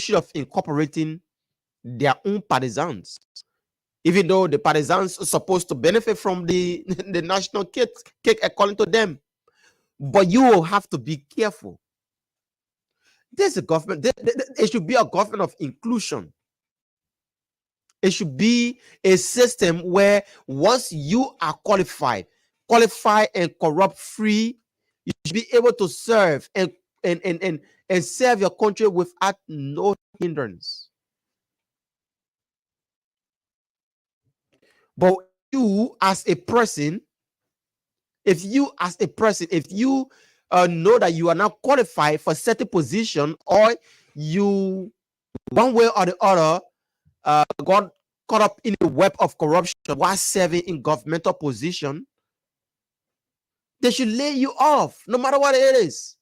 issue of incorporating their own partisans, even though the partisans are supposed to benefit from the national cake according to them. But you will have to be careful. There's a government, it should be a government of inclusion. It should be a system where once you are qualified and corrupt free, you should be able to serve and serve your country without no hindrance. But you as a person, if you know that you are not qualified for certain position, or you one way or the other got caught up in a web of corruption while serving in governmental position, they should lay you off, no matter what it is.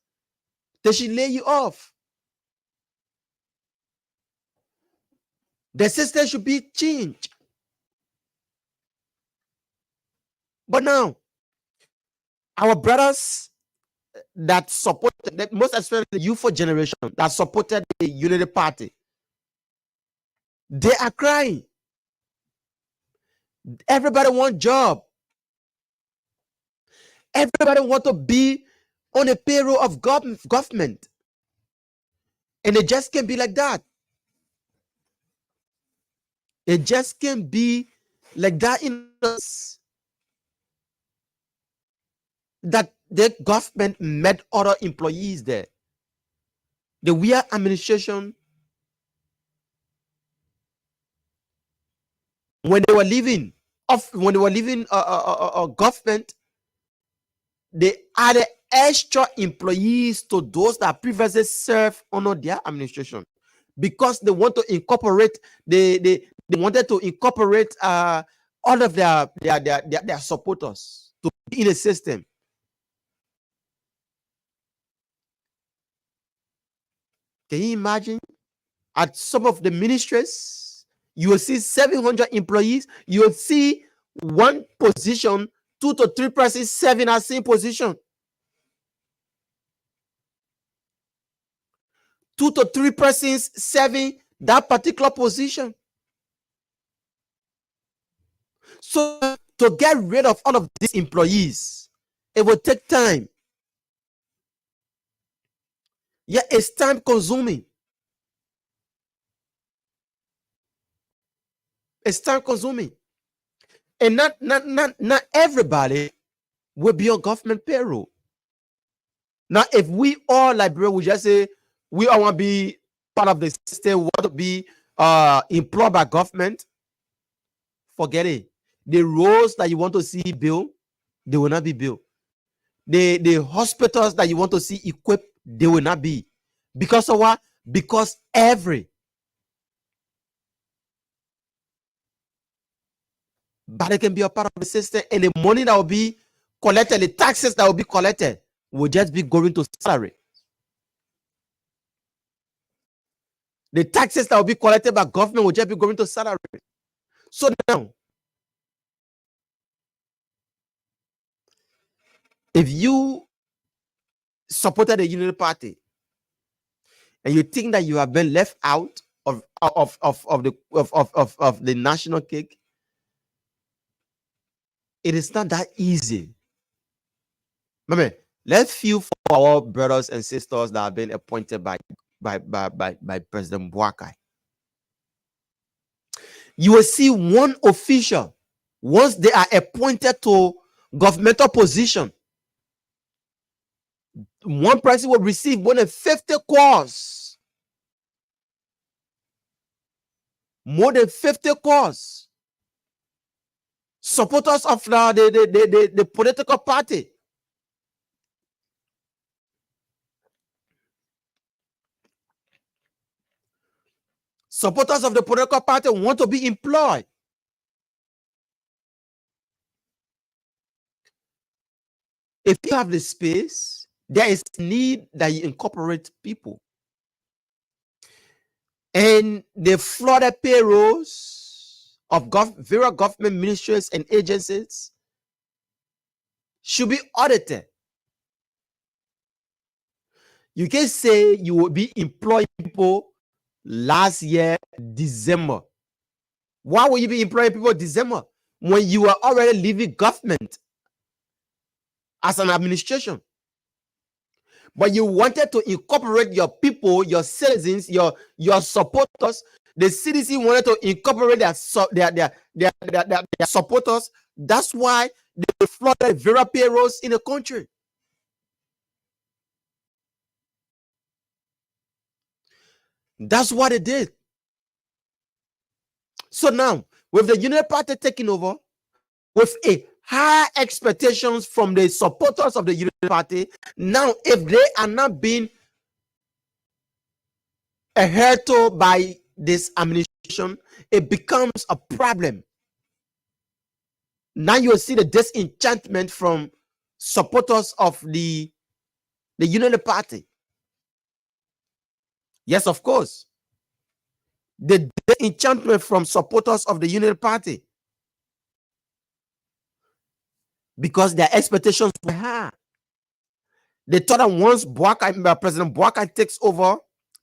They should lay you off. The system should be changed. But now, our brothers that supported, most especially the youthful generation that supported the Unity Party, they are crying. Everybody wants job. Everybody wants to be on a payroll of government. And it just can't be like that. It just can't be like that in us. That the government met other employees there. The weird administration, when they were leaving government, they added extra employees to those that previously served under their administration, because they want to incorporate. They wanted to incorporate all of their supporters to be in a system. Can you imagine? At some of the ministries, you will see 700 employees. You will see one position, 2 to 3 persons serving at same position. 2 to 3 persons serving that particular position. So to get rid of all of these employees, it will take time. Yeah, it's time consuming. It's time consuming. And not everybody will be on government payroll. Now, if we all Liberians would just say we all want to be part of the system, we want to be employed by government, forget it. The roads that you want to see built, they will not be built. The hospitals that you want to see equipped, they will not be. Because of what? Because everybody can be a part of the system, and the money that will be collected, the taxes that will be collected, will just be going to salary. The taxes that will be collected by government will just be going to salary. So now, if you supported the Unity Party and you think that you have been left out of the national cake, it is not that easy. Remember, let's feel for our brothers and sisters that have been appointed by President Boakai. You will see one official, once they are appointed to governmental position, one person will receive more than 50 calls. More than 50 calls. Supporters of the political party. Supporters of the political party want to be employed. If you have the space, there is need that you incorporate people. And the flooded payrolls of various government ministries and agencies should be audited. You can say you will be employing people last year, December. Why would you be employing people December when you are already leaving government as an administration? But you wanted to incorporate your people, your citizens, your supporters. The CDC wanted to incorporate their supporters. That's why they flooded Vera payrolls in the country. That's what they did. So now, with the Union Party taking over, with a high expectations from the supporters of the Union Party, now if they are not being adhered to by this administration, it becomes a problem. Now you see the disenchantment from supporters of the Union Party. Yes, of course. The disenchantment from supporters of the Union Party. Because their expectations were high. They thought that once President Bouakai takes over,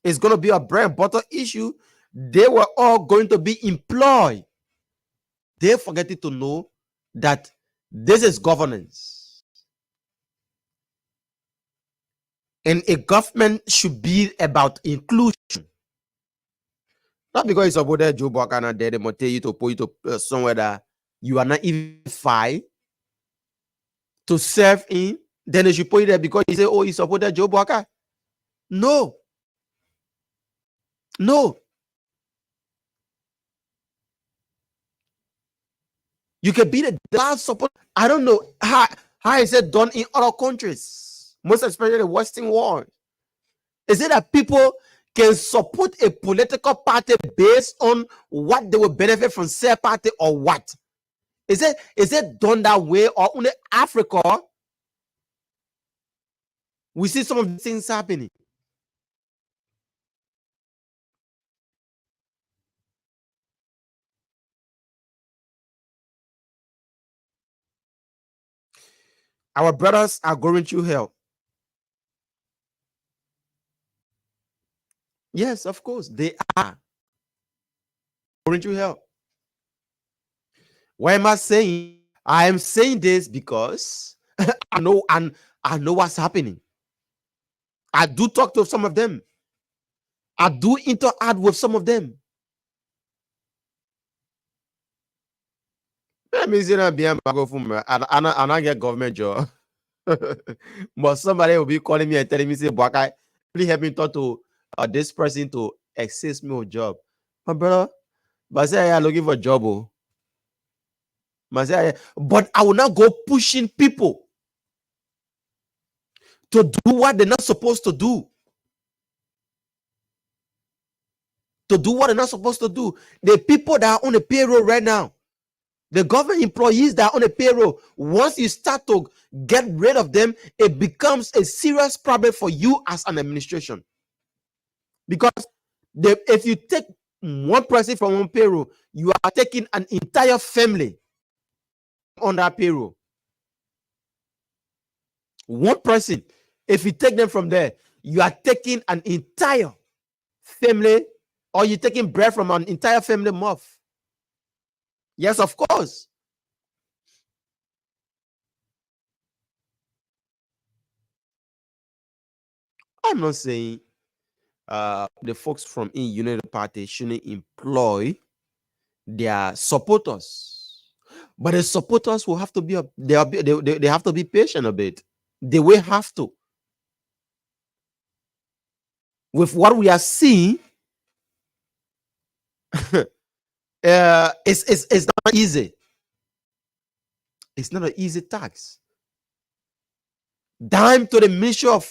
it's going to be a bread and butter issue. They were all going to be employed. They forgetting to know that this is governance. And a government should be about inclusion. Not because it's about that Joe Bouakai there, they might tell you to put you to somewhere that you are not even fine to serve in. Then they should put you there because you say, oh, you support that Joe Bouakai. No. No. You can be the last support. I don't know how is it done in other countries, most especially the Western world. Is it that people can support a political party based on what they will benefit from said party or what? Is it done that way, or only Africa we see some of the things happening? Our brothers are going through hell. Yes, of course, they are going through hell. Why am I saying? I am saying this because I know what's happening. I do talk to some of them. I do interact with some of them. Let me see that behind my go from I get government job. But somebody will be calling me and telling me, say, Bouakai, please help me talk to this person to access me a job. My brother, but say I'm looking for a job. Oh. But I will not go pushing people to do what they're not supposed to do. To do what they're not supposed to do. The people that are on the payroll right now, the government employees that are on the payroll, once you start to get rid of them, it becomes a serious problem for you as an administration. Because if you take one person from one payroll, you are taking an entire family on that payroll. One person, if you take them from there, you are taking an entire family, or you're taking bread from an entire family mouth. Yes, of course. I'm not saying the folks from in United Party shouldn't employ their supporters, but the supporters will have to be they have to be patient a bit. They will have to. With what we are seeing, it's not easy. It's not an easy task. Dime to the Ministry of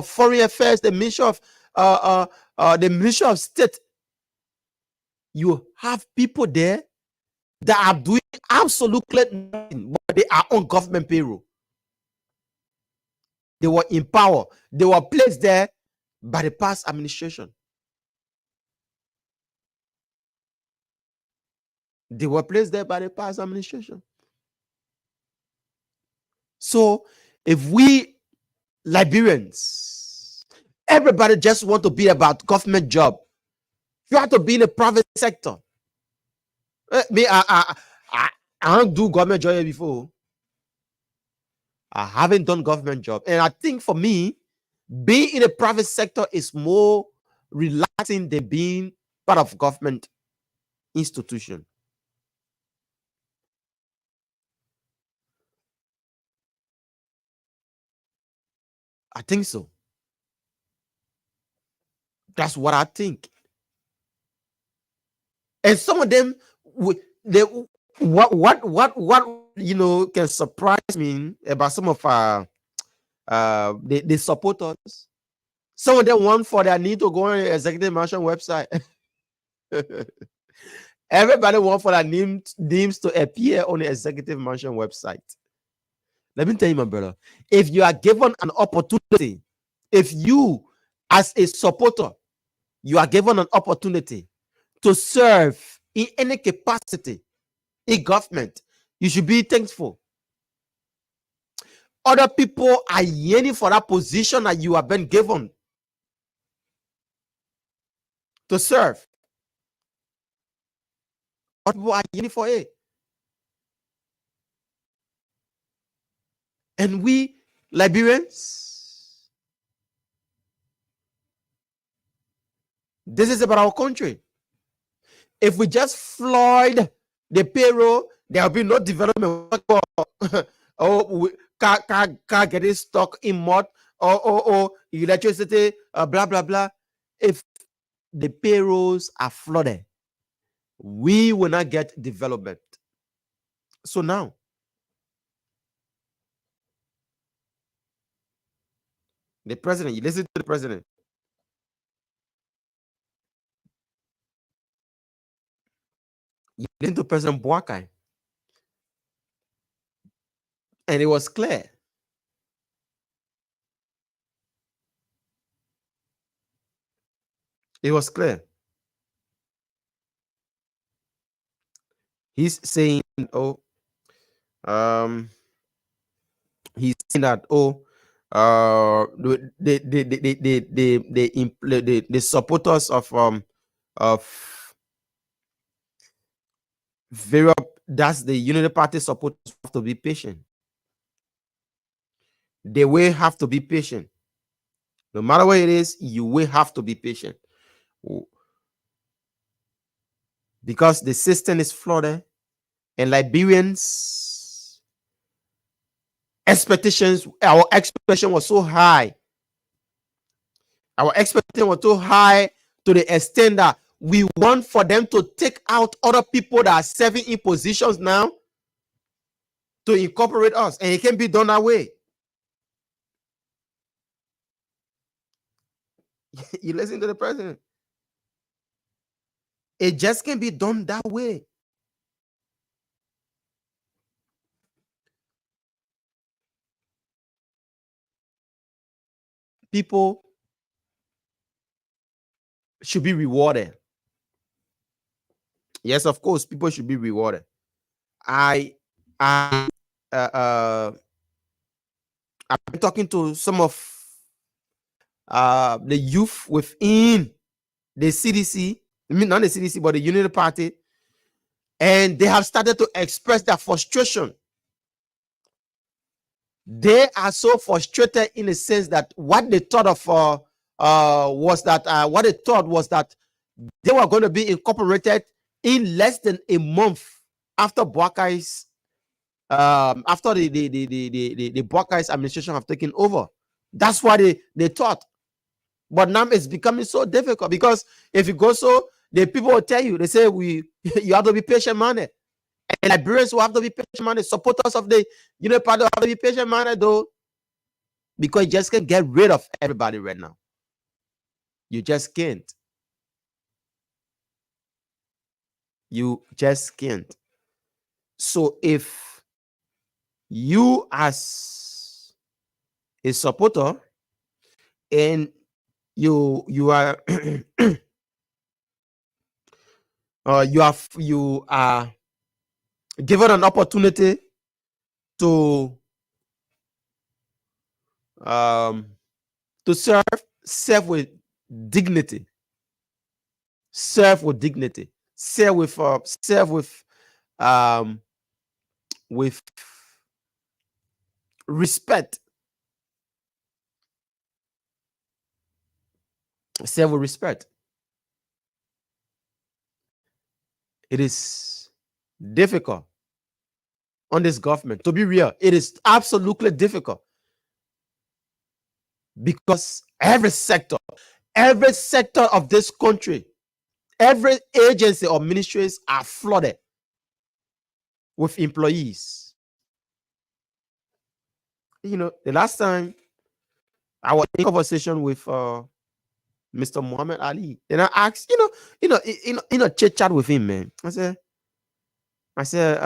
Foreign Affairs, the Ministry of the Ministry of State. You have people there that are doing absolutely nothing, but they are on government payroll. They were in power. They were placed there by the past administration. They were placed there by the past administration. So if we Liberians, everybody just want to be about government job, You have to be in the private sector. I don't do government job before. I haven't done government job. And I think for me, being in the private sector is more relaxing than being part of government institution. I think so. That's what I think. And some of them, they what can surprise me about some of the supporters. Some of them want for their need to go on the executive mansion website. Everybody want for their names to appear on the executive mansion website. Let me tell you, my brother, if you are given an opportunity, if you, as a supporter, you are given an opportunity to serve in any capacity in government, you should be thankful. Other people are yearning for that position that you have been given to serve. Other people are yearning for it. And we, Liberians, this is about our country. If we just flood the payroll, there will be no development. Oh, car getting stuck in mud, or electricity, blah, blah, blah. If the payrolls are flooded, we will not get development. So now, the president, you listen to the president. You listen to President Boakai. And it was clear. It was clear. He's saying, oh, he's saying that, oh, the supporters of various, that's the Unity Party supporters, have to be patient. They will have to be patient. No matter what it is, you will have to be patient. Because the system is flawed, and Liberians' expectations, our expectation was so high. Our expectation was so high to the extent that we want for them to take out other people that are serving in positions now to incorporate us, and it can be done that way. You listen to the president. It just can be done that way. People should be rewarded. Yes, of course, people should be rewarded. I've been talking to some of the youth within the CDC, I mean, not the CDC, but the Unity Party, and they have started to express their frustration. They are so frustrated in the sense that what they thought of was that they were going to be incorporated in less than a month after Boakai's after the Boakai's administration have taken over. That's what they thought. But now it's becoming so difficult, because if you go, so the people will tell you, they say you have to be patient minded. And Liberians will have to be patient minded. Supporters of the Unity Party have to be patient minded, though, because you just can't get rid of everybody right now. You just can't. You just can't. So if you, as a supporter, and you are you are given an opportunity to serve with dignity, serve with dignity, serve with respect, serve with respect. It is difficult on this government, to be real. It is absolutely difficult because every sector of this country, every agency or ministries are flooded with employees. The last time I was in conversation with Mr. Muhammad Ali, and I asked, chit chat with him, man. I said,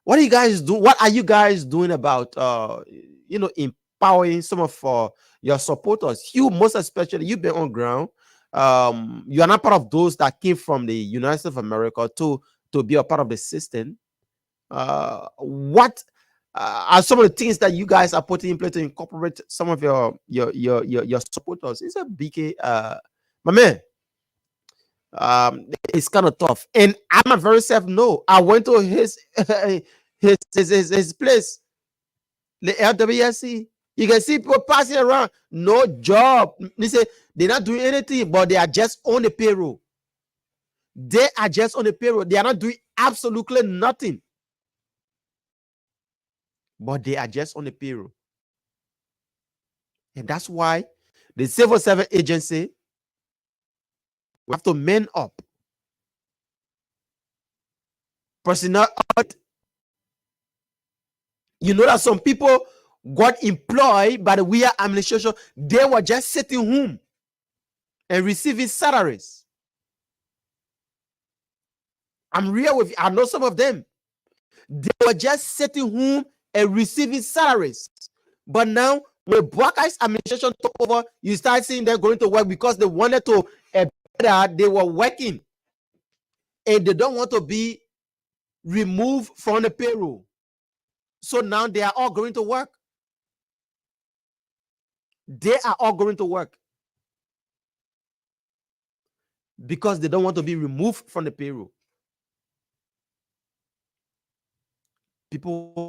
what are you guys do? What are you guys doing about empowering some of your supporters? You, most especially, you've been on ground. You are not part of those that came from the United States of America to be a part of the system. What are some of the things that you guys are putting in place to incorporate some of your supporters? He said, BK, my man, it's kind of tough. And I'm a very self no. I went to his his place, the LWSC. You can see people passing around, no job. They say they're not doing anything, but they are just on the payroll. They are just on the payroll. They are not doing absolutely nothing, but they are just on the payroll. And that's why the civil service agency we have to man up. Personnel audit. You know that some people got employed by the WIA administration. They were just sitting home and receiving salaries. I'm real with you. I know some of them. They were just sitting home and receiving salaries. But now, when Buakai's administration took over, you start seeing them going to work because they wanted to better. They were working. And they don't want to be removed from the payroll. So now they are all going to work. They are all going to work because they don't want to be removed from the payroll. People,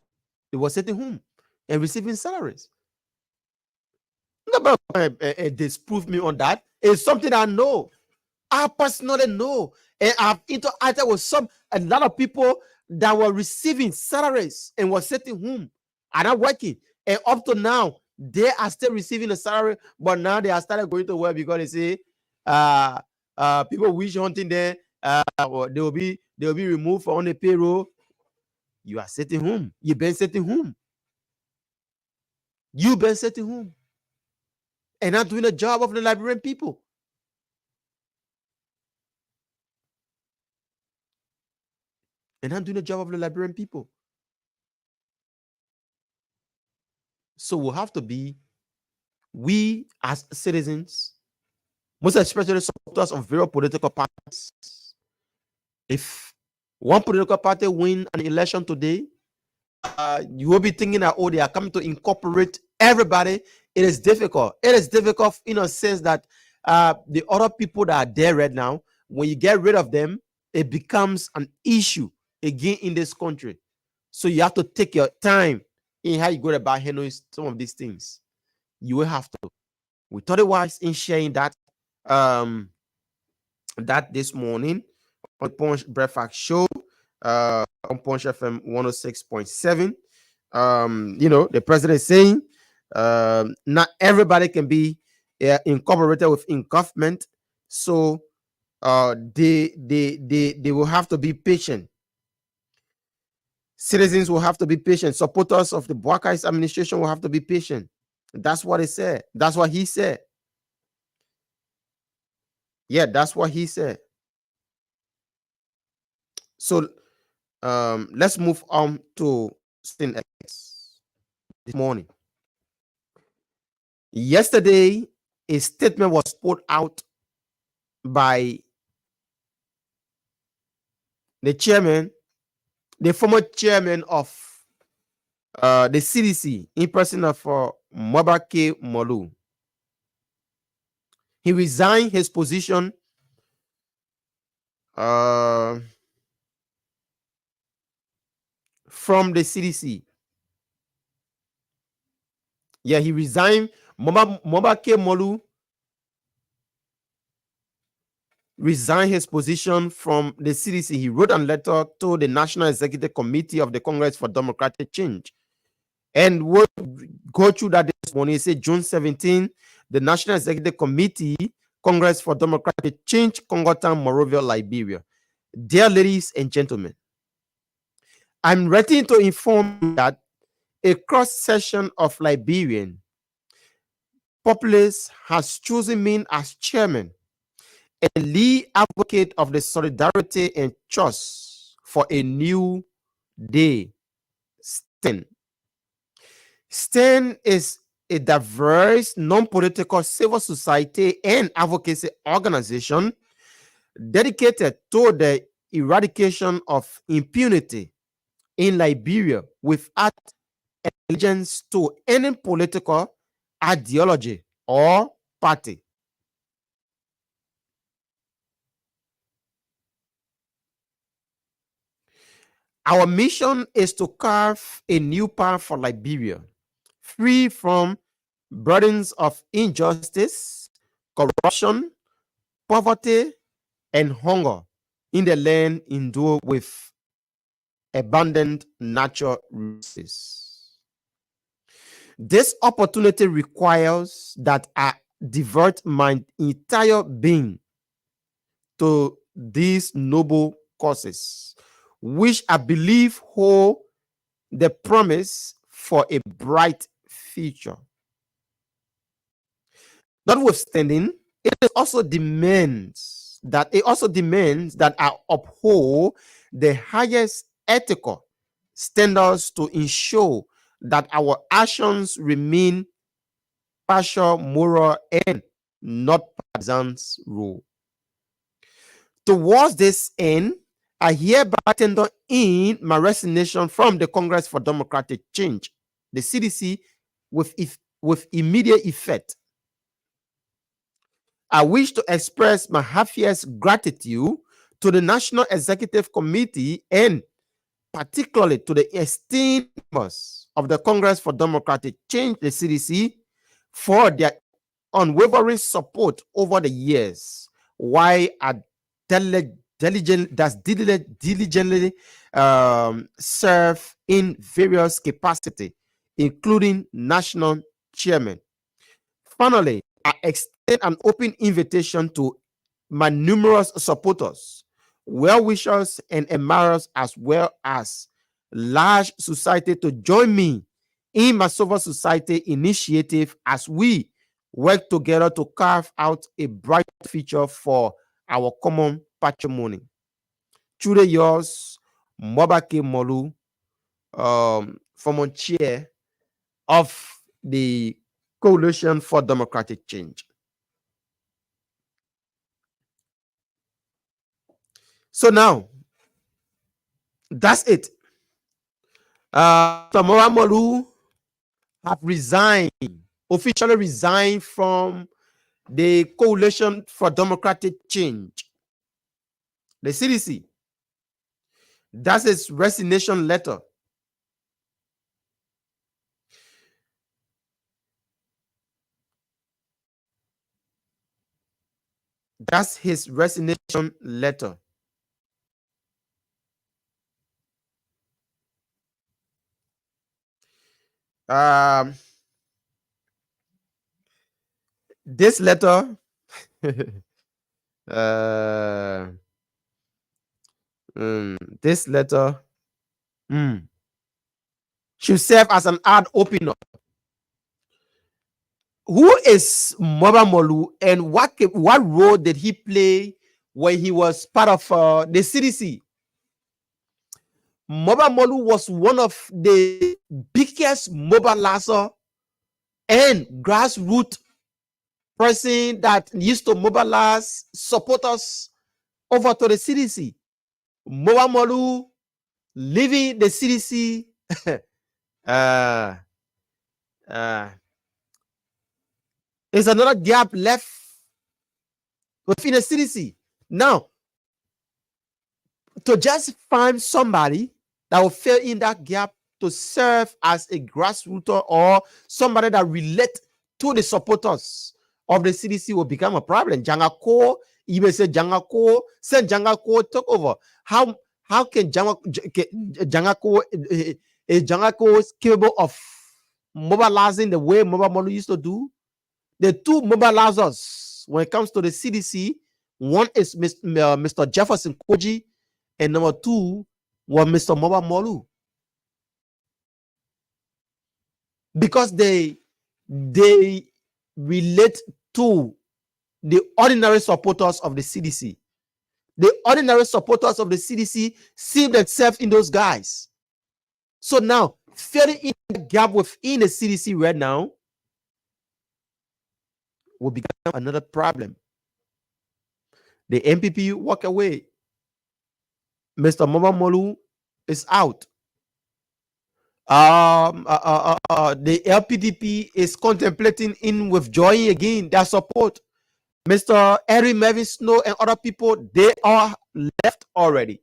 they were sitting home and receiving salaries. Nobody disprove me on that. It's something I know. I personally know. And I've interacted with a lot of people that were receiving salaries and were sitting home and not working. And up to now, they are still receiving a salary, but now they are started going to work because they say people witch hunting there, they will be removed from the payroll. You are sitting home. You've been sitting home. You've been sitting home and not doing the job of the Liberian people. And not doing the job of the Liberian people. So we'll have to be, we as citizens, most especially supporters of various political parties. If one political party win an election today, you will be thinking that, oh, they are coming to incorporate everybody. It is difficult. It is difficult in a sense that the other people that are there right now, when you get rid of them, it becomes an issue again in this country. So you have to take your time in how you go about handling some of these things. You will have to. We thought it wise in sharing that that this morning on Punch Breakfast Show on Punch FM 106.7. The president is saying not everybody can be incorporated within government, so they will have to be patient. Citizens will have to be patient. Supporters of the Buakai's administration will have to be patient. That's what he said. That's what he said. Yeah, that's what he said. So let's move on to Sin X this morning. Yesterday, a statement was put out by the former chairman of the CDC, in person of Mobake Molu. He resigned his position from the CDC. Yeah, he resigned. Mobake Molu resigned his position from the CDC. He wrote a letter to the National Executive Committee of the Congress for Democratic Change. And we'll go through that this morning. He said June 17, the National Executive Committee, Congress for Democratic Change, Congotown, Monrovia, Liberia. Dear ladies and gentlemen, I'm ready to inform you that a cross-section of Liberian populace has chosen me as chairman, a lead advocate of the solidarity and trust for a new day. STEN. STEN is a diverse, non-political civil society and advocacy organization dedicated to the eradication of impunity in Liberia without allegiance to any political ideology or party. Our mission is to carve a new path for Liberia, free from burdens of injustice, corruption, poverty, and hunger in the land endued with abundant natural resources. This opportunity requires that I devote my entire being to these noble causes, which I believe hold the promise for a bright future. Notwithstanding, it also demands that I uphold the highest ethical standards to ensure that our actions remain partial, moral, and not partisan's rule. Towards this end, I hereby tender in my resignation from the Congress for Democratic Change, the CDC, with immediate effect. I wish to express my heartiest gratitude to the National Executive Committee and particularly to the esteemed members of the Congress for Democratic Change, the CDC, for their unwavering support over the years, while I diligently serve in various capacities, including national chairman. Finally, I extend an open invitation to my numerous supporters, well-wishers, and admirers, as well as large society, to join me in my civil society initiative as we work together to carve out a bright future for our common patrimony. Truly yours, Mobake Molu, former chair of the Coalition for Democratic Change. So now, that's it. Tamora Molu have officially resigned from the Coalition for Democratic Change, the CDC. That's his resignation letter. That's his resignation letter. This letter this letter should serve as an ad opener. Who is Moba Molu, and what role did he play when he was part of the CDC? Moba Molu was one of the biggest mobilizer and grassroots person that used to mobilize supporters over to the CDC. Moba Molu leaving the CDC is another gap left within the CDC. Now, to just find somebody that will fill in that gap to serve as a grassroots or somebody that relate to the supporters of the CDC will become a problem. Jangako, you may say Jangako, send Jangako took over. How can Jangako is Jangako capable of mobilizing the way Mobile Molu used to do? The two mobilizers when it comes to the CDC, one is Mr. Jefferson Koji, and number two was Mr. Mobile Molu. Because they relate to the ordinary supporters of the CDC. The ordinary supporters of the CDC see themselves in those guys. So now, filling in the gap within the CDC right now will become another problem. The MPP walk away. Mr. Mobile Molu is out. The LPDP is contemplating in withdrawing again their support. Mr. Eric Mervyn Snow and other people, they are left already.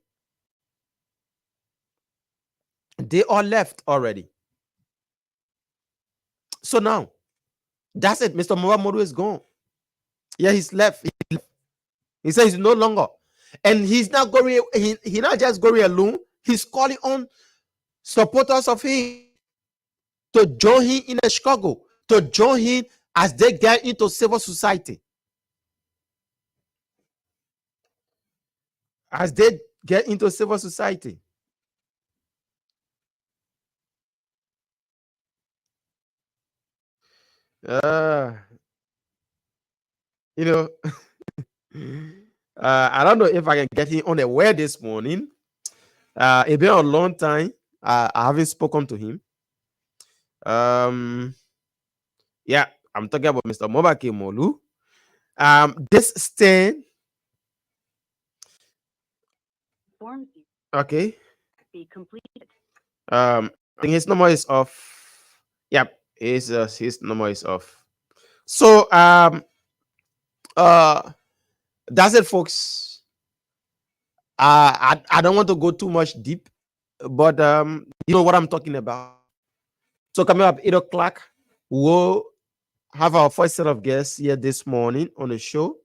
They are left already. So now, that's it. Mr. Mobile Molu is gone. Yeah, he's left. He says he's no longer. And he's not going, he not just going alone. He's calling on supporters of him to join him in a struggle, to join him as they get into civil society. As they get into civil society. You know, I don't know if I can get him on the wire this morning. It's been a long time. I haven't spoken to him. Yeah, I'm talking about Mr. Mobake Molu. This stand. Okay. Be completed. I think his number is off. Yep, his number is off. So that's it, folks. I don't want to go too much deep, but you know what I'm talking about. So coming up 8 o'clock, we'll have our first set of guests here this morning on the show.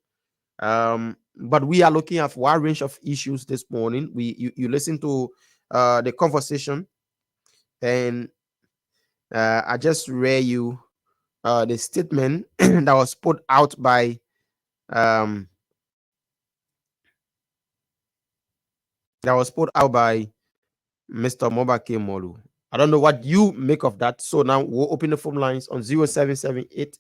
But we are looking at a wide range of issues this morning. You listen to the conversation, and I just read you the statement that was put out by Mr. Mobake Molu. I don't know what you make of that. So now we'll open the phone lines on 0778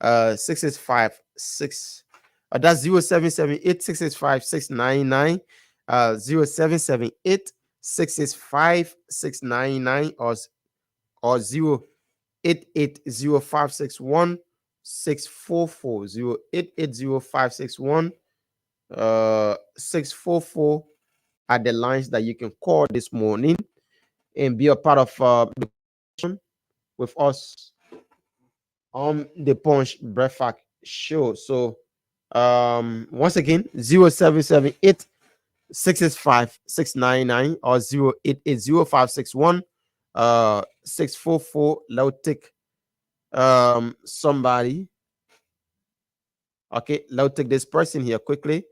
665 6. That's 0778 665 699, 0778 665 699, or 0880 644 0880 644 are the lines that you can call this morning and be a part of the conversation with us on the Punch Breakfast Show. So once again, 0778 665 699 or 0880 561 644. Let's take somebody. Okay, let's take this person here quickly.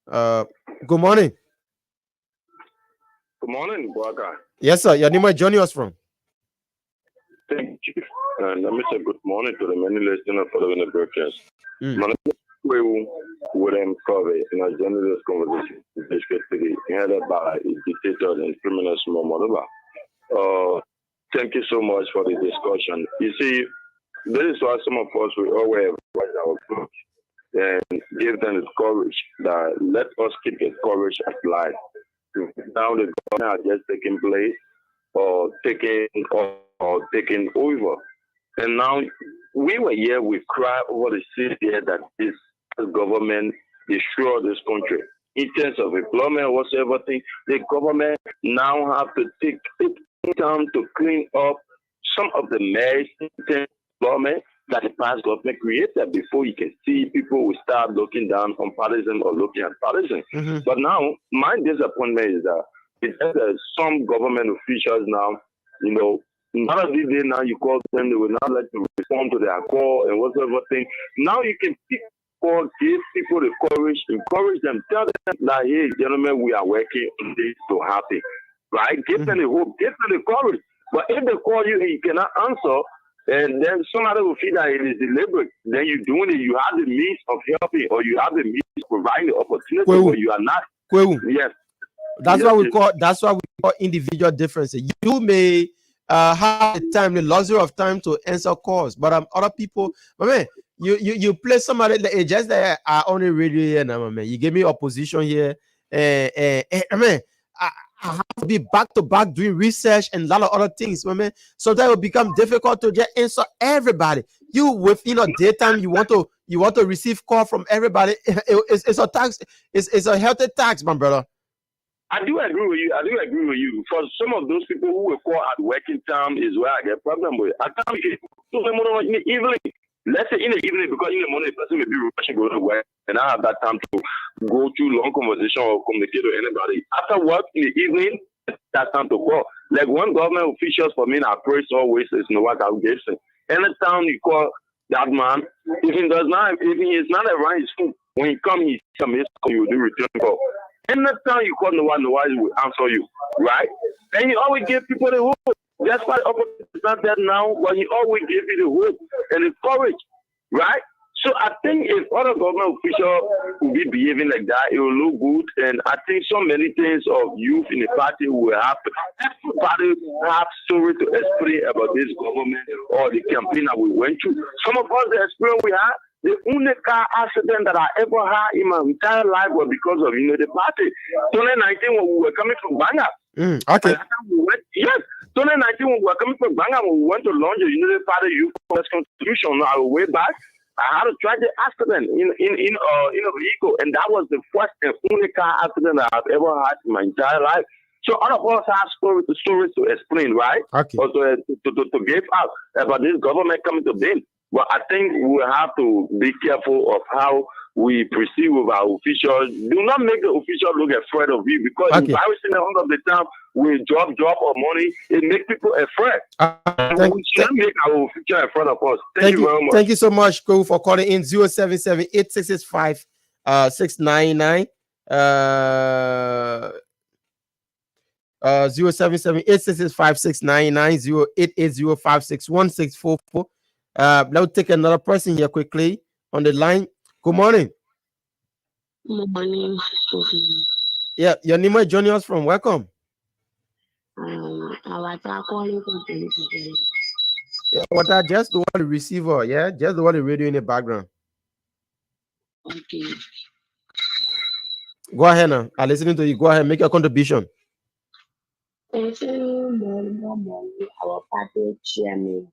Good morning. Good morning, Boaga. Yes, sir. Your name is joining us from? Thank you. And let me say good morning to the many listeners following the broadcast. My name is William Covey, and I joined this conversation today, headed by a dictator and criminal Small Modoba. Thank you so much for the discussion. You see, this is why some of us will always write our approach and give them the courage that let us keep the courage alive. Now the government are just taking place or taking over. And now we were here, we cry over the city here that this government destroy this country. In terms of employment, whatever thing, the government now have to take time to clean up some of the mess in terms of employment, that the past government created before you can see people will start looking down on partisan or looking at partisan. But now, my disappointment is that some government officials now, you know, not every day now you call them, they will not let you respond to their call and whatever thing. Now you can pick or give people the courage, encourage them, tell them that, hey, gentlemen, we are working on this to happen. Right? Give them the hope, give them the courage. But if they call you and you cannot answer, and then somebody will feel that it is deliberate, then you're doing it, you have the means of helping, or you have the means of providing the opportunity, but you are not. Yes. That's what we call individual differences. You may have the time, the luxury of time to answer calls, but other people, man, you play somebody that just that are on the radio here now, man. You give me opposition here, man. I have to be back to back doing research and a lot of other things, man. So that will become difficult to just answer everybody. You with daytime, you want to receive call from everybody. It's a tax. It's a healthy tax, my brother. I do agree with you. For some of those people who will call at working time is where I get problem with. At times, in the evening, let's say in the evening, because in the morning, the person may be rushing to go to work, and I have that time to go through long conversation or communicate with anybody. After work in the evening, that time to call. Like one government officials for me, I praise always is Noah Gibson. Anytime you call that man, if he is not around his phone, when he comes, you do return call. Anytime you call Noah will answer you, right? And he always give people the hope. That's why it's not that now, but he always give you the hope and the courage, right? So I think if other government officials will be behaving like that, it will look good. And I think so many things of youth in the party will happen. Everybody have story to explain about this government or the campaign that we went through. Some of us, the experience we had, the only car accident that I ever had in my entire life was because of the party. 2019 when we were coming from Banga. Okay. 2019 when we were coming from Banga, when we went to launch the United Party Youth Congress Constitution on our way back, I had a tragic accident in a vehicle, and that was the first and only car accident that I've ever had in my entire life. So all of us have stories to explain, right? Okay. Or to give out about this government coming to bin. But I think we have to be careful of how we proceed with our officials. Do not make the official look afraid of you, because embarrassing them all of the time with job or money, it makes people afraid. We should not make our official afraid of us. Thank you very much. Thank you so much, Ko, for calling in 077-8665 699. 077-8665 699 088056164. Let's take another person here quickly on the line. Good morning. Good morning. Yeah, your name is joining us from. Welcome. I was calling from Yeah, what I just the one receiver, yeah, just the one the radio in the background. Okay. Go ahead now. I'm listening to you. Go ahead, make your contribution. Our party chairman.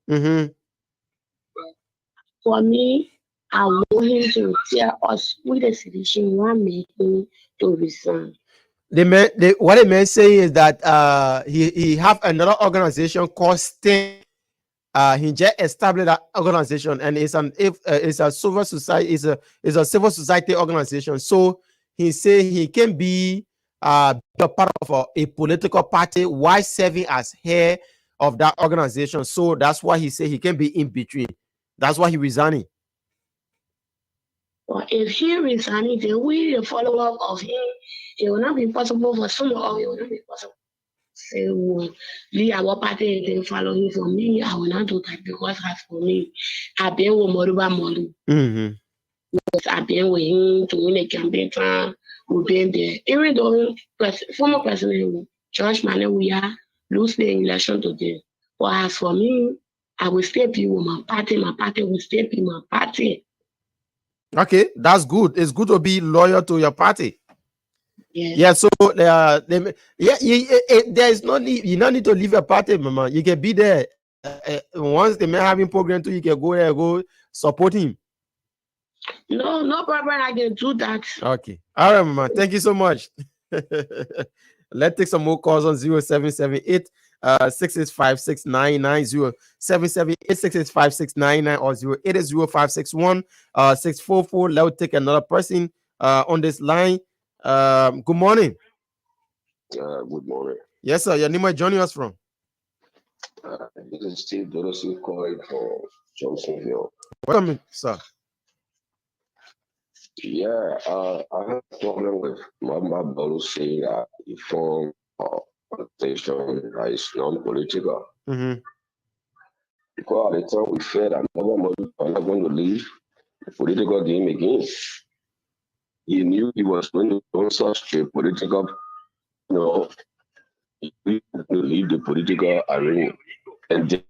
For me, I want him to tell us with the decision we are making to resign. What the man say is that he have another organization called STEM. He just established that organization, and it's a civil society, it's a civil society organization. So he say he can be a part of a political party while serving as head of that organization. So that's why he say he can be in between. That's why he resigning. Well, if he resigning, then we the follow-up of him, it will not be possible for some of it will not be possible. So leave our party and then follow him. For me, I will not do that, because as for me, I've been with Moruba Molu. Yes, I've been with him to win a campaign time. We've been there. Even though former president George Mane, we are lose the election today. But as for me, I will still be with my party. My party will still be my party. Okay, that's good. It's good to be loyal to your party. Yes. Yeah. So there is no need. You don't need to leave your party, mama. You can be there. Once the man having program too, you can go there, go support him. No problem. I can do that. Okay. All right, mama. Thank you so much. Let's take some more calls on 0778 665-699-0778, 665-699 or 080-561 644. Let's take another person on this line. Good morning. Good morning. Yes, sir. Your name is joining us from? This is Steve Donosi calling from Johnsonville. Welcome, sir. Yeah, I have a problem with Mama Bolu saying that he formed a organization that is non-political. Because at the time we feared that Mama Bolu was not going to leave the political game again. He knew he was going to do such a political, he was going to leave the political arena. And then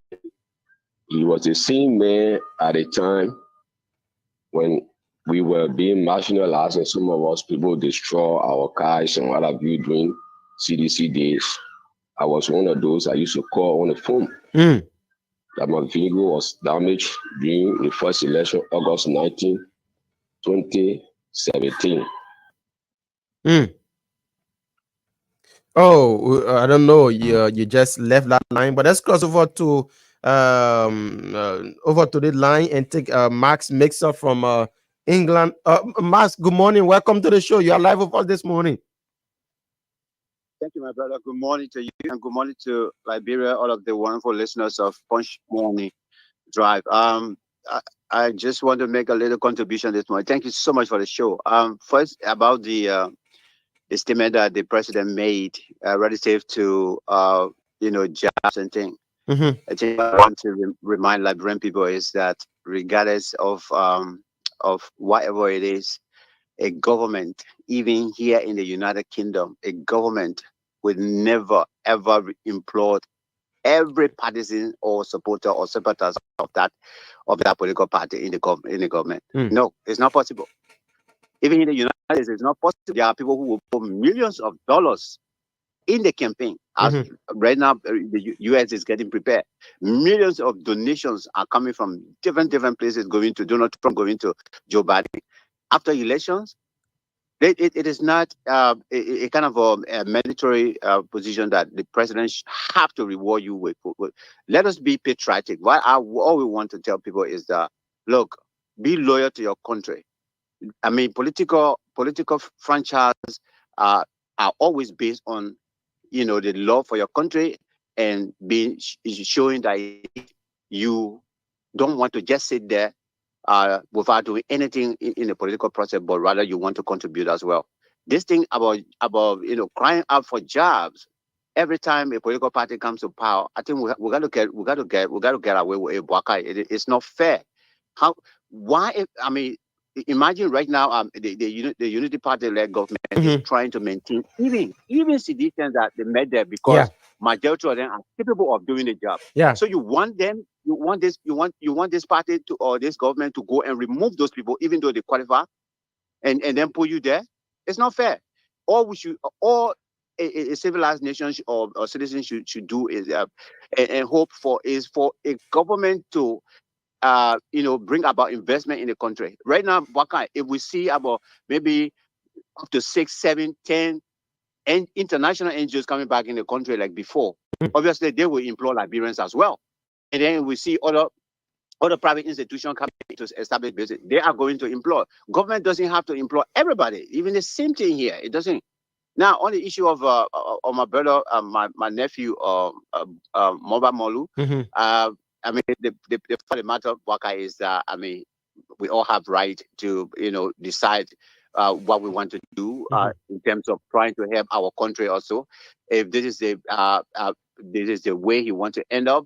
he was the same man at a time when we were being marginalized and some of us people destroy our cars and what have you during CDC days. I was one of those I used to call on the phone that my vehicle was damaged during the first election, August 19, 2017. Oh, I don't know. You just left that line, but let's cross over to the line and take Max Mixer from England. Max, good morning. Welcome to the show. You are live with us this morning. Thank you, my brother. Good morning to you and good morning to Liberia, all of the wonderful listeners of Punch Morning Drive. I just want to make a little contribution this morning. Thank you so much for the show. First, about the statement that the president made relative to jobs and things. I think what I want to remind Liberian people is that regardless of whatever it is, a government, even here in the United Kingdom, a government would never ever implode every partisan or supporter or sympathizers of that political party in the government. No, it's not possible. Even in the United States, it's not possible. There are people who will put millions of dollars in the campaign. As right now, the U.S. is getting prepared. Millions of donations are coming from different places, going to Donald Trump, going to Joe Biden. After elections, it is not a kind of a mandatory position that the president have to reward you with. Let us be patriotic. All we want to tell people is that, look, be loyal to your country. I mean, political franchises are always based on, the love for your country and showing that you don't want to just sit there without doing anything in the political process, but rather you want to contribute as well. This thing about crying out for jobs every time a political party comes to power, I think we got to get away with it. It's not fair. Imagine right now, the Unity Party-led government is trying to maintain even seditions that they made there because majority of them are capable of doing the job. Yeah. So you want this party to or this government to go and remove those people, even though they qualify, and then put you there. It's not fair. All a civilized nation or citizen should do is and hope for is for a government to bring about investment in the country. Right now, if we see about maybe up to 6, 7, 10 and international NGOs coming back in the country like before, obviously they will employ Liberians as well. And then we see other private institutions coming to establish business. They are going to employ. Government doesn't have to employ everybody. Even the same thing here. It doesn't. Now, on the issue of my brother, my nephew, Moba Molu, I mean, the matter of Waka is that, we all have right to, decide what we want to do in terms of trying to help our country also. If this is the way he wants to end up,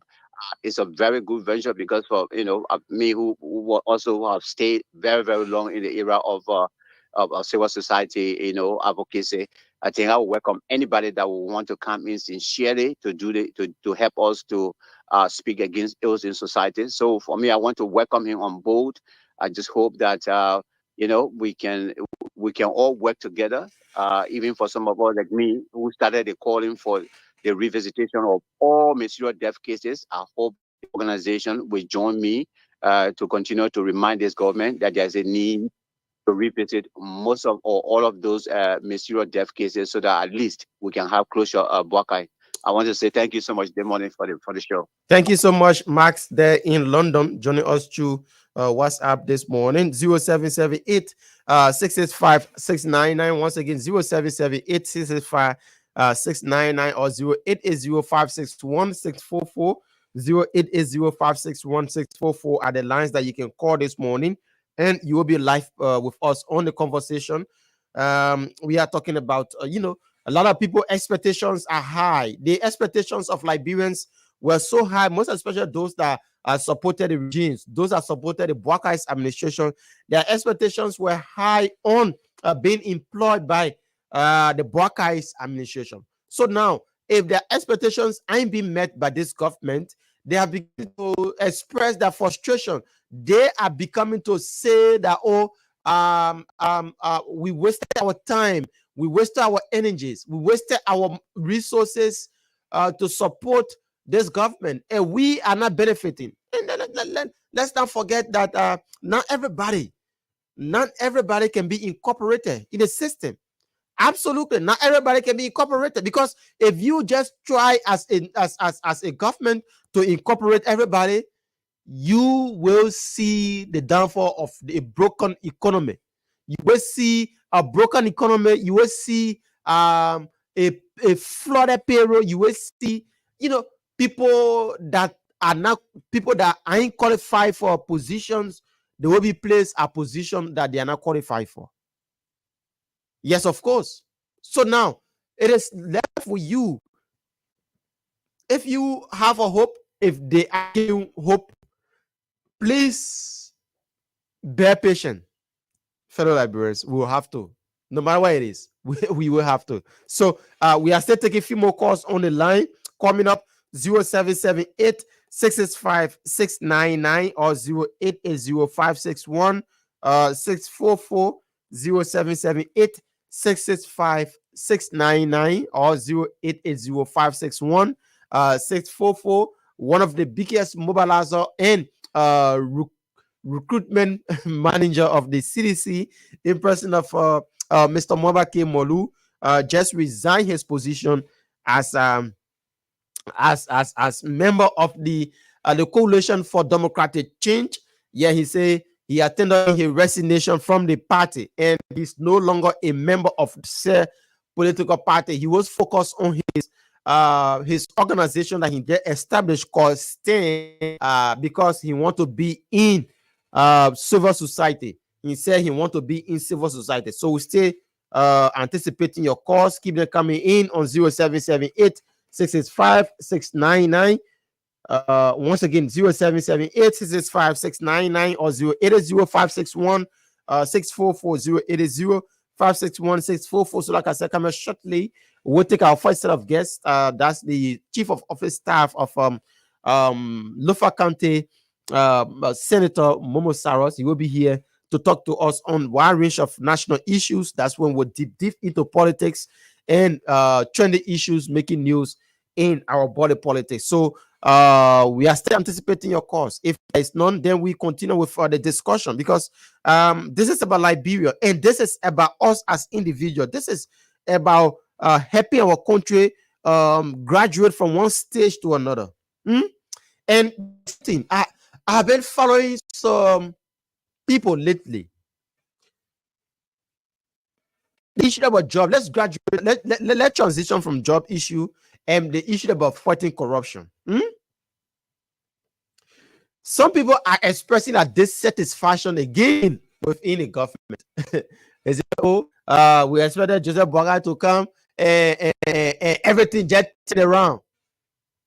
it's a very good venture because for, me who also have stayed very, very long in the era of civil society, advocacy, I think I will welcome anybody that will want to come in sincerely to help us to speak against ills in society. So for me, I want to welcome him on board. I just hope that we can all work together. Even for some of us like me who started the calling for the revisitation of all material death cases, I hope the organization will join me to continue to remind this government that there's a need to revisit most of or all of those material death cases so that at least we can have closure, Buakai. I want to say thank you so much, good morning, for the show. Thank you so much, Max, there in London, joining us through WhatsApp this morning. 0778 665 699. Once again, 0778 665 699 or 0880561644. 0880561644 are the lines that you can call this morning, and you will be live with us on the conversation. We are talking about, a lot of people expectations are high. The expectations of Liberians were so high, most especially those that supported the regimes, those that supported the Boakai's administration. Their expectations were high on being employed by the Boakai's administration. So now, if their expectations ain't being met by this government, they are beginning to express their frustration. They are becoming to say that, we wasted our time, we wasted our energies, we wasted our resources to support this government, and we are not benefiting. And let's not forget that not everybody can be incorporated in the system. Absolutely, not everybody can be incorporated, because if you just try as a government to incorporate everybody, you will see the downfall of a broken economy. You will see a broken economy. You will see a flooded payroll. You will see, people that ain't qualified for positions. They will be placed a position that they are not qualified for. Yes, of course. So now it is left with you. If you have a hope, if they are giving you hope, please bear patient, fellow Liberians. We will have to, no matter what it is, we will have to. So we are still taking a few more calls on the line. Coming up, 0778 665 699 or 0880 644 0778 665 699 or 0880 644. One of the biggest mobilizer and recruitment manager of the CDC, in person of Mr. Mobake Molu, just resigned his position as member of the Coalition for Democratic Change. Yeah, he said he attended his resignation from the party, and he's no longer a member of the political party. He was focused on his organization that he established called STAND, because he want to be in civil society. He said he want to be in civil society. So we stay anticipating your calls. Keep them coming in on 0778 665 699. Once again, 0778 665 699 or 0880 644 0880 561 644. So like I said, coming shortly, we'll take our first set of guests. That's the Chief of Office Staff of Lofa County, Senator Momo Saros. He will be here to talk to us on a wide range of national issues. That's when we'll deep into politics and trendy issues making news in our body politics. So we are still anticipating your calls. If there's none, then we continue with the discussion, because this is about Liberia, and this is about us as individuals. This is about helping our country graduate from one stage to another. And I have been following some people lately. The issue about job, let's graduate, let's transition from job issue and the issue about fighting corruption. Some people are expressing a dissatisfaction again within the government. They say, we expected Joseph Boakai to come and everything just turned around.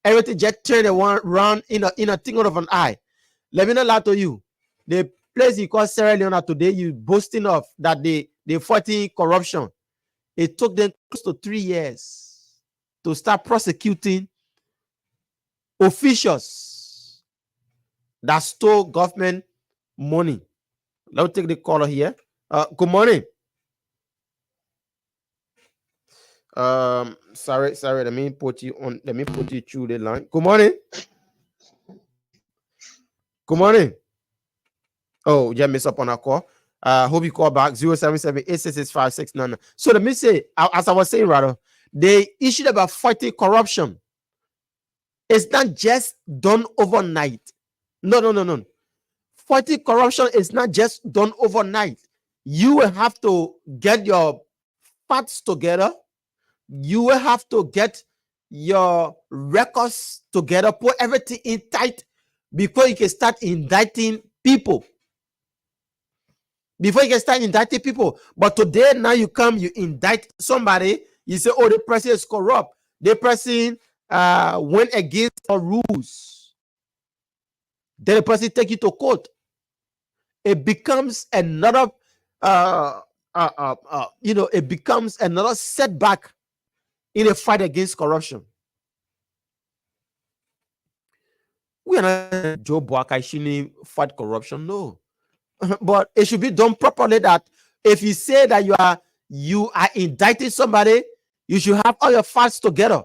Everything just turned around in a twinkle of an eye. Let me not lie to you. The place you call Sierra Leone today, you boasting of that they fighting corruption. It took them close to 3 years to start prosecuting officials that stole government money. Let me take the caller here. Good morning. Sorry. Let me put you through the line. Good morning. Good morning. Oh, yeah, miss up on our call. Hope you call back 0778 665 699. So let me say, as I was saying, rather, they issued about fighting corruption. It's not just done overnight. No. Fighting corruption is not just done overnight. You will have to get your facts together. You will have to get your records together, put everything in tight before you can start indicting people. But today, now you come, you indict somebody, you say, oh, the person is corrupt. The person went against our rules. Then the person take you to court. It becomes another, it becomes another setback in a fight against corruption. We are not Joe Boakai shouldn't fight corruption, no. But it should be done properly. That if you say that you are indicting somebody, you should have all your facts together.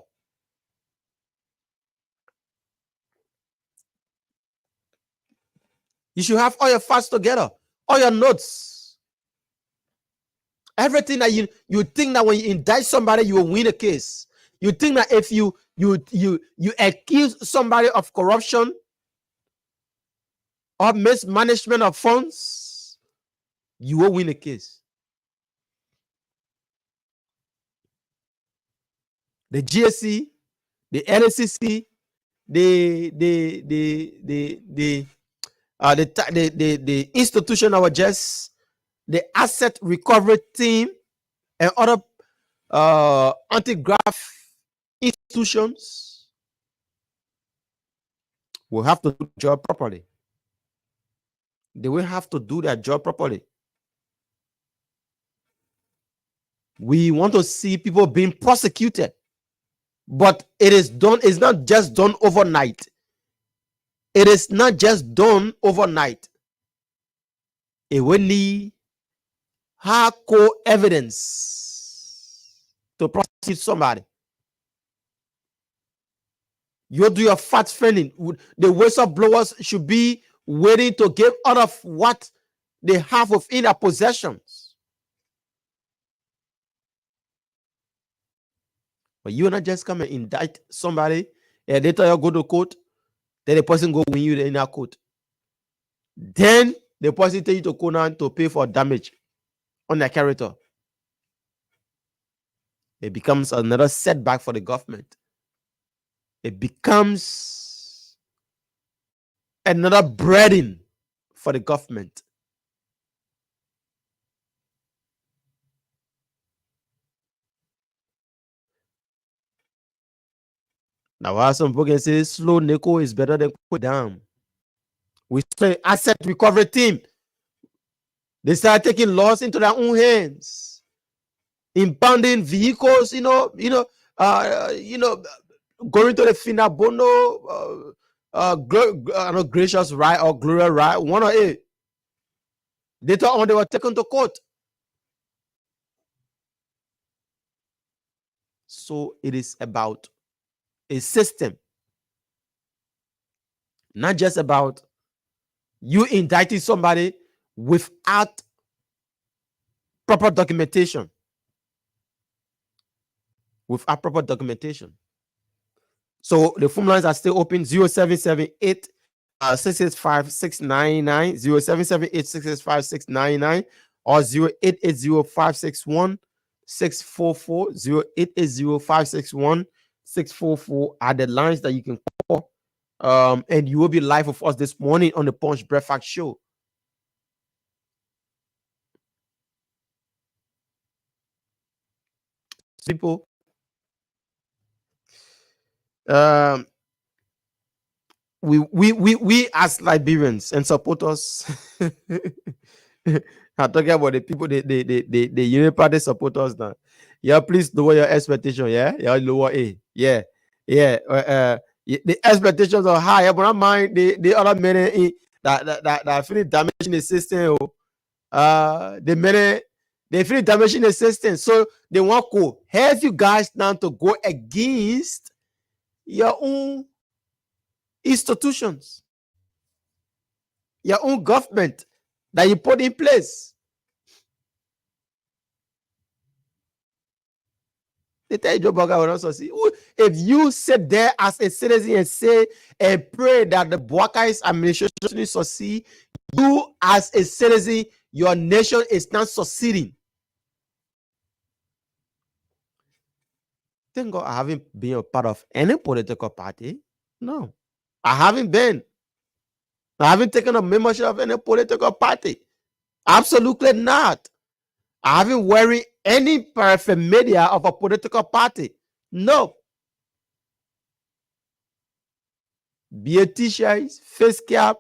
You should have all your facts together, all your notes, everything that you think that when you indict somebody, you will win a case. You think that if you accuse somebody of corruption or mismanagement of funds, you will win a case. The GSC, the LACC, the institution of just the asset recovery team and other anti-graft institutions will have to do the job properly. They will have to do their job properly. We want to see people being prosecuted, but it is done. It's not just done overnight. It is not just done overnight. It will need hardcore evidence to prosecute somebody. You do your fact finding. The whistleblowers should be waiting to give out of what they have within their possessions. But you not just come and indict somebody and later you go to court, then the person go win you in that court. Then the person take you to court to pay for damage on their character. It becomes another setback for the government. It becomes another burden for the government. Now, while some people can say slow Neko is better than quick down. We say asset recovery team. They start taking laws into their own hands, impounding vehicles. Going to the Finabono, gracious right or Gloria right, one or eight. Later on, they were taken to court. So it is about a system, not just about you indicting somebody without proper documentation. So the phone lines are still open. 0778 665 699, 0778 665 699, or 0880 561 644, 0880 561 644 are the lines that you can call. And you will be live with us this morning on the Punch Breakfast Show. People, we as Liberians and supporters, I'm talking about the people, the Union Party supporters now. Yeah, please lower your expectation. Yeah, lower A. Yeah. The expectations are high, but I mind the other men that are feeling damaging the system. They feel damaging the system, so they want to have you guys now to go against your own institutions, your own government that you put in place. They tell you Joe Bugger will not succeed. If you sit there as a citizen and say and pray that the Boakai's administration will succeed, you as a citizen, your nation is not succeeding. Thank God I haven't been a part of any political party. No, I haven't been. I haven't taken a membership of any political party. Absolutely not. I haven't wearing any paraphernalia of a political party. No. Be a t-shirt, face cap,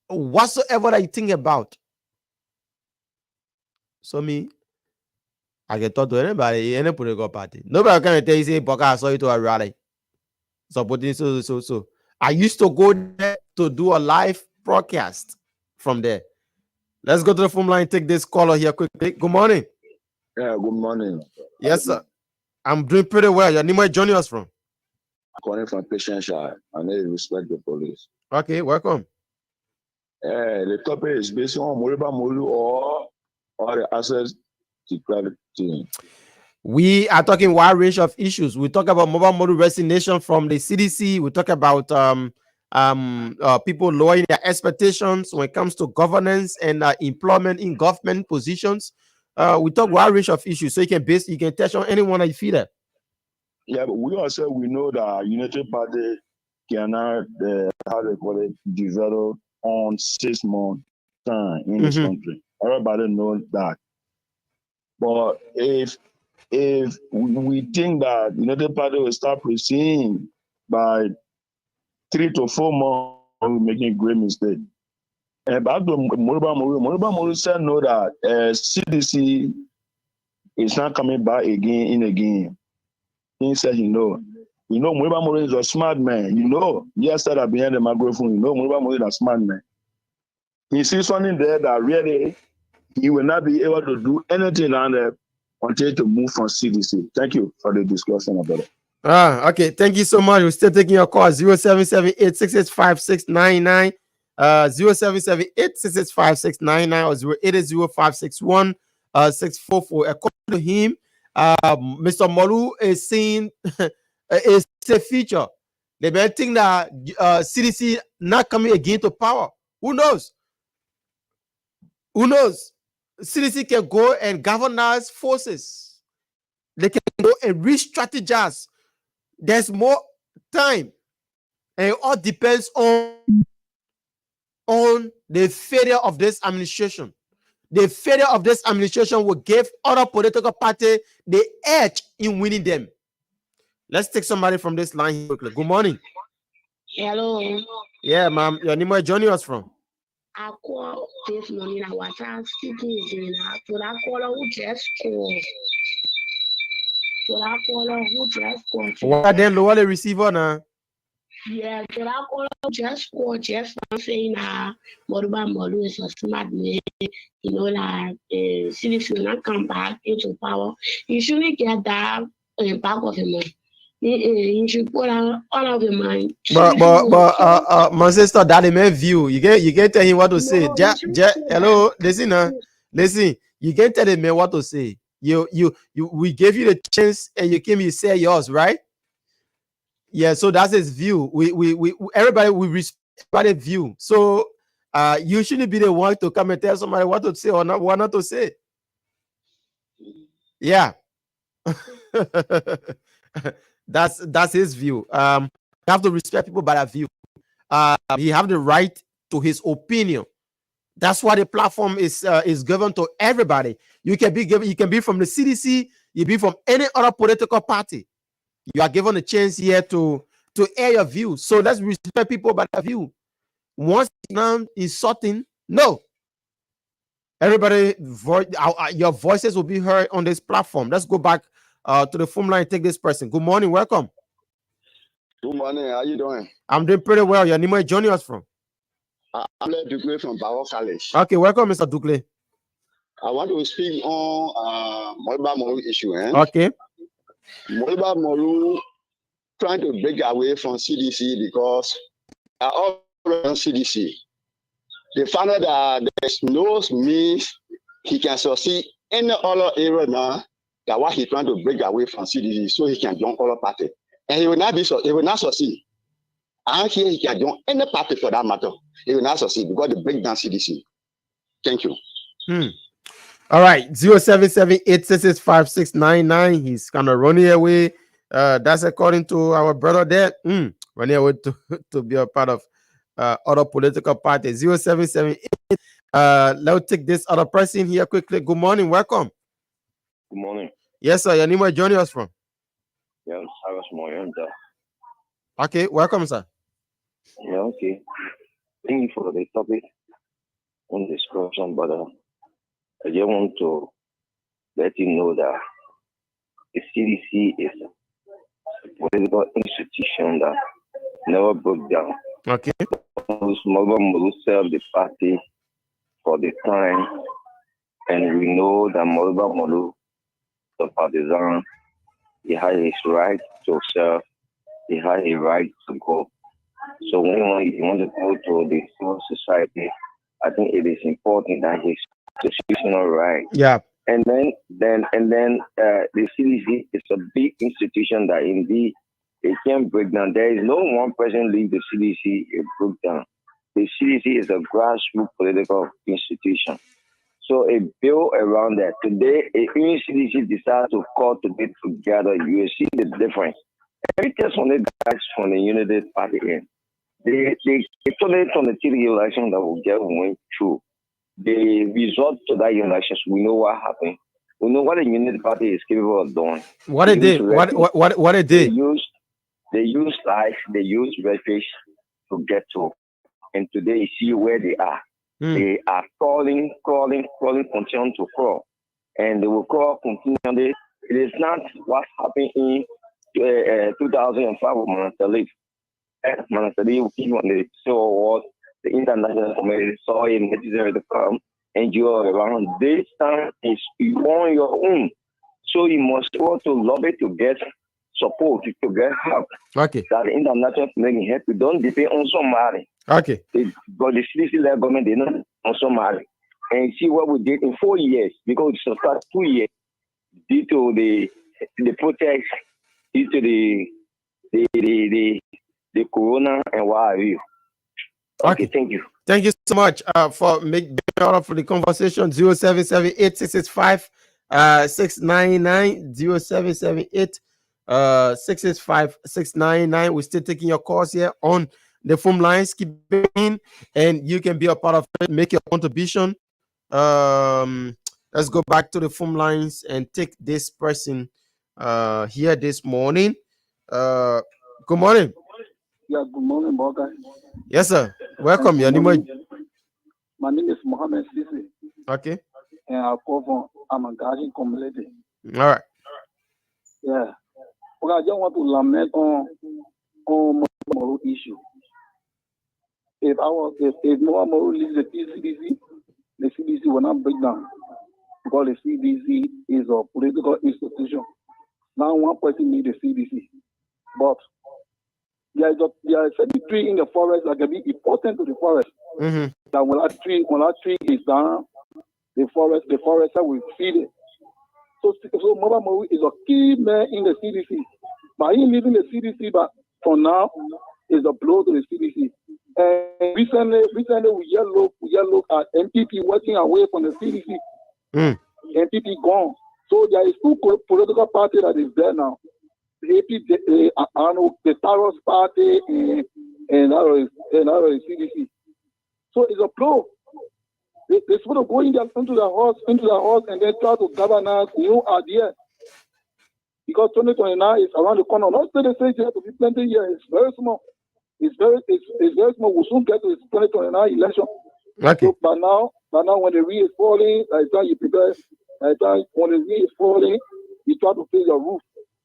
whatsoever that you think about. So me, I can talk to anybody, any political party. Nobody can tell you, say, Boka, I saw you to a rally. Supporting so. I used to go there to do a live broadcast from there. Let's go to the phone line, take this caller here quickly. Good morning. Yeah, good morning. Yes, sir. I'm doing pretty well. Your name, where joining us from? I'm calling from Patientshire. I need to respect the police. Okay, welcome. The topic is based on Moriba Molu or the access to private team. We are talking wide range of issues. We talk about mobile model resignation from the CDC. We talk about people lowering their expectations when it comes to governance and employment in government positions. We talk wide range of issues, so you can touch on anyone that you feel that. Yeah, but we also know that United Party cannot develop on 6 months time in this country. Everybody knows that. But if we think that United Party will start proceeding by 3 to 4 months, we're making a great mistake. And back to Moriba Molu said no that CDC is not coming back again. He said, Moriba Molu is a smart man. Yes, that behind the microphone, Moriba Molu is a smart man. He sees something there that really he will not be able to do anything on there until to move from CDC. Thank you for the discussion about it. Okay. Thank you so much. We're still taking your call. 0778-665-699. 0778-665-699 or 080-561-644. According to him, Mr. Molu is seeing is a feature. They may think that CDC not coming again to power. Who knows? CDC can go and galvanize forces. They can go and re-strategize. There's more time, and it all depends on the failure of this administration. The failure of this administration will give other political parties the edge in winning them. Let's take somebody from this line quickly. Good morning. Hello. Yeah, ma'am. Your name, where joining us from? I call this morning. I was speaking to that caller who just called. Why then lower the receiver now? Yeah, to that caller who just called, just saying Moriba Molu is a smart man. That CDC will not come back into power. You shouldn't get that back of him. You should put on all of your mind. But my sister, that is my view. You can tell him what to say. Hello, listen. You can tell the man what to say. We gave you the chance and you came, you say yours, right? Yeah, so that's his view. We everybody we respect everybody's view. So you shouldn't be the one to come and tell somebody what to say or not, what not to say. Yeah. That's his view. You have to respect people by that view. He have the right to his opinion. That's why the platform is given to everybody. You can be from the CDC, you be from any other political party. You are given a chance here to air your view. So let's respect people by that view. Once now is sorting, no. Everybody, your voices will be heard on this platform. Let's go back to the phone line and take this person. Good morning, welcome. Good morning, how you doing? I'm doing pretty well. Your name, where joining us from? I'm Ducle from Power College. Okay, welcome, Mr. Ducle. I want to speak on Moriba Molu issue. Okay. Moriba Molu trying to break away from CDC because they are all on CDC. They found out that there's no means he can succeed in the other area now that why he's trying to break away from CDC so he can join other party. And he will not succeed. I don't hear he can join any party for that matter. He will not succeed because they break down CDC. Thank you. All right, 0778665699. He's kind of running away. That's according to our brother there. Running away to be a part of other political parties. 0778. Let's take this other person here quickly. Good morning, welcome. Good morning. Yes, sir. Your name where joining us from? Yeah, I was Moyanta. Okay, welcome, sir. Yeah, okay. Thank you for the topic on discussion, but I just want to let you know that the CDC is a political institution that never broke down. Okay. Mother Molu served the party for the time, and we know that Mother Molu, the partisan, he had his right to serve, he had a right to go. So when you want to go to the civil society, I think it is important that his constitutional right. Yeah. And then the CDC is a big institution that indeed it can break down. There is no one person leave the CDC, it broke down. The CDC is a grassroots political institution. So a bill around that. Today, if any CDC decides to call today together, you will see the difference. Every test on the guys from the United Party in. They told it on the TV election that will get went through. The result to that election, we know what happened. We know what the United Party is capable of doing. What they did? What they did? They use life, they use refuge to get to. And today you see where they are. They are crawling, continue to crawl. And they will crawl continually. It is not what happened in 2005 with Manasali. Manasali, when the civil war, the international community saw it necessary to come and you are around. This time is on your own. So you must go to lobby to get support, to get help. Okay. That the international community help you. Don't depend on somebody. Okay. But the CDC government, they not on somebody. And see what we did in 4 years, because it's started 2 years due to the protest, due to the corona and what have you. Okay, thank you. Thank you so much for making out for the conversation. 0778665699 0778 We're still taking your calls here on the phone lines. Keep in, and you can be a part of it. Make your contribution. Let's go back to the phone lines and take this person here this morning. Good morning. Yeah, good morning, Morgan. Yes, sir. Welcome. My name is Mohammed Sisi. Okay. And I call from Amangajin community. All right. Yeah. Well, I just want to lament on moral issue. If no one leaves the CDC will not break down, because the CDC is a political institution. Now one person needs the CDC, but there is a certain tree in the forest that can be important to the forest. That when that tree is down, the forester will feed it. So Mobile Moru is a key man in the CDC. But he leaving the CDC, but for now is a blow to the CDC. And recently we look at MPP working away from the CDC. MPP gone. So there is two political parties that is there now. The Taros Party and other CDC. So it's a blow. They're supposed to go into the house and then try to govern us new ideas. Because 2029 is around the corner. Not say they say to be plenty here. It's very small. It's very small. We'll soon get to the 2029 election. Okay. So, but now when the rain is falling, like that you prepare. Like that when the rain is falling, you try to fill your roof.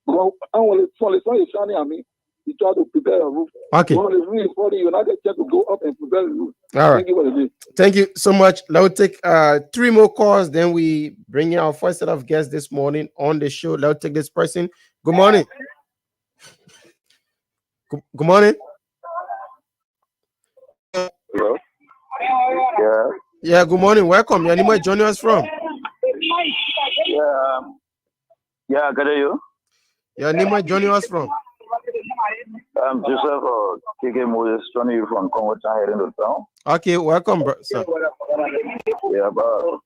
And when the sun is shining at me, you try to prepare a roof. Okay. When the rain is falling, you're not get to go up and prepare the roof. All right. Thank you so much. Let's take 3 more calls. Then we bring in our first set of guests this morning on the show. Let's take this person. Good morning. Good morning. Hello? Yeah, good morning. Welcome. Anywhere joining us from? Yeah, Yeah, can you? Your name, where joining us from? I'm Joseph KK Moses, joining you from Congo here in the town. Okay, welcome, bro, sir. Yeah, but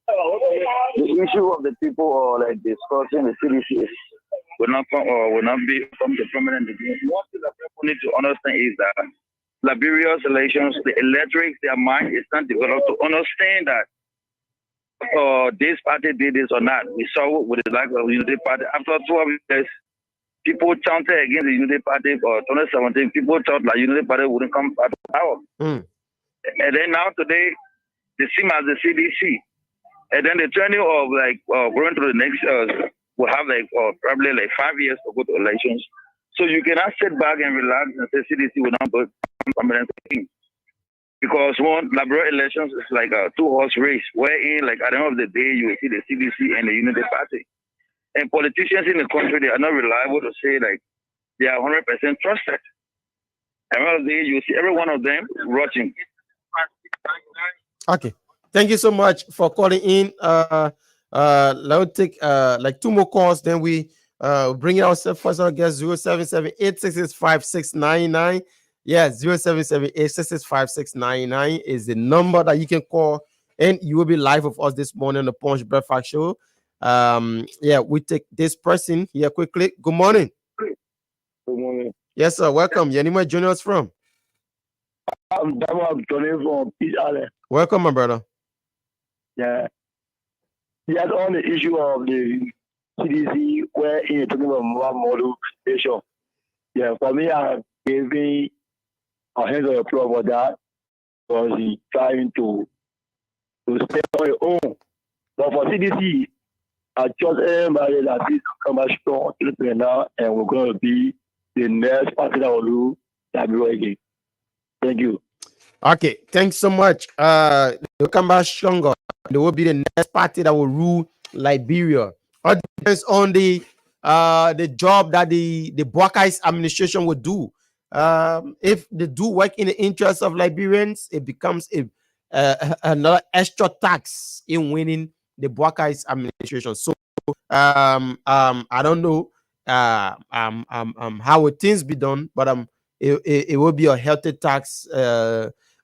the issue of the people discussing the CDC will not come or will not be from the permanent degree. One thing that people need to understand is that Liberia's elections, the electorate, their mind is not developed to understand that this party did this or not. We saw with the lack of Unity Party. After 12 years, people chanted against the Unity Party for 2017. People thought like Unity Party wouldn't come out of power. And then now today, they seem as the CDC. And then the journey of going to the next will have probably 5 years to go to elections. So you cannot sit back and relax and say CDC will not go permanent thing. Because one Liberia elections is like a two-horse race, wherein at the end of the day you will see the CDC and the Unity Party. And politicians in the country, they are not reliable to say they are 100% trusted. At the end of the day, you see every one of them rotting. Okay. Thank you so much for calling in. Let's take 2 more calls, then we bring ourselves first our guest 0778665699. Yeah, 0778665699 is the number that you can call, and you will be live with us this morning on the Punch Breakfast Show. Yeah, we take this person here quickly. Good morning. Good morning. Yes, sir. Welcome. Your name, where joining us from? I'm joining from East Island. Welcome, my brother. Yeah. Yes, on the issue of the CDC, where in talking about one model station. Yeah, for me, I'm giving a hands on the floor for that, because he's trying to stay on your own. But for CDC, I trust everybody that this come back strong now, and we're going to be the next party that will do that again. Thank you. Okay, thanks so much. They'll come back stronger. They will be the next party that will rule Liberia. All depends on the job that the Buakai's administration will do. If they do work in the interest of Liberians, it becomes another extra tax in winning the Buakai's administration. So I don't know how will things be done, but it will be a healthy tax.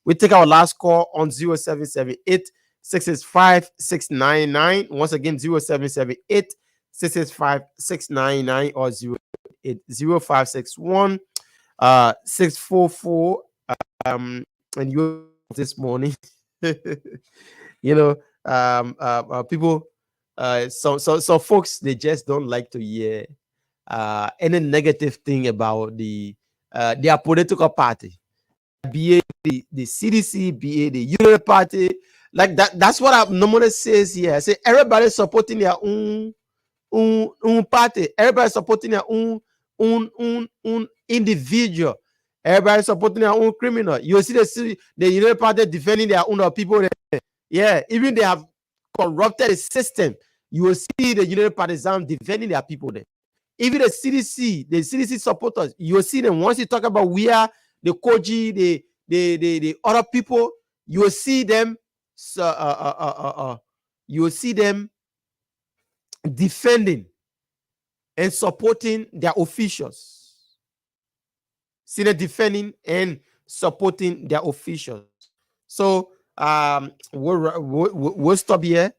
We take our last call on 0778-665-699. Once again, 0778-665-699 or 0561 644. And you this morning, people, some folks, they just don't like to hear any negative thing about their political party, be it the CDC, be it the Unity Party, like that. That's what I normally says here. I say everybody supporting their own party, everybody supporting their own individual, everybody supporting their own criminal. You see the Unity Party defending their own people. Yeah, even they have corrupted the system. You will see the Unity Partisans defending their people there. Even the CDC supporters, you will see them once you talk about we are the Koji, the other people, you will see them. You will see them defending and supporting their officials. See them defending and supporting their officials. So we'll stop here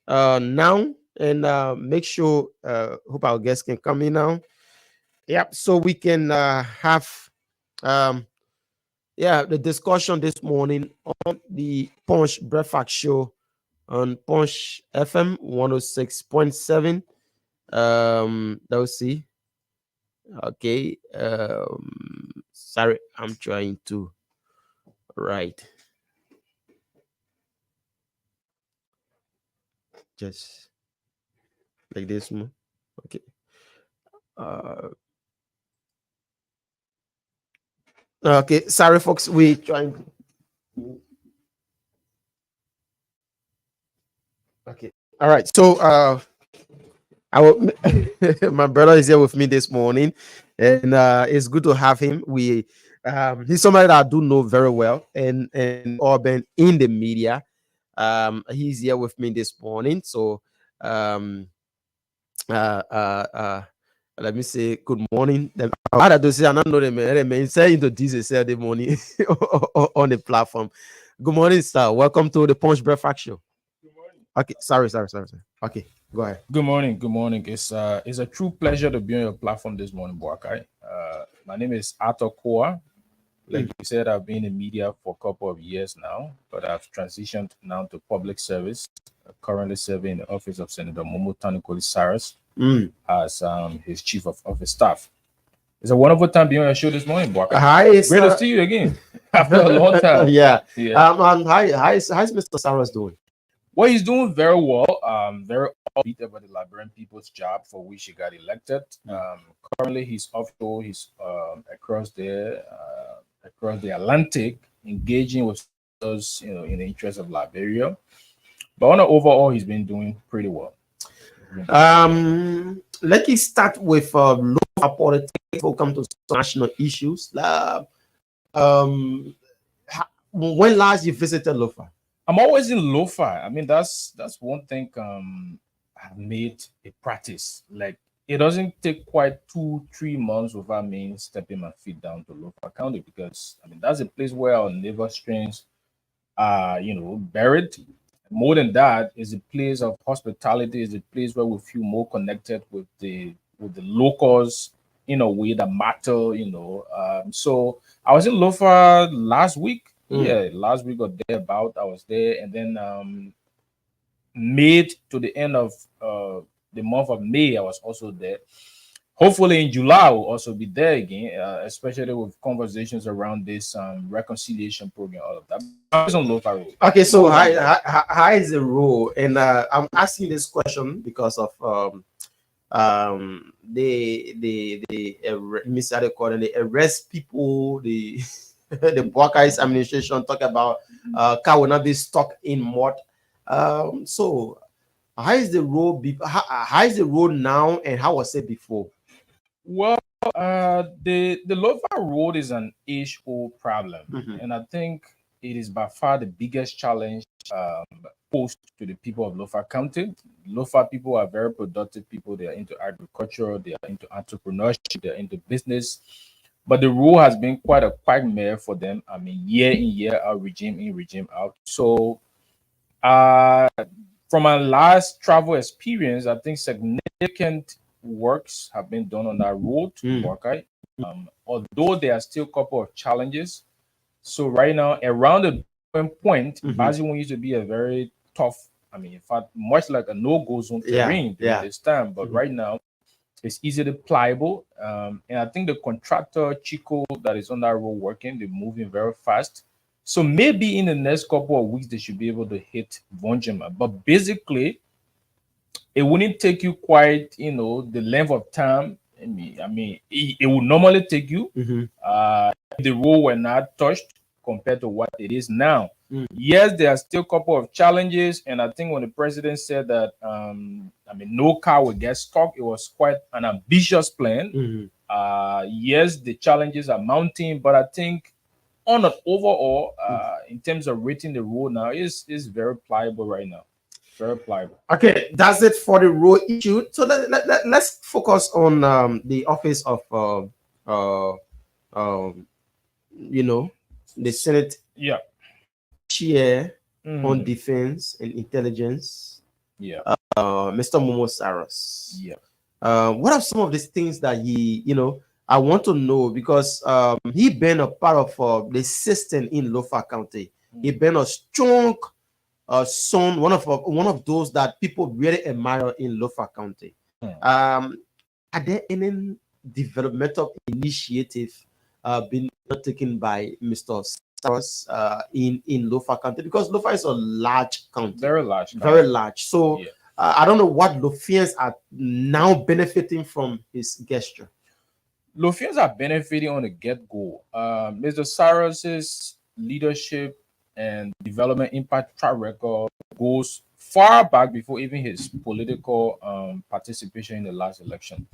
now and make sure. Hope our guests can come in now. Yep. So we can have the discussion this morning on the Punch Breakfast Show on Punch FM 106.7. Let's see. Okay. Sorry, I'm trying to write. Just like this one. Okay. Okay, sorry folks, we trying. Okay, all right. So my brother is here with me this morning, and it's good to have him. He's somebody that I do know very well, and urban in the media. He's here with me this morning, so let me say good morning. I had to say I don't know them say into this Saturday morning on the platform. Good morning, sir. Welcome to the Punch Breakfast Show. Good morning. Okay, sorry. Okay, go ahead. Good morning. Good morning. It's a true pleasure to be on your platform this morning, Boakai. My name is Arthur Koa. Like you said, I've been in media for a couple of years now, but I've transitioned now to public service. Currently serving in the office of Senator Momo Tanukoli Cyrus as his chief of office staff. It's a wonderful time being on your show this morning, Boakai. Hi, Great to see you again after a long time. Yeah. Yeah. And how's Mr. Cyrus doing? Well, he's doing very well. Very upbeat about the Liberian people's job for which he got elected. Currently, he's offshore. He's across the Atlantic, engaging with us, in the interest of Liberia. But on the overall, he's been doing pretty well. Let me start with local politics. We'll come to national issues. When last you visited Lofa? I'm always in Lofa. I mean, that's one thing I've made a practice. Like, it doesn't take quite 2-3 months without me stepping my feet down to Lofa County, because I mean that's a place where our neighbor strains are, buried. More than that, is a place of hospitality, is a place where we feel more connected with the locals in a way that matter, So I was in Lofa last week. Yeah, last week or thereabout, I was there, and then mid to the end of the month of May, I was also there. Hopefully in July, I will also be there again, especially with conversations around this reconciliation program, all of that. I was on Lofa Road. Okay, so how is the role? And I'm asking this question because of they arrest people, the the Buakai's administration talk about car will not be stuck in mud. So how is the road how is the road now, and how was it before? Well, the Lofa Road is an age-old problem, and I think it is by far the biggest challenge posed to the people of Lofa County. Lofa people are very productive people. They are into agriculture, they are into entrepreneurship, they are into business. But the road has been quite a quagmire for them. I mean, year in, year out, regime in, regime out. So, from my last travel experience, I think significant works have been done on that road to Buakai. Although there are still a couple of challenges. So right now, around the point, Baziwon used to be a very tough, I mean, in fact, much like a no-go zone terrain during this time. But right now, it's easily pliable. And I think the contractor, Chico, that is on that road working, they're moving very fast. So maybe in the next couple of weeks, they should be able to hit Vonjima. But basically, it wouldn't take you quite, the length of time. I mean, it would normally take you if the road were not touched compared to what it is now. Yes, there are still a couple of challenges, and I think when the president said that, no car will get stuck, it was quite an ambitious plan. Yes, the challenges are mounting, but I think on an overall, in terms of rating the road now, is very pliable right now. Very pliable. Okay, that's it for the road issue. So let's focus on the office of the Senate chair on defense and intelligence. Mr. Momo Cyrus. What are some of these things that I want to know, because he been a part of the system in Lofa County. He been a strong son, one of those that people really admire in Lofa County. Are there any developmental initiative been taken by Mr. Cyrus in Lofa County? Because Lofa is a large county, very large. So I don't know what Lofians are now benefiting from his gesture. Lofians are benefiting on the get-go. Mr. Cyrus's leadership and development impact track record goes far back before even his political participation in the last election.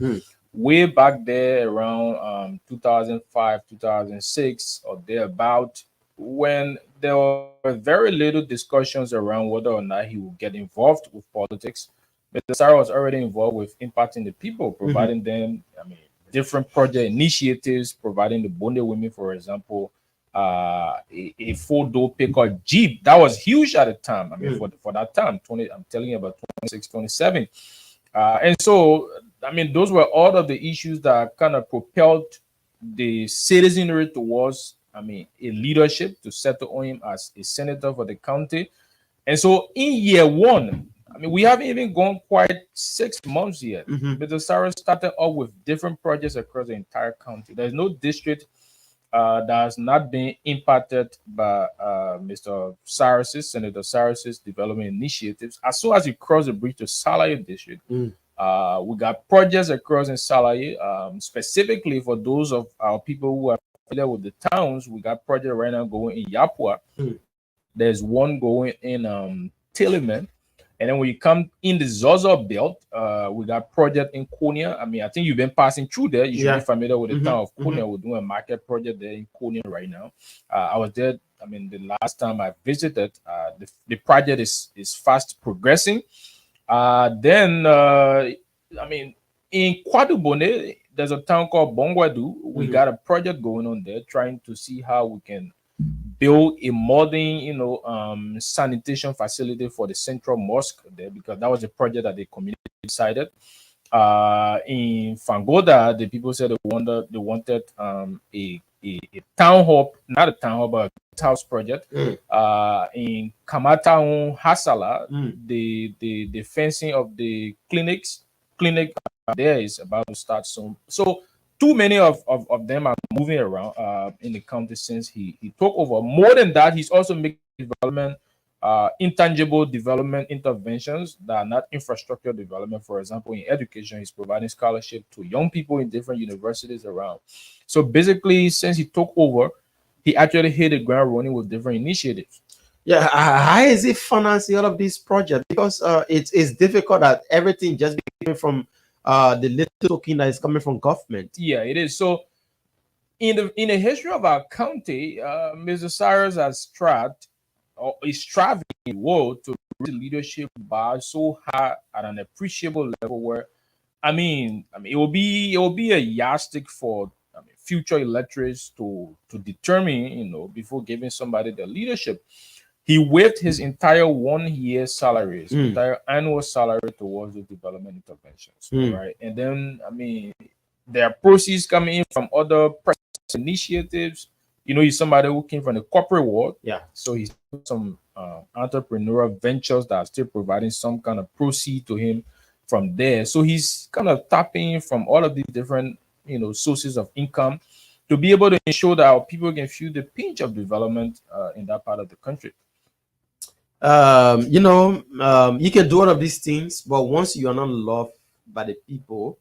Way back there around 2005, 2006 or thereabout, when there were very little discussions around whether or not he would get involved with politics. Mr. Sarah was already involved with impacting the people, providing them, different project initiatives, providing the Bonde women, for example, a four-door pickup Jeep. That was huge at the time. For that time, I'm telling you about 26, 27. And so, those were all of the issues that kind of propelled the citizenry towards, a leadership to settle on him as a senator for the county. And so in year one, we haven't even gone quite 6 months yet. Mr. Sarah started off with different projects across the entire county. There's no district that has not been impacted by Mr. Cyrus's, Senator Cyrus's development initiatives. As soon as you cross the bridge to Salaye district, we got projects across in Salaye, specifically for those of our people who are familiar with the towns. We got project right now going in Yapua. There's one going in Tiliman. And then when you come in the Zozo belt, we got project in Konya. I think you've been passing through there. You should be familiar with the town of Konya. We're doing a market project there in Konya right now. I was there, the last time I visited. The project is fast progressing. Then in Kwadubone, there's a town called Bongwadu. We got a project going on there, trying to see how we can build a modern, sanitation facility for the central mosque there, because that was a project that the community decided. In Fangoda, the people said they wanted a town hall, not a town hall, but a house project. In Kamataun Hasala, the fencing of the clinic there is about to start soon. So too many of them are moving around in the county since he took over. More than that, he's also making development, intangible development interventions that are not infrastructure development. For example, in education, he's providing scholarship to young people in different universities around. So basically, since he took over, he actually hit the ground running with different initiatives. Yeah, how is it financing all of these projects? Because it's difficult that everything just came from the little token that is coming from government. Yeah, it is. So in the history of our county, Mr. Cyrus has is striving in the world to reach leadership bar so high at an appreciable level where it will be a yardstick for future electors to determine, before giving somebody the leadership. He waived his entire 1 year salary, his entire annual salary towards the development interventions, right? And then, there are proceeds coming in from other press initiatives. He's somebody who came from the corporate world. Yeah. So he's some entrepreneurial ventures that are still providing some kind of proceed to him from there. So he's kind of tapping from all of these different, sources of income to be able to ensure that our people can feel the pinch of development in that part of the country. You can do all of these things, but once you are not loved by the people,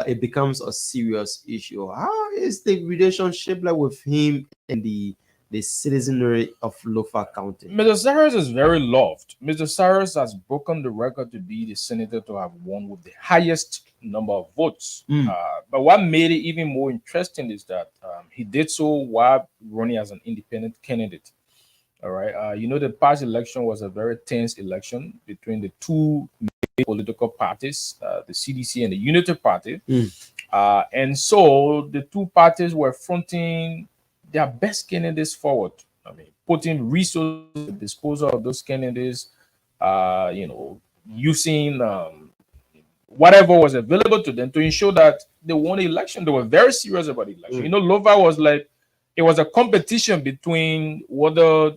it becomes a serious issue. How is the relationship like with him and the citizenry of Lofa County? Mr. Cyrus is very loved. Mr. Cyrus has broken the record to be the senator to have won with the highest number of votes. But what made it even more interesting is that he did so while running as an independent candidate. All right. The past election was a very tense election between the two main political parties, the CDC and the Unity Party. And so the two parties were fronting their best candidates forward. Putting resources at the disposal of those candidates, using whatever was available to them to ensure that they won the election. They were very serious about the election. Lofa was like, it was a competition between whether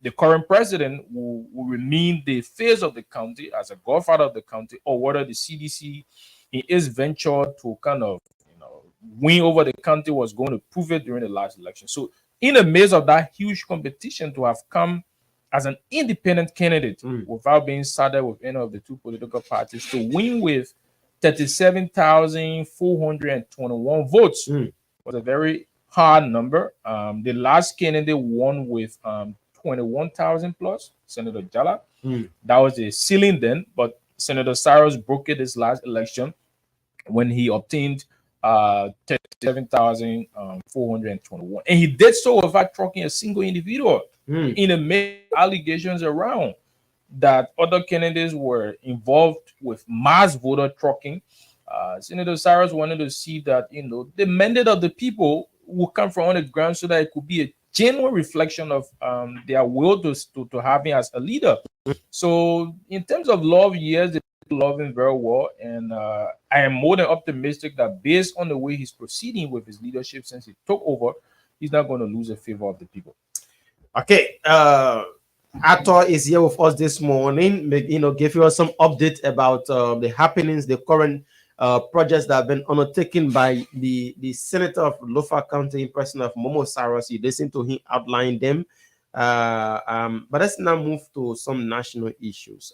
the current president will remain the face of the county as a godfather of the county, or whether the CDC in its venture to kind of win over the county was going to prove it during the last election. So in the midst of that huge competition, to have come as an independent candidate without being saddled with any of the two political parties, to win with 37,421 votes was a very hard number. The last candidate won with 21,000 plus, Senator Jala. That was a ceiling then, but Senator Cyrus broke it this last election when he obtained 37,421. And he did so without trucking a single individual in the main allegations around that other candidates were involved with mass voter trucking. Senator Cyrus wanted to see that, the mandate of the people will come from on the ground so that it could be a genuine reflection of their will to have him as a leader. So in terms of love, yes, they love him very well. And I am more than optimistic that based on the way he's proceeding with his leadership since he took over, he's not going to lose the favor of the people. Okay. Ator is here with us this morning, give you some update about the happenings, the current projects that have been undertaken by the senator of Lofa County in person of Momo Cyrus. You listen to him outline them. But let's now move to some national issues.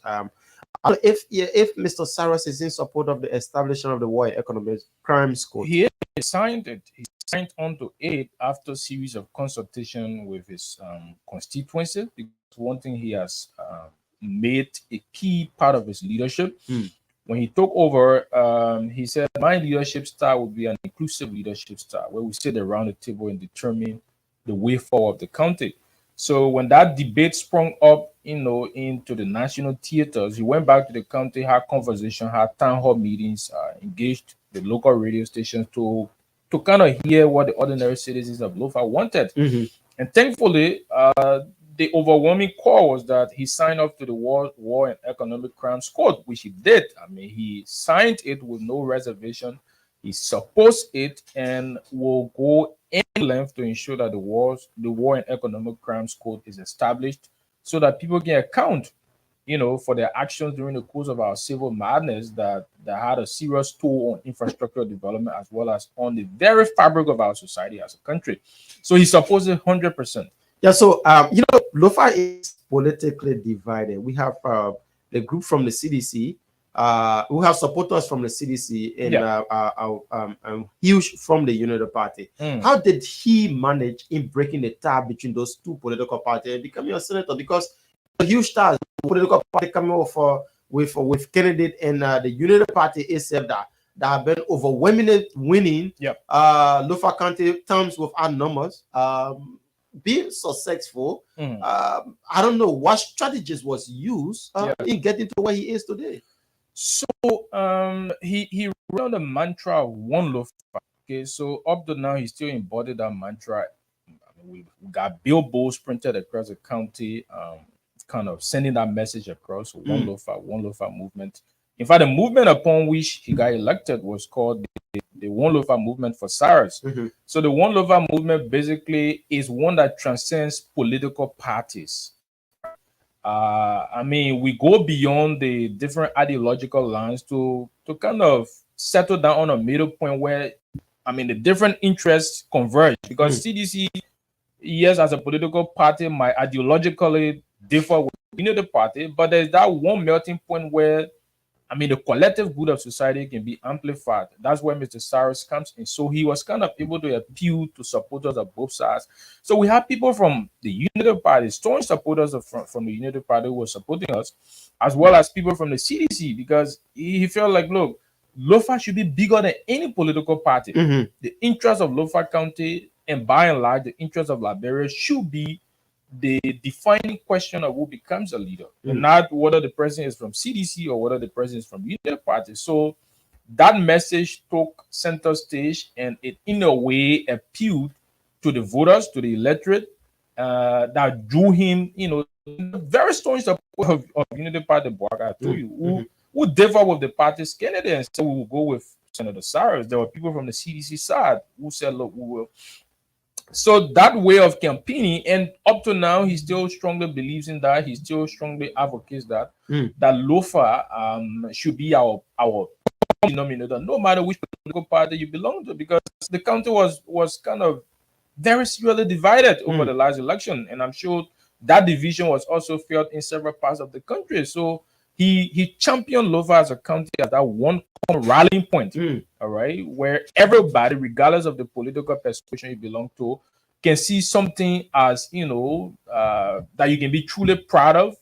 If Mr. Cyrus is in support of the establishment of the War Economic Crimes Code, he signed it. He signed on to it after a series of consultation with his constituency. Because one thing he has made a key part of his leadership. When he took over, he said, my leadership style would be an inclusive leadership style, where we sit around the table and determine the way forward of the county. So when that debate sprung up, into the national theaters, he went back to the county, had conversation, had town hall meetings, engaged the local radio stations to kind of hear what the ordinary citizens of Lofa wanted. And thankfully, the overwhelming call was that he signed up to the War and Economic Crimes Code, which he did. I mean, he signed it with no reservation. He supports it and will go any length to ensure that the War and Economic Crimes Code is established so that people can account, for their actions during the course of our civil madness that had a serious toll on infrastructural development as well as on the very fabric of our society as a country. So he supports it 100%. Yeah, so Lofa is politically divided. We have the group from the CDC, who have supporters from the CDC and huge from the United Party. How did he manage in breaking the tie between those two political parties and becoming a senator? Because the huge ties, political party coming over with candidate and the United Party itself that have been overwhelmingly winning Lofa County terms without numbers. Being successful, I don't know what strategies was used in getting to where he is today. So he ran the mantra of one Lofa. Okay, so up to now he still embodied that mantra. We got billboards printed across the county, kind of sending that message across. So one Lofa movement. In fact, the movement upon which he got elected was called the One Lofa movement for Cyrus. So the One Lofa movement basically is one that transcends political parties. I mean, we go beyond the different ideological lines to kind of settle down on a middle point where, the different interests converge. Because CDC, yes, as a political party, might ideologically differ with the party, but there's that one melting point where the collective good of society can be amplified. That's where Mr. Cyrus comes in. So he was kind of able to appeal to supporters of both sides. So we have people from the United Party, strong supporters from the United Party who were supporting us, as well as people from the CDC, because he felt like, look, Lofa should be bigger than any political party. The interests of Lofa County, and by and large, the interests of Liberia should be the defining question of who becomes a leader, and not whether the president is from CDC or whether the president is from United Party. So that message took center stage, and it in a way appealed to the voters, to the electorate, that drew him, very strong support of United Party. I told you, who differ with the party's candidate and said we will go with Senator Cyrus. There were people from the CDC side who said, look, we will. So that way of campaigning, and up to now, he still strongly believes in that. He still strongly advocates that that Lofa should be our denominator, no matter which political party you belong to, because the county was kind of very severely divided over the last election, and I'm sure that division was also felt in several parts of the country. So he championed Lofa as a county as that one rallying point, all right, where everybody, regardless of the political persuasion you belong to, can see something as that you can be truly proud of,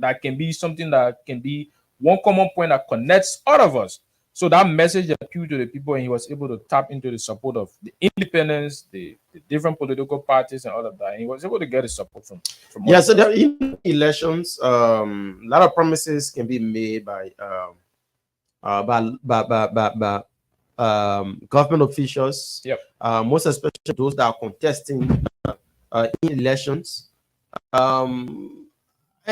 that can be something that can be one common point that connects all of us. So that message appealed to the people, and he was able to tap into the support of the independents, the different political parties, and all of that. And he was able to get the support from yeah. So there, in elections, a lot of promises can be made by government officials. Yep. Most especially those that are contesting in elections.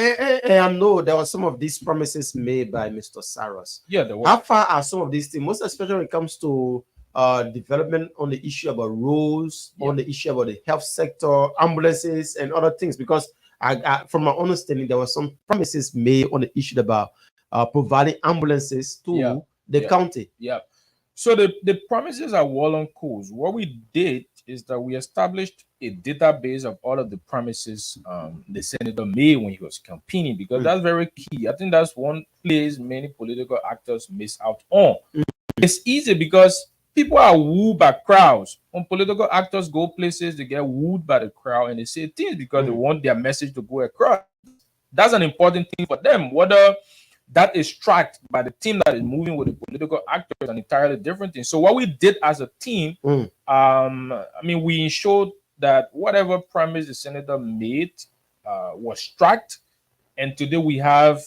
And I know there were some of these promises made by Mr. Saros. Yeah, there was. How far are some of these things, most especially when it comes to development on the issue about roads, on the issue about the health sector, ambulances, and other things? Because from my understanding, there were some promises made on the issue about providing ambulances to the county. Yeah. So the promises are well on course. What we did is that we established a database of all of the promises the senator made when he was campaigning, because that's very key. I think that's one place many political actors miss out on. It's easy because people are wooed by crowds. When political actors go places, they get wooed by the crowd and they say things because they want their message to go across. That's an important thing for them. Whether that is tracked by the team that is moving with the political actors, an entirely different thing. So what we did as a team, we ensured that whatever promise the senator made was tracked. And today we have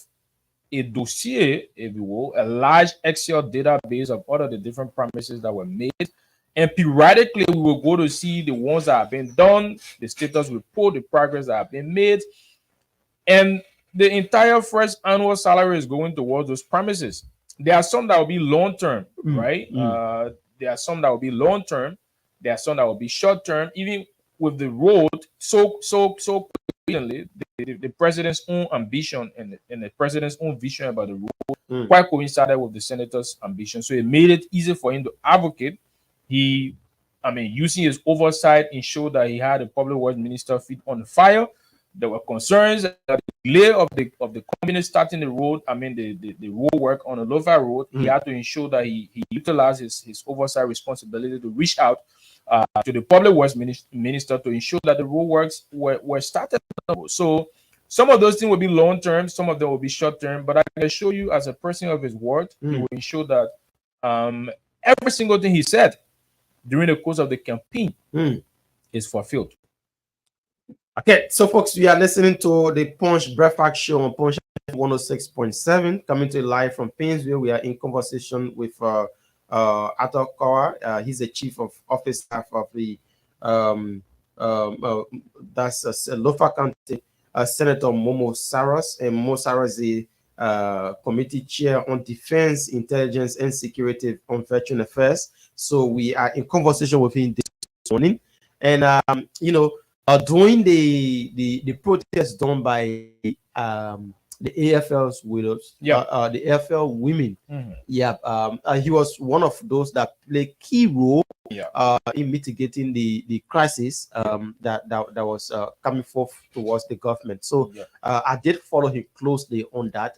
a dossier, if you will, a large Excel database of all of the different promises that were made. And periodically, we will go to see the ones that have been done, the status report, the progress that have been made. And the entire first annual salary is going towards those promises. There are some that will be long-term, right? There are some that will be long-term. There are some that will be short-term. Even with the road, so recently, the president's own ambition and the president's own vision about the road quite coincided with the senator's ambition. So it made it easy for him to advocate. Using his oversight, ensured that he had a public works minister feet on the fire. There were concerns that the delay of the company starting the road, the road work on the Lofa Road, he had to ensure that he utilized his oversight responsibility to reach out to the public works minister to ensure that the road works were started. So some of those things will be long term, some of them will be short term, but I can assure you, as a person of his word, he will ensure that every single thing he said during the course of the campaign is fulfilled. Okay, so folks, we are listening to the Punch Breakfast Show on Punch 106.7, coming to you live from Painesville. We are in conversation with Arthur Kawa. He's the chief of office staff of the Lofa County Senator Momo Saros, and Momo Saros is the committee chair on defense, intelligence, and security on veteran affairs. So we are in conversation with him this morning, and during the protest done by the AFL's widows, the AFL women, he was one of those that played key role in mitigating the crisis that was coming forth towards the government. So I did follow him closely on that.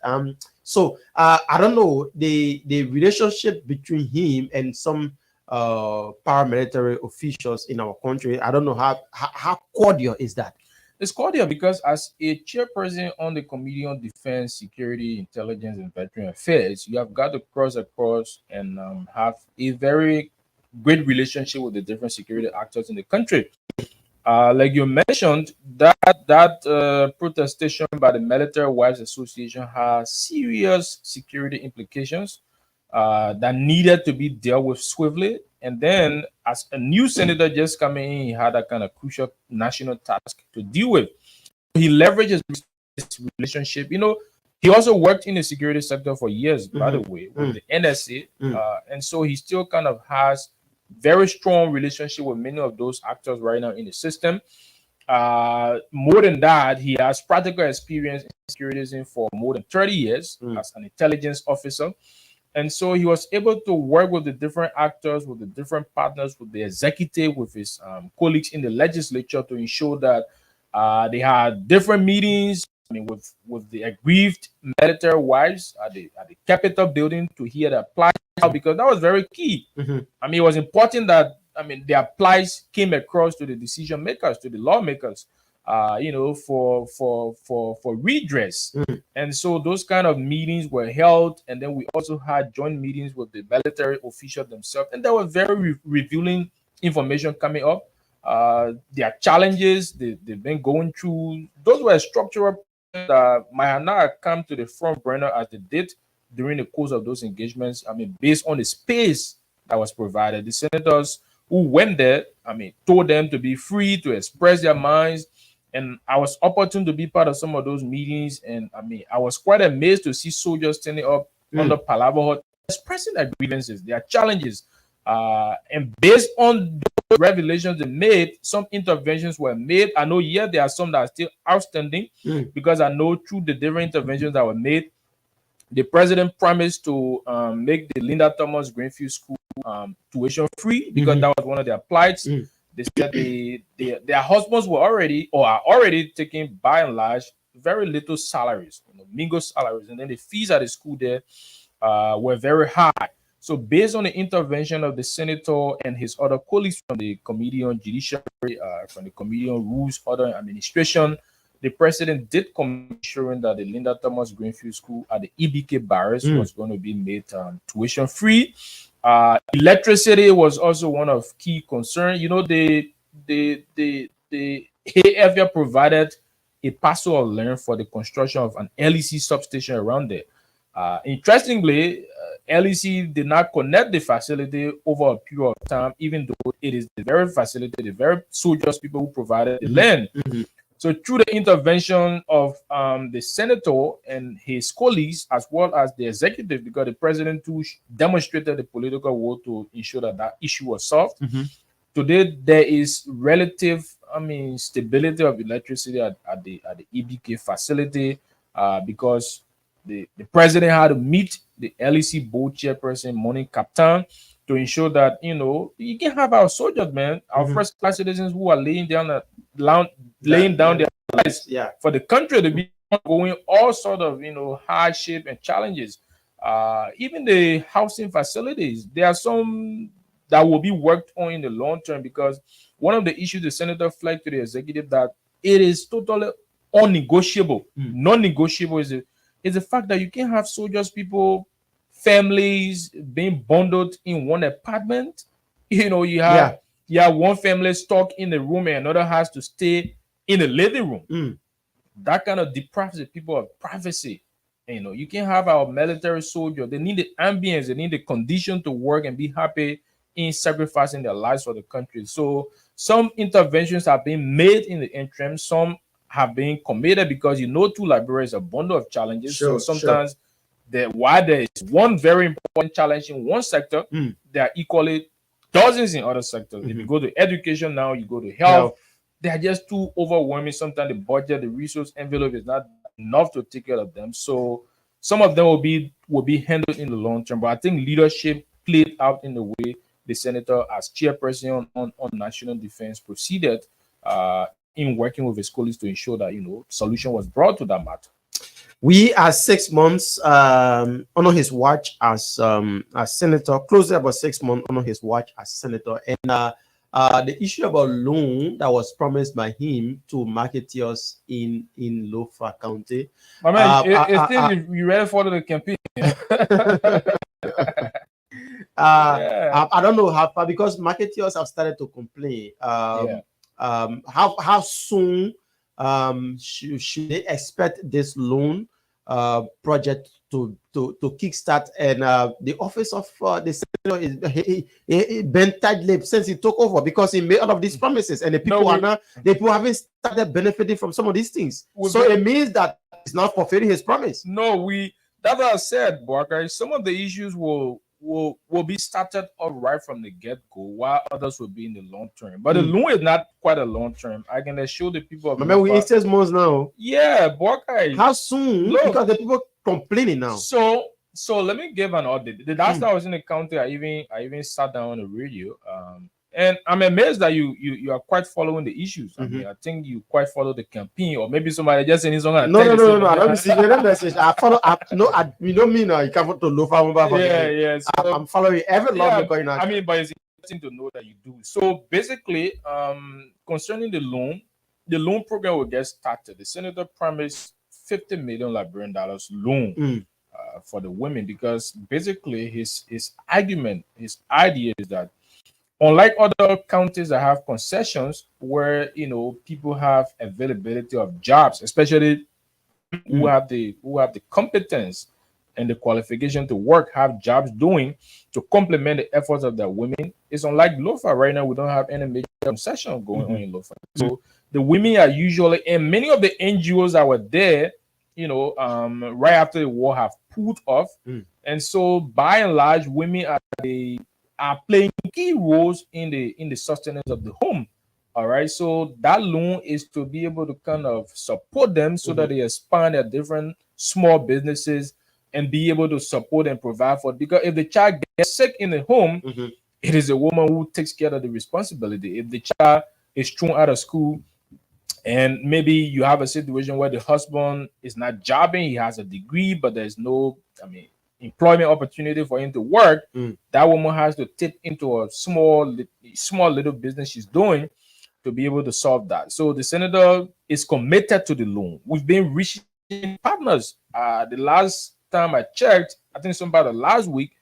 So I don't know the relationship between him and some paramilitary officials in our country. I don't know how cordial is that. It's cordial because as a chairperson on the Committee on Defense, Security, Intelligence, and Veteran Affairs, you have got to cross across and have a very great relationship with the different security actors in the country. Like you mentioned, that protestation by the Military Wives Association has serious security implications that needed to be dealt with swiftly. And then, as a new senator just coming in, he had a kind of crucial national task to deal with. He leveraged his relationship. He also worked in the security sector for years, by the way, with the NSA. And so he still kind of has very strong relationship with many of those actors right now in the system. More than that, he has practical experience in security for more than 30 years as an intelligence officer. And so he was able to work with the different actors, with the different partners, with the executive, with his colleagues in the legislature to ensure that they had different meetings with the aggrieved military wives at the Capitol building to hear their plight, because that was very key. It was important that their plights came across to the decision makers, to the lawmakers. for redress. And so those kind of meetings were held, and then we also had joint meetings with the military officials themselves, and there was very revealing information coming up. Their challenges they've been going through, those were structural that might not come to the front burner as they did during the course of those engagements. I mean, based on the space that was provided, the senators who went there, I mean, told them to be free to express their minds. And I was opportune to be part of some of those meetings. And I mean, I was quite amazed to see soldiers standing up under Palava Hut, expressing their grievances, their challenges. And based on those revelations they made, some interventions were made. I know, there are some that are still outstanding, because I know through the different interventions that were made, the president promised to make the Linda Thomas Greenfield School tuition free, because that was one of their plights. They said their husbands are already taking, by and large, very little salaries, mingo salaries, and then the fees at the school there were very high. So based on the intervention of the senator and his other colleagues from the Committee on Judiciary, from the Committee on Rules, Order, administration, the president did commit ensuring that the Linda Thomas Greenfield School at the EBK Barracks was going to be made tuition free. Electricity was also one of key concern. The AFL provided a parcel of land for the construction of an LEC substation around there. Interestingly, LEC did not connect the facility over a period of time, even though it is the very facility, the very soldiers, people who provided the land. So through the intervention of the senator and his colleagues, as well as the executive, because the president too demonstrated the political will to ensure that issue was solved. Today, there is relative, stability of electricity at the EBK facility, because the president had to meet the LEC board chairperson, Morning Captain, to ensure that, you can have our soldiers, man, our first class citizens who are laying down their lives for the country to be going all sort of, hardship and challenges. Even the housing facilities, there are some that will be worked on in the long term, because one of the issues the senator flagged to the executive that it is totally unnegotiable. Non-negotiable is the fact that you can't have soldiers, people, families being bundled in one apartment. You have one family stuck in the room and another has to stay in the living room. That kind of deprives the people of privacy. You can have our military soldier. They need the ambience, they need the condition to work and be happy in sacrificing their lives for the country. So some interventions have been made in the interim. Some have been committed, because to Liberia is a bundle of challenges. So sometimes while there is one very important challenge in one sector, there are equally dozens in other sectors. If you go to education now, you go to health, they are just too overwhelming. Sometimes the budget, the resource envelope is not enough to take care of them. So some of them will be handled in the long term. But I think leadership played out in the way the senator, as chairperson on national defense, proceeded in working with his colleagues to ensure that solution was brought to that matter. We are 6 months on his watch as senator, closely about 6 months on his watch as senator, and the issue about loan that was promised by him to marketeers in Lofa County. My man, you ready for the campaign? I don't know how far, because marketeers have started to complain. How soon should they expect this loan project to kickstart? And the office of the senator is bent tight-lipped since he took over, because he made all of these promises, and the people haven't started benefiting from some of these things. So it means that he's not fulfilling his promise. That's what I said, Barker. Some of the issues will be started all right from the get-go, while others will be in the long term. But the loan is not quite a long term. I can assure the people of we're in 6 months now. Yeah, Barker. How soon? Because the people complaining now. So let me give an update. The last time I was in the county, I even sat down on the radio. And I'm amazed that you are quite following the issues. I mean, I think you quite follow the campaign, or maybe somebody just saying something. No. I don't see the message. I follow. You don't mean you can't to look for. Yeah. So, I'm following every law going on. But it's interesting to know that you do. So basically, concerning the loan, the loan program will get started. The senator promised $50 million Liberian dollars loan for the women, because basically his argument, his idea is that unlike other counties that have concessions where people have availability of jobs, especially who have the competence and the qualification to work, have jobs doing to complement the efforts of the women. It's unlike Lofa. Right now, we don't have any major concession going on in Lofa. So the women are usually, and many of the NGOs that were there, right after the war have pulled off. And so by and large, women are playing key roles in the sustenance of the home. All right. So that loan is to be able to kind of support them so that they expand their different small businesses and be able to support and provide for. Because if the child gets sick in the home, it is a woman who takes care of the responsibility. If the child is thrown out of school, and maybe you have a situation where the husband is not jobbing, he has a degree, but there's no, employment opportunity for him to work, that woman has to tip into a small little business she's doing to be able to solve that. So the senator is committed to the loan. We've been reaching partners. The last time I checked, I think sometime last week,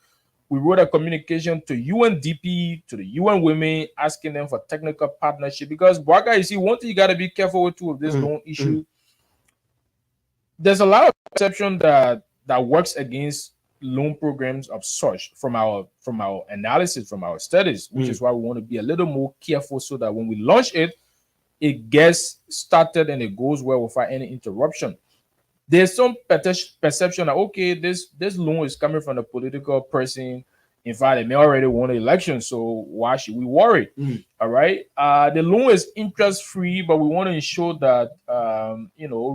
we wrote a communication to UNDP, to the UN Women, asking them for technical partnership. Because, Bwaka, you see, one thing you got to be careful with too of this loan issue. There's a lot of perception that works against loan programs of such from our analysis, from our studies, which is why we want to be a little more careful so that when we launch it, it gets started and it goes well without any interruption. There's some perception that, okay, this loan is coming from a political person. In fact, they may already won the election, so why should we worry? All right. The loan is interest-free, but we want to ensure that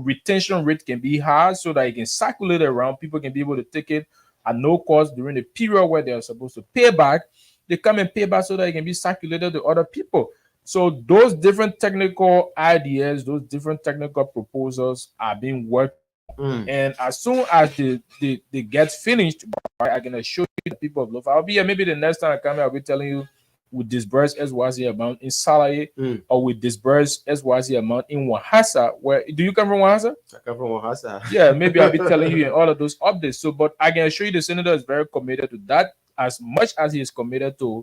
retention rate can be high so that it can circulate around. People can be able to take it at no cost during the period where they are supposed to pay back. They come and pay back so that it can be circulated to other people. So those different technical ideas, those different technical proposals are being worked. And as soon as they get finished, I can assure you the people of Lofa. I'll be here maybe the next time I come here, I'll be telling you we disburse XYZ amount in Salaye, or we disburse XYZ amount in Wahasa. Where do you come from, Wahasa? I come from Wahasa. Yeah, maybe I'll be telling you in all of those updates. So, but I can assure you the senator is very committed to that, as much as he is committed to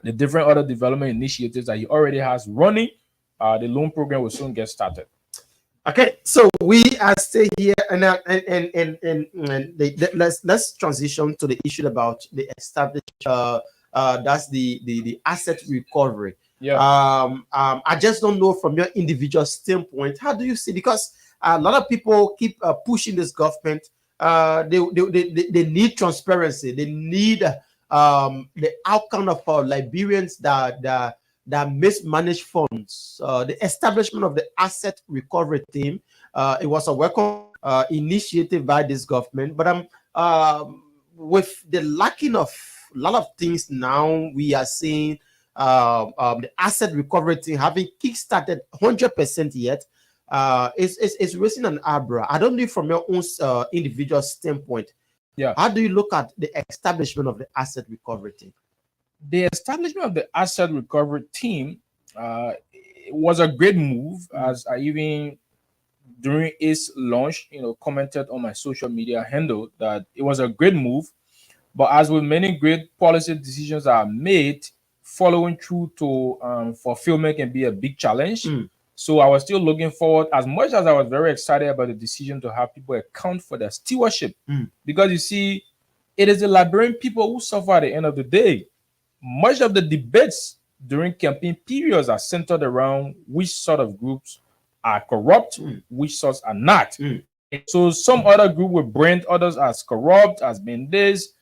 the different other development initiatives that he already has running. The loan program will soon get started. Okay, so we are staying here, and let's transition to the issue about the established. That's the asset recovery. Yeah. I just don't know from your individual standpoint, how do you see? Because a lot of people keep pushing this government. They need transparency. They need the outcome of Liberians that mismanaged funds. The establishment of the asset recovery team, it was a welcome initiative by this government, but with the lacking of a lot of things now, we are seeing the asset recovery team having kickstarted 100% yet. It's raising an eyebrow. I don't know from your own individual standpoint. Yeah. How do you look at the establishment of the asset recovery team? The establishment of the asset recovery team was a great move, as I even during its launch, commented on my social media handle that it was a great move. But as with many great policy decisions that are made, following through to fulfillment can be a big challenge. So I was still looking forward, as much as I was very excited about the decision to have people account for their stewardship. Because you see, it is the Liberian people who suffer at the end of the day. Much of the debates during campaign periods are centered around which sort of groups are corrupt, which sorts are not. So some other group will brand others as corrupt, as being this.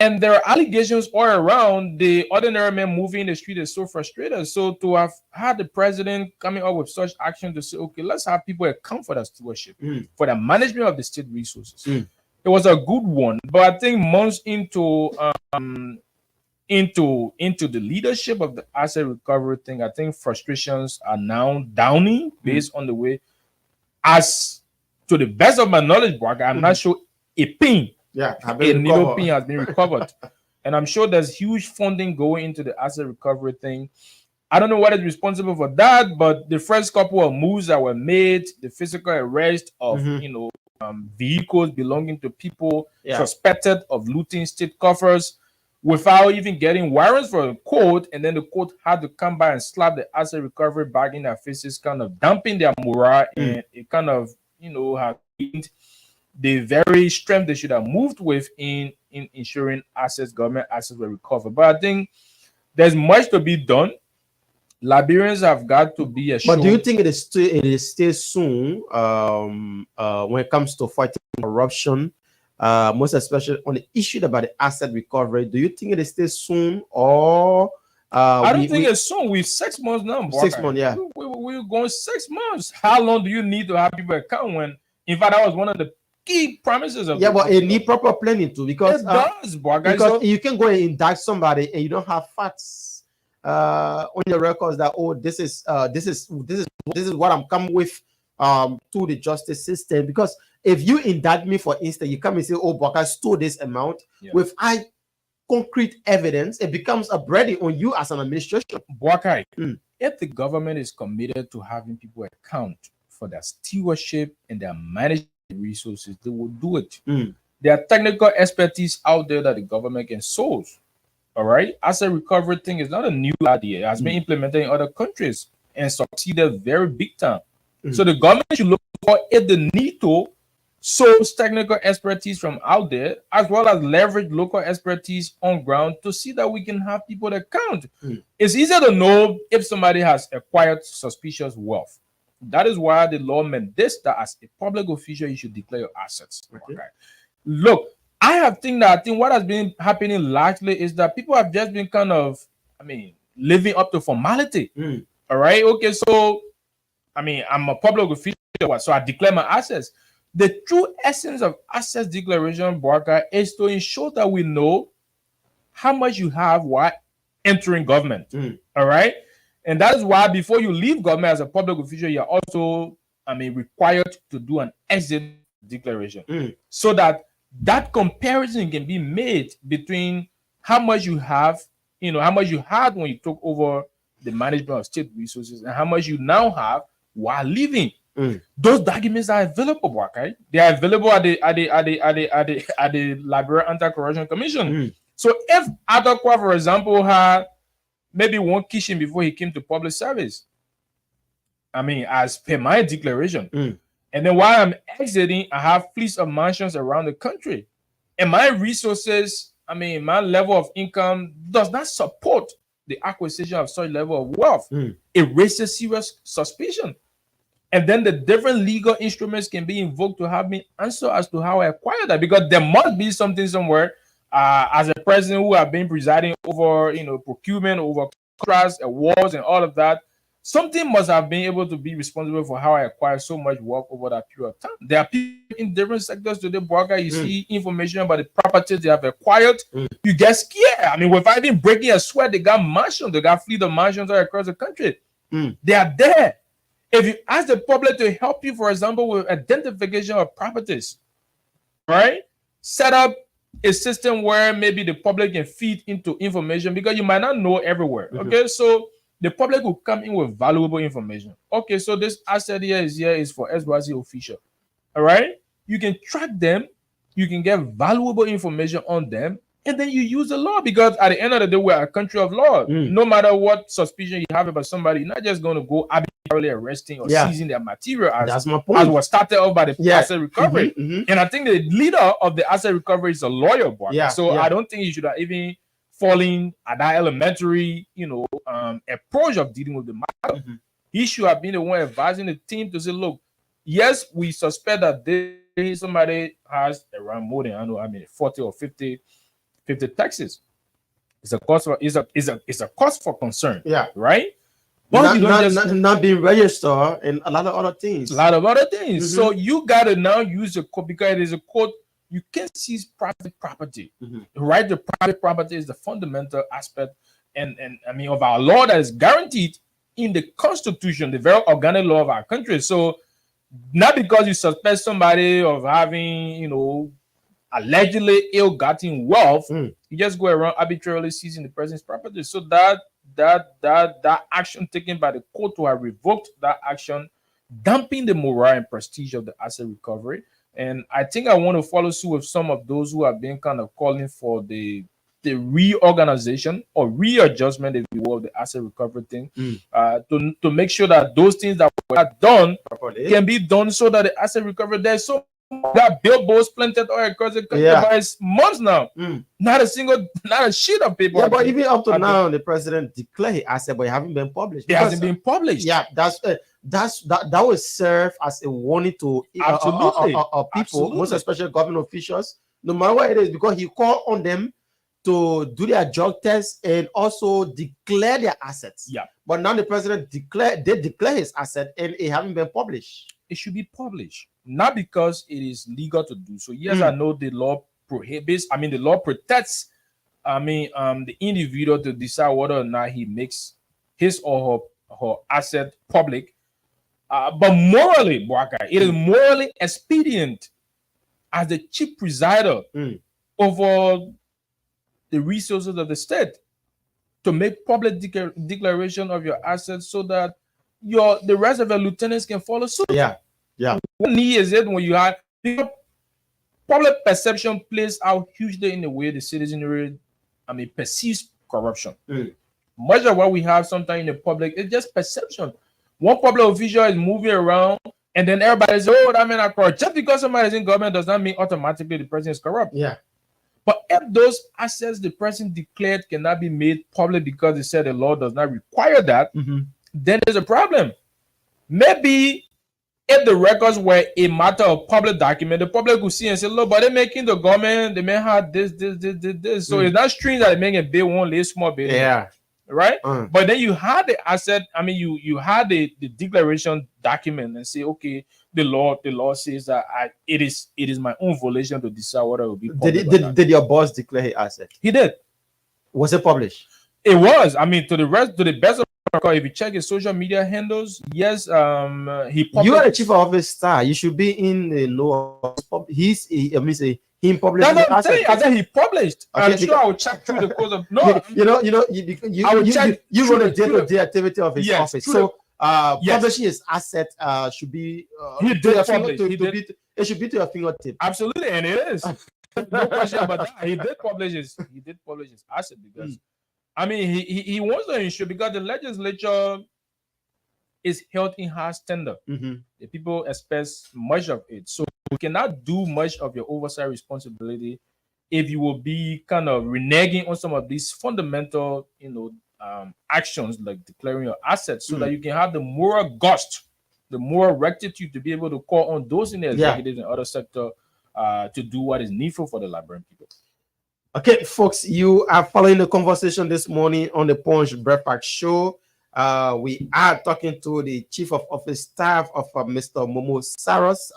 And there are allegations all around. The ordinary man moving in the street is so frustrated. So to have had the president coming up with such action to say, okay, let's have people account for that stewardship, for the management of the state resources. It was a good one. But I think months into the leadership of the asset recovery thing, I think frustrations are now downing based on the way, as to the best of my knowledge, I'm not sure a pin. A needle pin has been recovered. And I'm sure there's huge funding going into the asset recovery thing. I don't know what is responsible for that, but the first couple of moves that were made, the physical arrest of vehicles belonging to people suspected of looting state coffers without even getting warrants for the court, and then the court had to come by and slap the asset recovery back in their faces, kind of damping their morale, and it kind of had the very strength they should have moved with in ensuring government assets were recovered. But I think there's much to be done. Liberians have got to be assured. But do you think it is still soon when it comes to fighting corruption, most especially on the issue about the asset recovery? Do you think it is still soon, or I don't think it's soon? We've 6 months now. 6 months, yeah. We're going 6 months. How long do you need to have people account when? In fact, that was one of the key promises of but it need proper planning too, because it does, because you can go and indict somebody and you don't have facts on your records that this is what I'm coming with to the justice system. Because if you indict me, for instance, you come and say, but I stole this amount with concrete evidence, it becomes a burden on you as an administration. Boakai, if the government is committed to having people account for their stewardship and their management resources, they will do it. There are technical expertise out there that the government can source. All right, asset recovery thing is not a new idea. It has been implemented in other countries and succeeded very big time. So the government should look for if the need to source technical expertise from out there, as well as leverage local expertise on ground to see that we can have people that count. It's easier to know if somebody has acquired suspicious wealth. That is why the law mandates that as a public official, you should declare your assets. Okay. Look, I think what has been happening largely is that people have just been kind of, living up to formality. All right. Okay. So, I'm a public official, so I declare my assets. The true essence of assets declaration, Boakai, is to ensure that we know how much you have while entering government. All right. And that is why before you leave government as a public official, you're also, required to do an exit declaration, so that comparison can be made between how much you have, how much you had when you took over the management of state resources and how much you now have while leaving. Those documents are available, Boakai. They are available at the Liberia Anti-Corruption Commission. So if Adokwa, for example, had maybe one kitchen before he came to public service, as per my declaration, and then while I'm exiting, I have fleets of mansions around the country, and my resources, my level of income does not support the acquisition of such level of wealth. It raises serious suspicion. And then the different legal instruments can be invoked to have me answer as to how I acquired that, because there must be something somewhere. As a president who have been presiding over, procurement, over contracts, awards, and all of that, something must have been able to be responsible for how I acquired so much wealth over that period of time. There are people in different sectors today, Boakai, you see information about the properties they have acquired. You get scared. Without even breaking a sweat, they got mansions, they got fleet of mansions all across the country. They are there. If you ask the public to help you, for example, with identification of properties, right? Set up a system where maybe the public can feed into information, because you might not know everywhere. Okay, so the public will come in with valuable information. Okay, so this asset here is for SYC official. All right, you can track them, you can get valuable information on them, and then you use the law, because at the end of the day, we're a country of law. No matter what suspicion you have about somebody, you're not just going to go arbitrarily arresting or seizing their material as was started off by the asset recovery. And I think the leader of the asset recovery is a lawyer, I don't think you should have even fallen at that elementary, approach of dealing with the matter. He should have been the one advising the team to say, look, yes, we suspect that somebody has around more than 40 or 50 taxes. It's a cause for concern. Right? But not being registered and a lot of other things. So you gotta now use the code, because it is a code. You can seize private property. Right? The private property is the fundamental aspect and of our law that is guaranteed in the Constitution, the very organic law of our country. So not because you suspect somebody of having, allegedly ill-gotten wealth, you just go around arbitrarily seizing the person's property. So that that action taken by the court to have revoked that action, damping the morale and prestige of the asset recovery. And I think I want to follow suit with some of those who have been kind of calling for the reorganization or readjustment, if you will, of the asset recovery thing, to make sure that those things that were done properly can be done, so that the asset recovery, there's so that billboards planted all across the country by months now. Not a sheet of paper. Yeah, but even up to now, the president declared his asset, but it haven't been published. It hasn't been published. Yeah, that will serve as a warning to people, most especially government officials, no matter what it is, because he called on them to do their drug tests and also declare their assets. Yeah. But now the president declare his asset and it haven't been published. It should be published, not because it is legal to do so. Yes, I know the law prohibits. I mean, the law protects. The individual to decide whether or not he makes his or her asset public. But morally, Boakai, it is morally expedient as the chief presider over the resources of the state to make public declaration of your assets, so that the rest of your lieutenants can follow suit. Yeah. What need is it when you have public perception plays out hugely in the way the citizenry, perceives corruption. Much of what we have sometimes in the public is just perception. One public official is moving around, and then everybody says, "Oh, that man is corrupt." Just because somebody is in government does not mean automatically the person is corrupt. Yeah. But if those assets the person declared cannot be made public because they said the law does not require that, then there's a problem. Maybe if the records were a matter of public document, the public could see and say, "Look, but they're making the government, they may have this. So it's not strange that they make a big one, little small bit." Yeah. Right? But then you had the asset, you had the declaration document and say, okay, the law says that it is my own volition to decide what I will be public. Did your boss declare his asset? He did. Was it published? It was. To the best of my record, if you check his social media handles, yes, he published. You are the chief of office star. You should be in the know. He published. That's what I'm saying. I said he published. Okay, I'm sure I will check through the course of you run a day-to-day activity of his office. So publishing his asset should be he did publish. It should be to your fingertip. Absolutely, and it is. No question about that. He did publish his asset because he wants to ensure, because the legislature is held in high standard. The people expect much of it. So you cannot do much of your oversight responsibility if you will be kind of reneging on some of these fundamental, actions like declaring your assets, so that you can have the moral gust, the moral rectitude to be able to call on those in the executive and other sector to do what is needful for the Liberian people. Okay, folks, you are following the conversation this morning on the Punch Breakfast Show. We are talking to the chief of office staff of Mr. Momo Saros,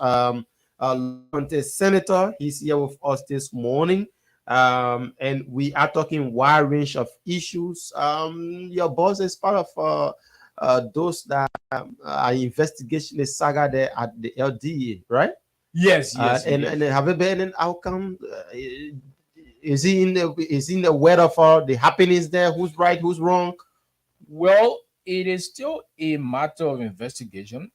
Senator. He's here with us this morning, and we are talking wide range of issues. Your boss is part of those that are investigating the saga there at the LDA, right? Yes. And have there been an outcome? Is he in the aware of the happenings there? Who's right? Who's wrong? Well, it is still a matter of investigation.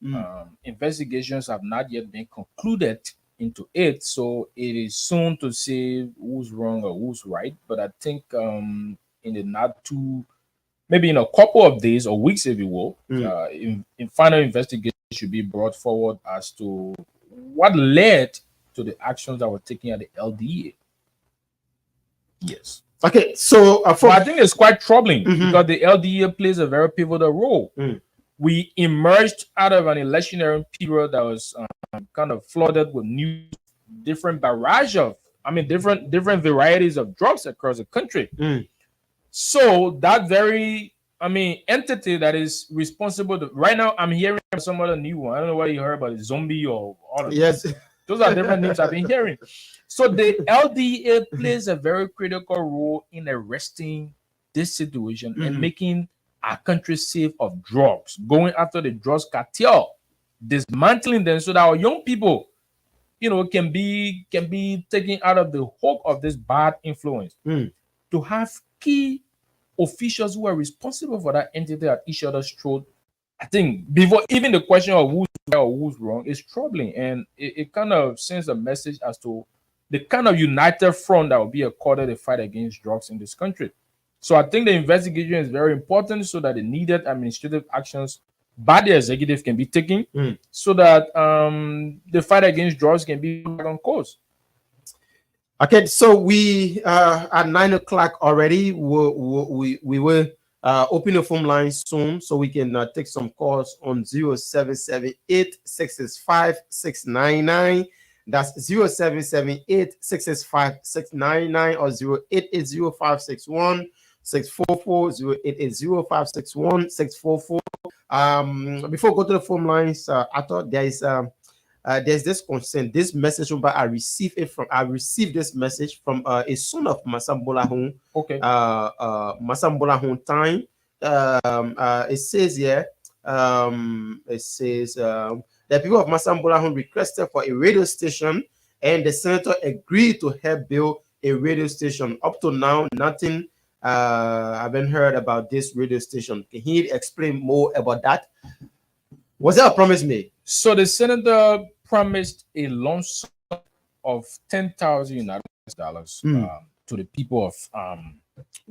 Investigations have not yet been concluded into it, so it is soon to say who's wrong or who's right. But I think maybe in a couple of days or weeks, if you will, in final investigation should be brought forward as to what led to the actions that were taken at the LDA. Yes. Okay, so I think it's quite troubling because the LDA plays a very pivotal role. We emerged out of an electionary period that was kind of flooded with different barrage of, different varieties of drugs across the country. So that very, entity that is responsible right now, I'm hearing some other new one. I don't know what you heard about, zombie or all of yes. Those are different names I've been hearing. So the LDA plays a very critical role in arresting this situation and making our country safe of drugs, going after the drugs cartel, dismantling them so that our young people, can be taken out of the hook of this bad influence. To have key officials who are responsible for that entity at each other's throat, I think before even the question of who's right or who's wrong is troubling, and it kind of sends a message as to the kind of united front that will be accorded the fight against drugs in this country. So I think the investigation is very important so that the needed administrative actions by the executive can be taken so that the fight against drugs can be on course. Okay, so we at 9 o'clock already. We will open the phone line soon so we can take some calls on 0778 665 699. That's 0778 665 699 or 0880 561 644 0880 561 644. Before we go to the phone lines, I thought there's this concern. This message, but I received this message from a son of Masambolahun. Okay. Masambolahun time. It says here. It says the people of Masambolahun requested for a radio station, and the senator agreed to help build a radio station. Up to now, nothing. I haven't heard about this radio station. Can he explain more about that? Was there a promise made? So the senator promised a lump sum of $10,000 to the people of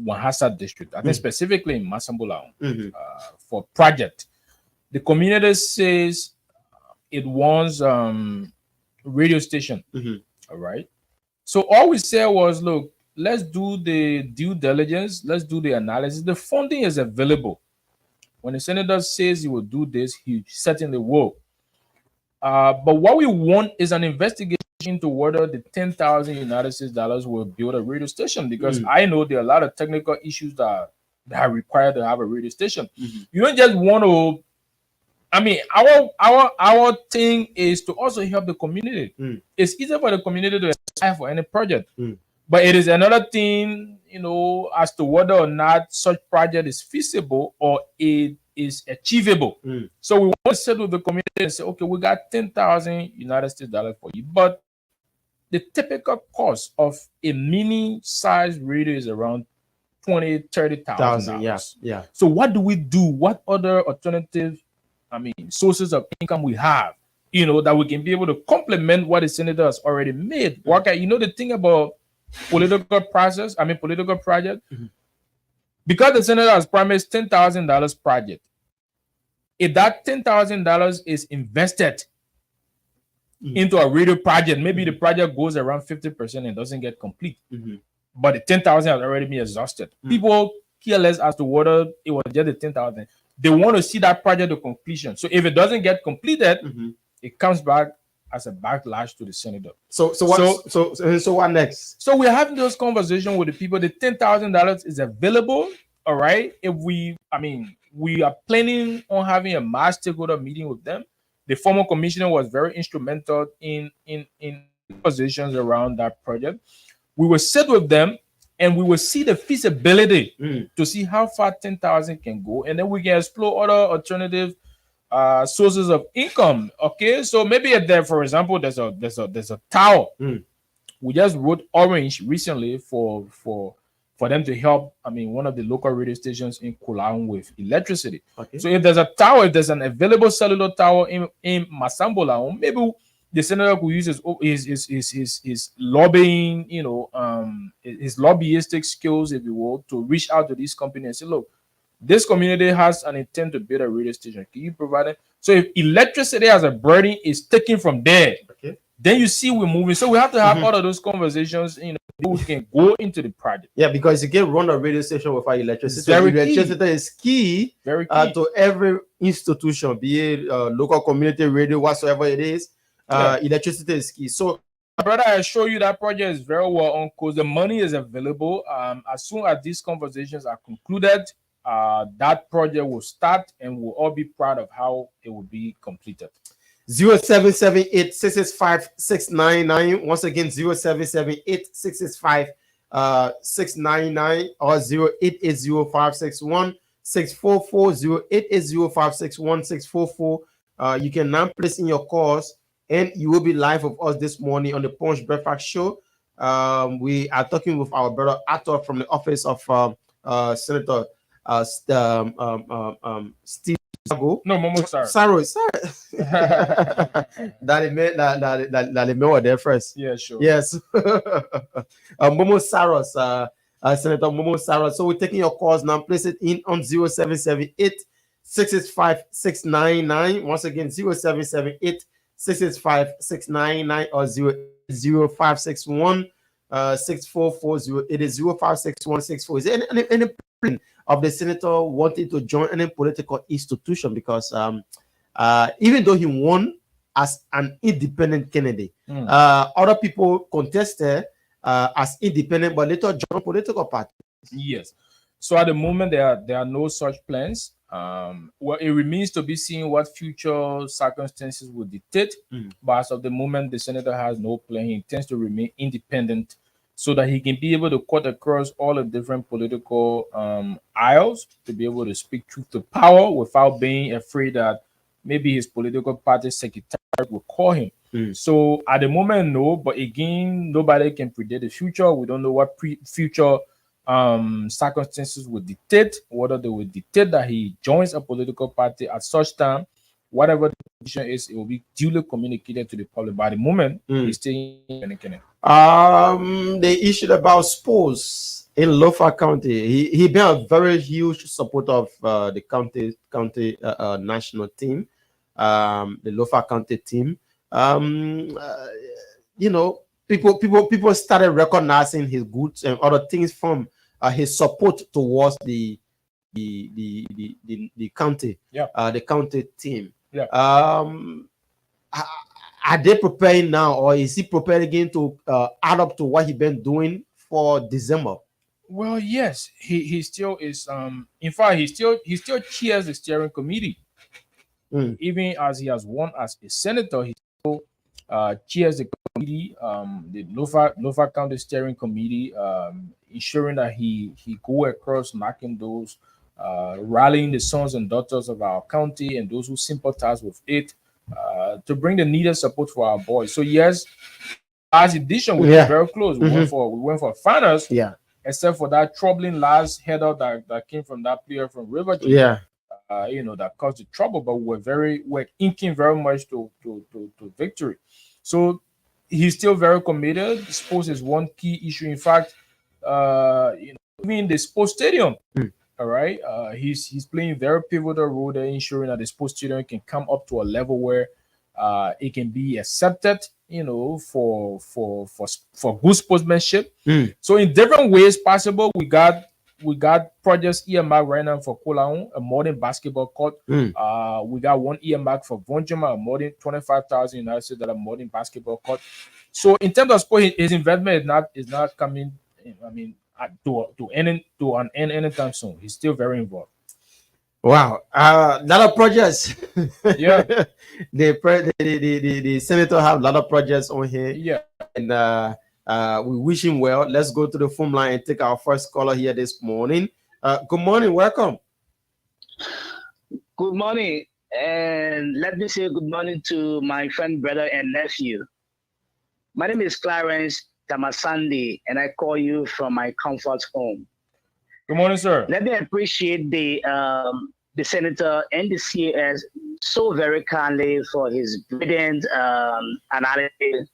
Wanhasa district. I think specifically in Masambolahun for project. The community says it wants radio station. All right. So all we said was, look, let's do the due diligence. Let's do the analysis. The funding is available. When the senator says he will do this, he certainly will. But what we want is an investigation into whether the $10,000 will build a radio station, because I know there are a lot of technical issues that are required to have a radio station. You don't just want to. I mean, our thing is to also help the community. It's easier for the community to apply for any project, but it is another thing, as to whether or not such project is feasible or it is achievable. So we want to settle with the community and say, okay, we got $10,000 for you, but the typical cost of a mini-sized radio is around $20,000-$30,000. Yeah. So what do we do? What other alternative sources of income we have, that we can be able to complement what the senator has already made. Walker, the thing about political project, because the senator has promised $10,000 project, if that $10,000 is invested into a radio project, maybe the project goes around 50% and doesn't get complete. But the 10,000 has already been exhausted. People care less as to whether it was just the 10,000. They want to see that project to completion. So if it doesn't get completed, it comes back as a backlash to the senator. So what next? So we're having those conversations with the people. The $10,000 is available. All right. We are planning on having a mass stakeholder meeting with them. The former commissioner was very instrumental in positions around that project. We will sit with them and we will see the feasibility to see how far 10,000 can go, and then we can explore other alternative sources of income. Okay, so maybe if there, for example, there's a tower. We just wrote Orange recently for them to help. One of the local radio stations in Kulang with electricity. Okay. So if there's a tower, if there's an available cellular tower in Masambola, maybe the senator could use his lobbying, his lobbyistic skills, if you will, to reach out to these companies and say, look, this community has an intent to build a radio station. Can you provide it? So if electricity as a burden is taken from there, then you see we're moving. So we have to have all of those conversations, we can go into the project. Yeah, because you can run a radio station without electricity. Electricity is key, to every institution, be it local community radio, whatsoever it is. Electricity is key. So, brother, I assure you that project is very well on course. The money is available. As soon as these conversations are concluded, that project will start, and we'll all be proud of how it will be completed. 0778 665 699. Once again, 0778 665 699 or 0880 561 644 0880 561 644. You can now place in your calls, and you will be live with us this morning on the Punch Breakfast Show. We are talking with our brother Arthur from the office of Senator Steve Sago. No, Momo Sorry. That me were there first. Yeah, sure. Yes. Momo Saros, Senator Momo Saros. So we're taking your calls now. Place it in on 0778 665 699. Once again, 0778 665 699 or 0561 6440. It is 056164. Is there any plan of the senator wanting to join any political institution? Because even though he won as an independent candidate, other people contested as independent, but later joined political parties. Yes. So at the moment, there are no such plans. Well, it remains to be seen what future circumstances will dictate. But as of the moment, the senator has no plan. He intends to remain independent so that he can be able to cut across all the different political aisles to be able to speak truth to power without being afraid that maybe his political party secretary will call him. So at the moment, no. But again, nobody can predict the future. We don't know what future circumstances will dictate, whether they will dictate that he joins a political party at such time. Whatever the decision is, it will be duly communicated to the public. By the moment, he's staying in They issued about sports in Lofa County. He been a very huge supporter of the county national team, the Lofa County team. You know, people started recognizing his goods and other things from his support towards the county, the county team. Are they preparing now, or is he prepared again to add up to what he been doing for December? Well, yes, he still is. In fact, he still chairs the steering committee. Even as he has won as a senator, he still chairs the committee, the Lofa County Steering Committee, ensuring that he go across knocking those, rallying the sons and daughters of our county and those who sympathize with it, to bring the needed support for our boys. So yes, last edition we were very close. We went for finals. Except for that troubling last header that came from that player from River. That caused the trouble, but we're inking very much to victory. So he's still very committed. Sports is one key issue. In fact, even the sports stadium, all right, he's playing very pivotal role there, ensuring that the sports stadium can come up to a level where it can be accepted, for good sportsmanship. So in different ways possible, we got projects earmarked right now for Kolaun, a modern basketball court. We got one earmarked for Vonjama, a modern $25,000 modern basketball court. So in terms of sport, his investment is not coming. To an end anytime soon. He's still very involved. Wow, a lot of projects. Yeah, the senator have a lot of projects on here. Yeah, and we wish him well. Let's go to the phone line and take our first caller here this morning. Good morning, welcome. Good morning, and let me say good morning to my friend, brother, and nephew. My name is Clarence Tamasandi, and I call you from my comfort home. Good morning, sir. Let me appreciate the senator and the CAS so very kindly for his brilliant analysis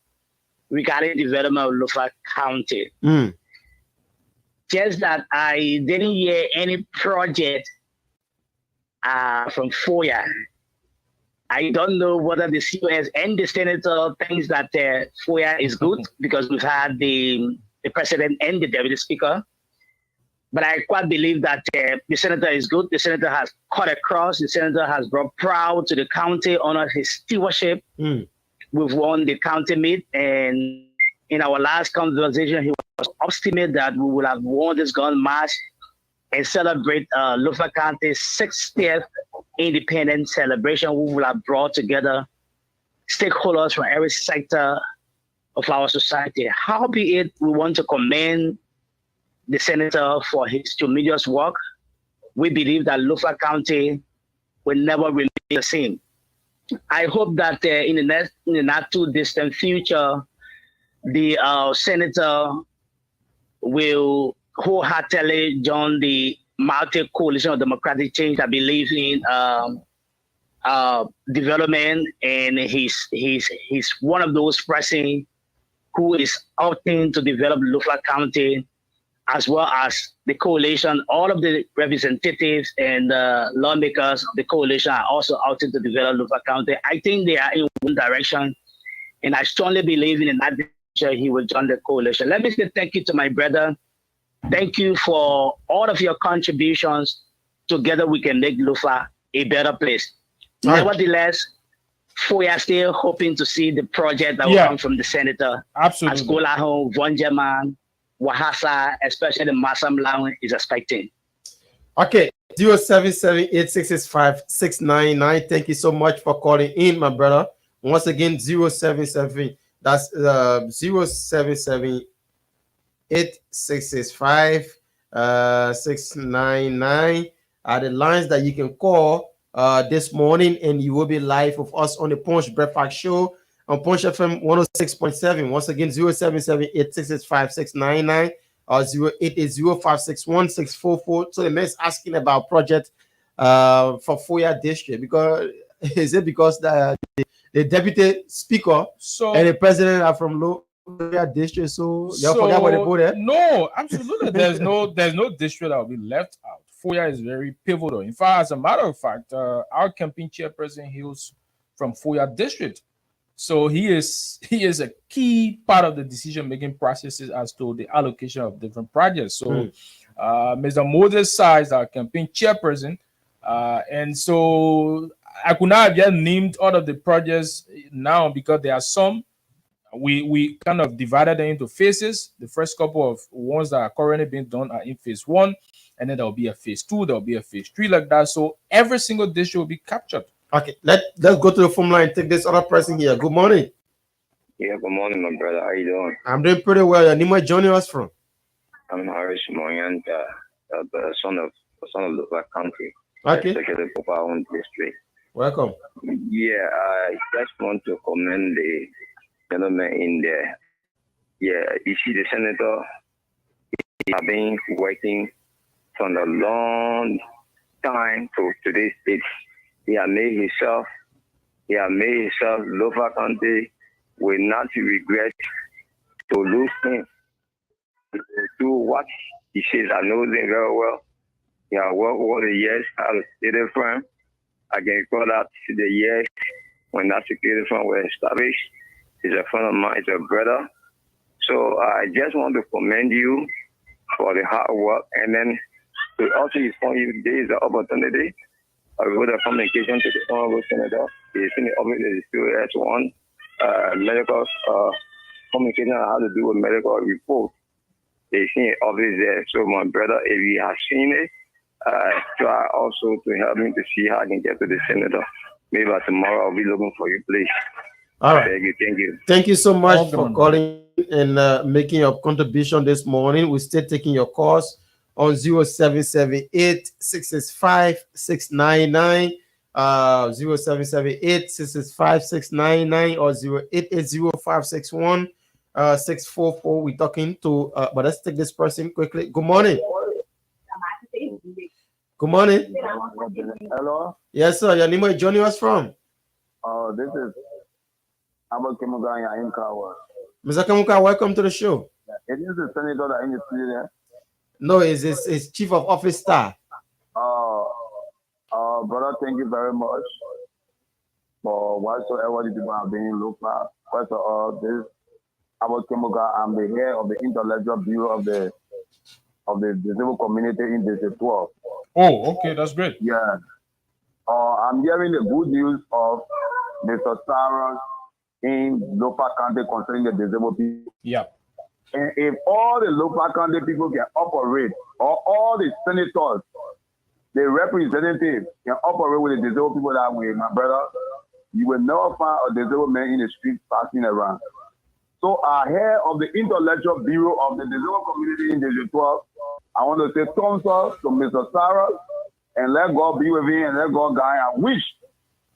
regarding the development of Lofa County. Just that I didn't hear any project from FOIA. I don't know whether the COS and the senator thinks that FOIA is good because we've had the president and the deputy speaker. But I quite believe that the senator is good. The senator has cut across. The senator has brought proud to the county, honored his stewardship. We've won the county meet, and in our last conversation, he was optimistic that we will have won this gun march and celebrate Lofa County's 60th independence celebration. We will have brought together stakeholders from every sector of our society. Howbeit, we want to commend the senator for his tremendous work. We believe that Lofa County will never remain the same. I hope that in the not too distant future, the senator will wholeheartedly joined the Multi Coalition of Democratic Change that believes in development, and he's one of those person who is opting to develop Lofa County, as well as the coalition. All of the representatives and lawmakers of the coalition are also opting to develop Lofa County. I think they are in one direction, and I strongly believe in that direction he will join the coalition. Let me say thank you to my brother. Thank you for all of your contributions. Together we can make Lofa a better place. Nevertheless, we are still hoping to see the project that will come from the senator. Absolutely. As Golaho, Vonjaman, Wahasa, especially Masam Lawan is expecting. Okay, 07786656999. Thank you so much for calling in, my brother. Once again, 077. That's 0778665 699 are the lines that you can call this morning, and you will be live with us on the Punch Breakfast Show on Punch FM 106.7. Once again, 0778665 or 08805616444. So the man's asking about project for Foya District, because is it because the deputy speaker and the president are from Foya District? So you forgot about the border? No, absolutely. There's no district that will be left out. Foya is very pivotal. In fact, as a matter of fact, our campaign chairperson hails from Foya District, so he is a key part of the decision-making processes as to the allocation of different projects. So, Mr. Moses Sa is our campaign chairperson, and so I could not have yet named all of the projects now because there are some. We kind of divided them into phases. The first couple of ones that are currently being done are in phase 1, and then there will be a phase 2, there will be a phase 3, like that. So every single district will be captured. Okay, let's go to the phone line and take this other person here. Good morning. Yeah, good morning, my brother. How you doing? I'm doing pretty well. Your name is joining us from? I'm Harris Moyan, the son of Lofa County. Okay. Executive of our own district. Welcome. Yeah, I just want to commend the gentleman in there. Yeah, you see the senator, he has been working from a long time to today's date. He has made himself Lofa County will not regret to lose him. He will do what he says. I know him very well. He has worked over the years as a security firm. I can recall that the years when that security firm was established. He's a friend of mine, he's a brother. So I just want to commend you for the hard work, and then to also inform you there is an opportunity with a communication to the honorable senator. He's in the office is still S1 medical communication how to do with medical report. He's in the office there. So my brother, if you have seen it, try also to help me to see how I can get to the senator. Maybe by tomorrow I'll be looking for you, please. All right. Thank you. Thank you so much for calling and making your contribution this morning. We're still taking your calls on 0778-665-699, 0778-665-699, or 0880561-644. We're talking to, but let's take this person quickly. Good morning. Good morning. Hello? Yes, sir. Your name is joining us from? This is Abba Kimuganya in Kawa. Mr. Kamuka, welcome to the show. It is the senator that in the studio there. No, it's chief of office staff. Brother, thank you very much for whatsoever the people have been looked at. First of all, this Abba Kimuka, I'm the head of the intellectual bureau of the disabled community in District 12. Oh, okay, that's great. Yeah. I'm hearing the good news of Mr. Sarah in Lofa County concerning the disabled people. Yeah. And if all the Lofa County people can operate, or all the senators, the representatives can operate with the disabled people that way, my brother, you will never find a disabled man in the street passing around. So ahead of the intellectual bureau of the disabled community in District 12, I want to say thumbs up to Mr. Sarah, and let God be with him and let God guide. I wish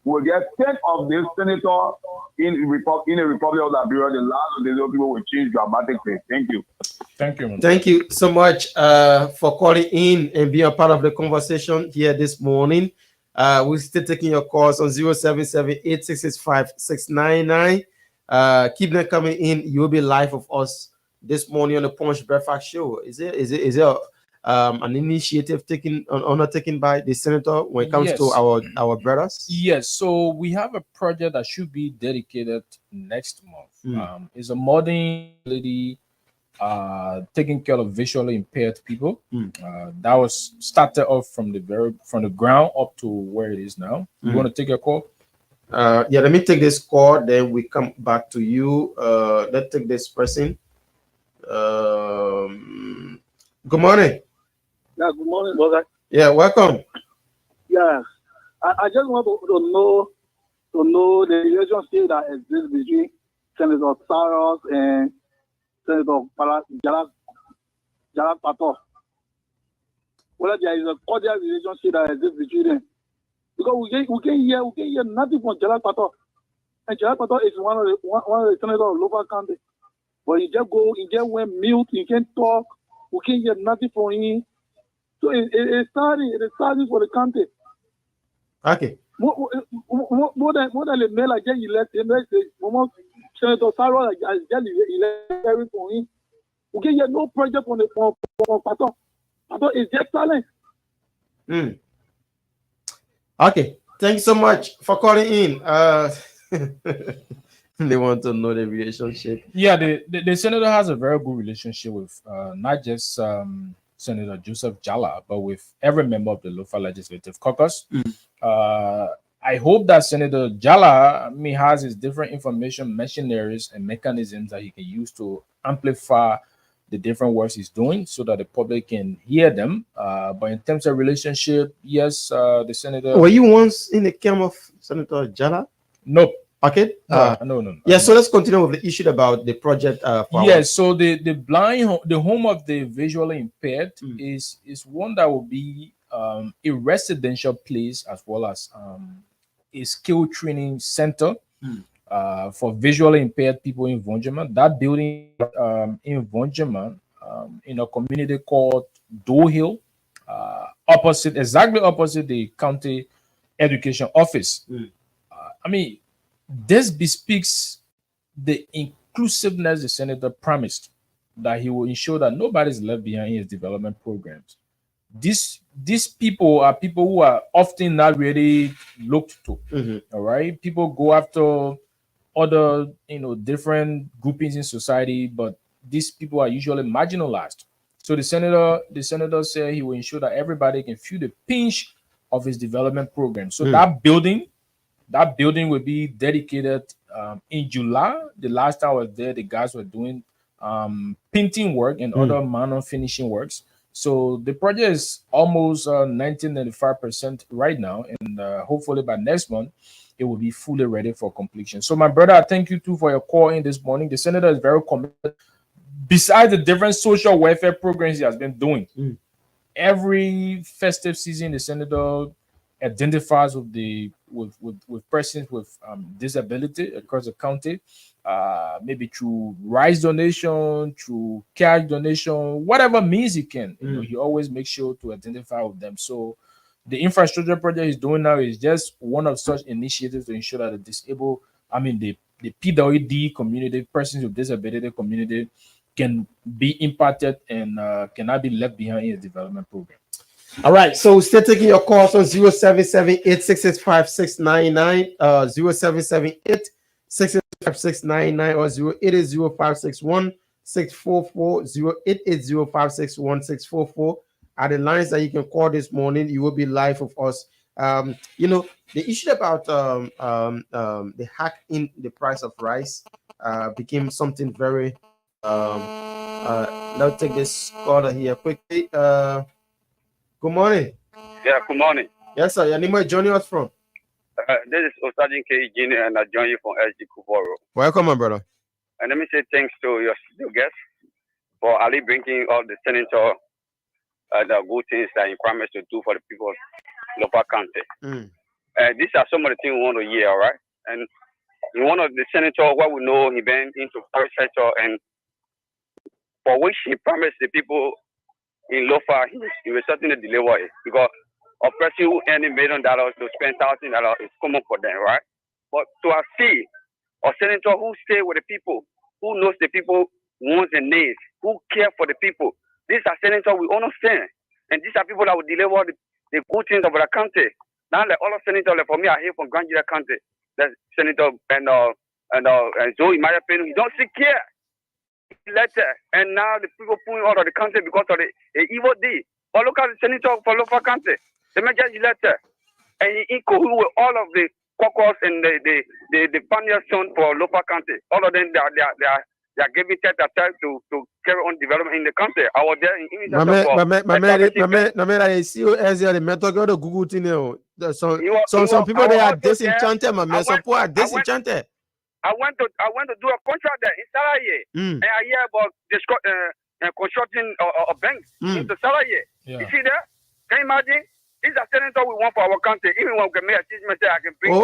we will get 10 of this senator in the Republic of Liberia. The lives of the people will change dramatically. Thank you. Thank you. Thank you so much for calling in and being a part of the conversation here this morning. We're still taking your calls on 0778-665-699. Keep them coming in. You'll be live with us this morning on the Punch Breakfast Show. Is there an initiative undertaken by the senator when it comes to our brothers? Yes. So we have a project that should be dedicated next month. It's a modern facility taking care of visually impaired people. That was started off from the ground up to where it is now. You want to take a call? Yeah, let me take this call, then we come back to you. Let's take this person. Good morning. Yeah, good morning, brother. Yeah, welcome. Yeah, I just want to know the relationship that exists between Senator Saros and Senator Jalal Pato. Whether there is a cordial relationship that exists between them, because we can hear nothing from Jalal Pato, and Jalal Pato is one of the senators of local county, but he just went mute. He can't talk. We can't hear nothing from him. So it's starting for the county. Okay. More than the mail I just elected, Senator Saros has just elected for him. We can hear no project from Pato. Pato is just silent. Okay. Thanks so much for calling in. They want to know the relationship. Yeah, the senator has a very good relationship with not just Senator Joseph Jala, but with every member of the local legislative caucus. I hope that Senator Jala has his different information machineries and mechanisms that he can use to amplify the different works he's doing so that the public can hear them. But in terms of relationship, yes, the senator... Were you once in the camp of Senator Jala? Nope. Okay. No. Yeah, so let's continue with the issue about the project. So the home of the visually impaired is one that will be a residential place as well as a skill training center for visually impaired people in Vonjema. That building in Vonjema, in a community called Doe Hill, exactly opposite the county education office. This bespeaks the inclusiveness the senator promised, that he will ensure that nobody is left behind in his development programs. These people are people who are often not really looked to. All right, people go after other different groupings in society, but these people are usually marginalized. So the senator said he will ensure that everybody can feel the pinch of his development program. So that building will be dedicated in July. The last time I was there, the guys were doing painting work and other minor finishing works. So the project is almost 95% right now, and hopefully by next month it will be fully ready for completion. So my brother, I thank you too for your call in this morning. The senator is very committed. Besides the different social welfare programs he has been doing, every festive season the senator identifies with persons with disability across the county, maybe through rice donation, through cash donation, whatever means he can. He always makes sure to identify with them. So the infrastructure project he's doing now is just one of such initiatives to ensure that the disabled, the PWD community, persons with disability community, can be impacted and cannot be left behind in the development program. All right, so still taking your calls on 0778-665-699, 0778-665-699, or 080-561-644, 080-561-644 are the lines that you can call this morning. You will be live with us. The issue about the hack in the price of rice became something very let's take this caller here quickly. Good morning. Yeah, good morning. Yes, sir. Your name is joining us from? This is Osajin K. Jr. and I join you from SG Kuboro. Welcome, my brother. And let me say thanks to your guest for Ali bringing all the senator the good things that he promised to do for the people of local county. These are some of the things we want to hear, all right? And in one of the senator, what we know, he been into private sector and for which he promised the people in Lofa he was certainly deliver it, because a person who earns $1 million to spend $1,000 is common for them, right? But to see a senator who stay with the people, who knows the people wants and needs, who care for the people, these are senators we understand, and these are people that will deliver the good things of the country. Now, like all of senators, like for me, I hear from Grand Jury County, that Senator and Zoe, in my opinion, he don't see care. Letter, and now the people pulling out of the country because of the evil deed. But look at the senator for local country. The major letter, and he cool with all of the caucus and the foundation for local country. All of them, they are giving time to carry on development in the country. I was there in I see you as the mentor go to Google thing. Some people they are disenchanted, my man. Some people are disenchanted. I went to do a contract there in Salaye, and I hear about constructing a bank into Salaye. Yeah. You see that? Can you imagine? These are senators we want for our country. Even when we can make a teachment, I can bring. I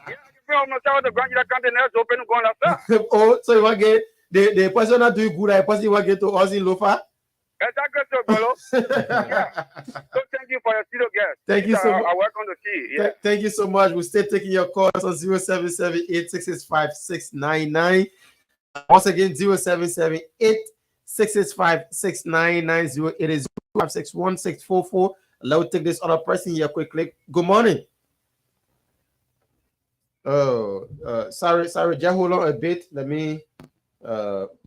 can bring on the Grand Jury County and open and go on after. Oh, so you want to get the person not doing good, the person you want to get to us in Lofa? Exactly, so, Golo. Yeah. So thank you for your studio guest. Thank you so much. I welcome to see. Yeah. Thank you so much. We'll stay taking your calls on 077-8665-699. Once again, 077-8665-699. It is 561-644. Let's take this other person here quickly. Good morning. Sorry, just hold on a bit. Let me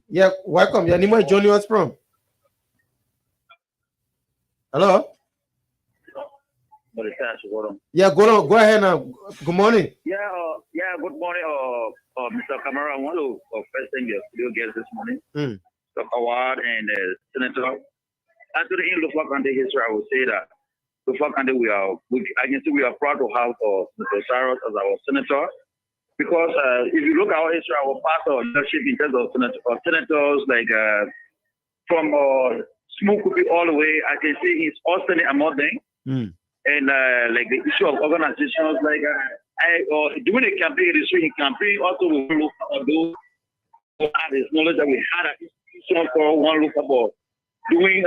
yeah, welcome. Yeah, Nima joining us from. Hello. Yeah, go ahead now. Good morning. Yeah, good morning, Mr. Camara. I want to first thank your studio guest this morning, Dr. Awad and Senator. Actually, in Lofa County history, I would say that Lofa County, I can say we are proud to have Mr. Cyrus as our senator, because if you look at our history, our past leadership in terms of senators, like from Smoke could be all the way, I can say he's outstanding among them. And like the issue of organizations, like during the campaign, he campaign also with those his knowledge that we had an institution for one look about doing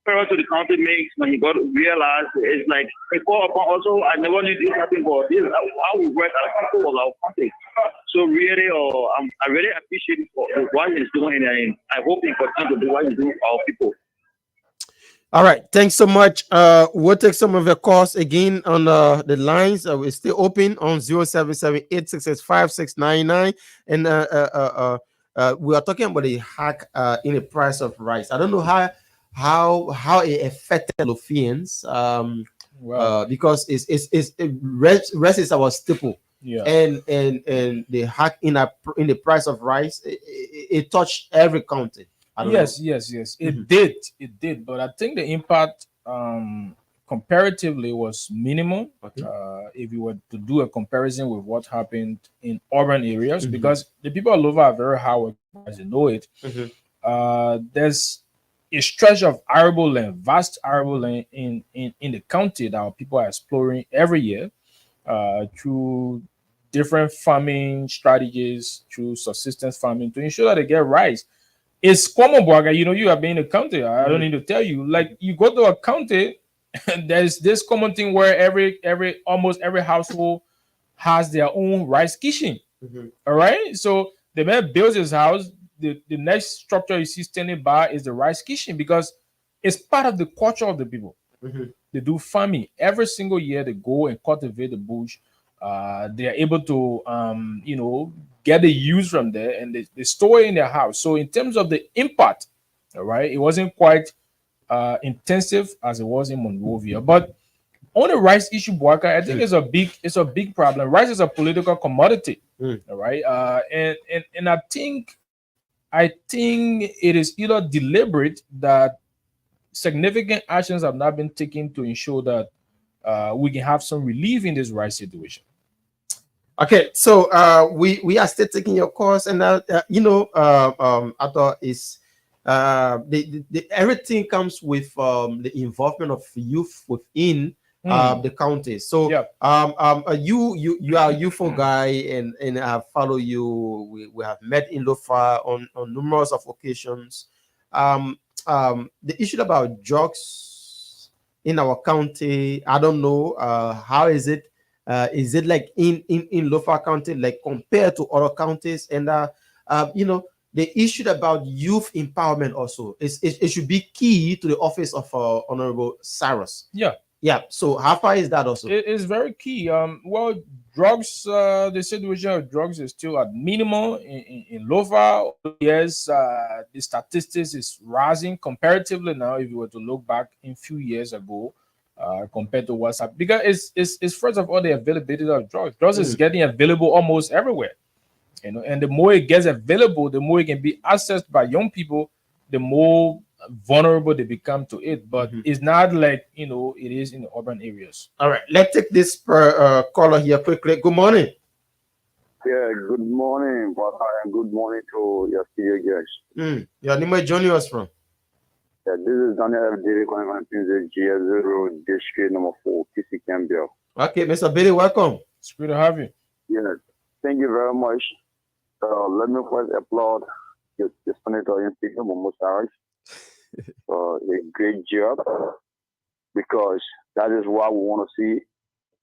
prior to the county mix when he got realized it's like before also I never knew this happened, but this is how we work as people of our country. So really I really appreciate it for what he's doing, and I hope he continues to do what he's doing for our people. All right, thanks so much. We'll take some of your calls again on the lines. We're still open on 077-8665-699. And we are talking about the hack in the price of rice. I don't know how it affected Lofians, because rice is our staple. Yeah. And the hack in the price of rice, it touched every county. Yes. It did. But I think the impact comparatively was minimal. But if you were to do a comparison with what happened in urban areas, because the people all over are very hard, as you know it, there's a stretch of arable land, vast arable land in the county that our people are exploring every year through different farming strategies, through subsistence farming, to ensure that they get rice. It's common, Boaga. You have been in the county. I don't need to tell you. Like, you go to a county, and there's this common thing where almost every household has their own rice kitchen. All right. So the man builds his house. The next structure you see standing by is the rice kitchen, because it's part of the culture of the people. They do farming every single year. They go and cultivate the bush. They are able to, get the use from there, and they store it in their house. So in terms of the impact, all right, it wasn't quite intensive as it was in Monrovia. But on the rice issue, Boakai, I think it's a big problem. Rice is a political commodity, all right, and I think it is either deliberate that significant actions have not been taken to ensure that we can have some relief in this rice situation. Okay, so we are still taking your course, and I thought is everything comes with the involvement of youth within the county. So you are a UFO guy, and I follow you. We have met in Lofa on numerous of occasions. The issue about drugs in our county, I don't know, how is it? Is it like in Lofa County, like compared to other counties? And you know, the issue about youth empowerment also it should be key to the office of Honorable Cyrus. Yeah. So how far is that also? It is very key. Well, drugs, the situation of drugs is still at minimum in Lofa. Yes, the statistics is rising comparatively now. If you were to look back in few years ago, compared to what's happening, because it's first of all the availability of drugs. Drugs is getting available almost everywhere, you know, and the more it gets available, the more it can be accessed by young people, the more vulnerable they become to it. But it's not like, you know, it is in the urban areas. All right, let's take this caller here quickly. Good morning. Yeah, good morning, Papa, and good morning to your studio guests. Your name is joining us from? Yeah, this is Daniel F. David calling from the GS0 District number 4, PC Campbell. Okay, Mr. Billy, welcome. It's good to have you. Yeah, thank you very much. Let me first applaud the Senator in Speaker, Momo Cyrus, for a great job, because that is what we want to see.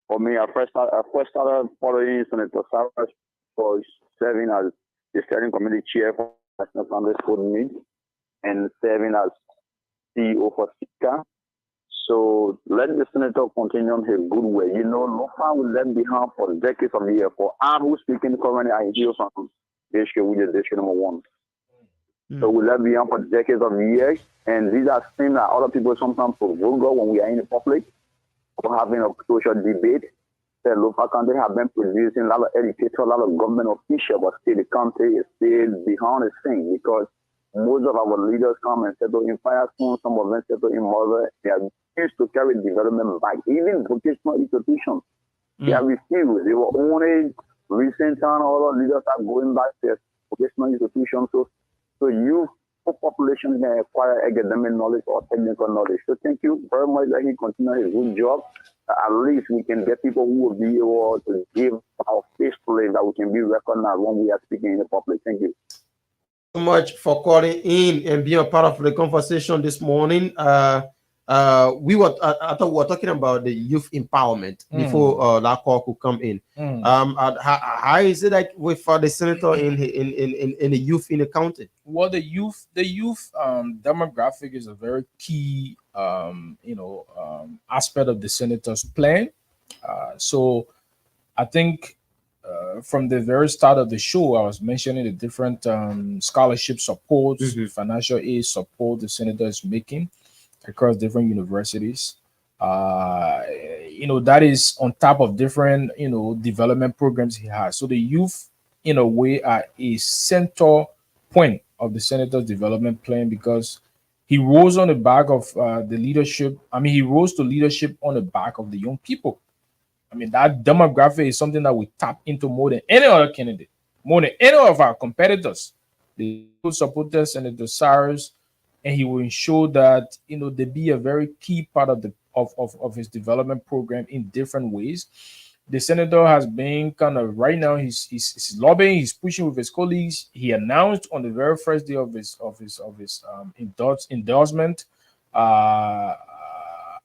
For me, I first started following Senator Cyrus for serving as the steering committee chair for National Congress Food Meet and serving as CEO for SICA. So let the senator continue on his good way. You know, Lofa will left behind for decades of years. For I who speaking currently, I hear from district, which is district number 1. So we left behind for decades of years, and these are things that other people sometimes provoke when we are in the public or having a social debate. The Lofa country have been producing a lot of educators, a lot of government officials, but still the country is still behind the scene, because most of our leaders come and settle in Firestone, some of them settle in Mother. They are used to carry development back. Even vocational institutions, they are refused. They were only recent time, all the leaders are going back to vocational institutions. So youth population can acquire academic knowledge or technical knowledge. So thank you very much that he continues his good job. At least we can get people who will be able to give our face play that we can be recognized when we are speaking in the public. Thank you So much for calling in and being a part of the conversation this morning. We were I thought we were talking about the youth empowerment before that call could come in. How is it like with the senator in the youth in the county? Well, the youth demographic is a very key aspect of the senator's plan. So I think from the very start of the show, I was mentioning the different scholarship supports, financial aid support the senator is making across different universities. That is on top of different, development programs he has. So the youth, in a way, are a center point of the senator's development plan, because he rose on the back of the leadership. I mean, he rose to leadership on the back of the young people. I mean, that demographic is something that we tap into more than any other candidate, more than any of our competitors. They will support Senator Cyrus, and he will ensure that they be a very key part of his development program in different ways. The senator has been kind of right now. He's lobbying. He's pushing with his colleagues. He announced on the very first day of his endorsement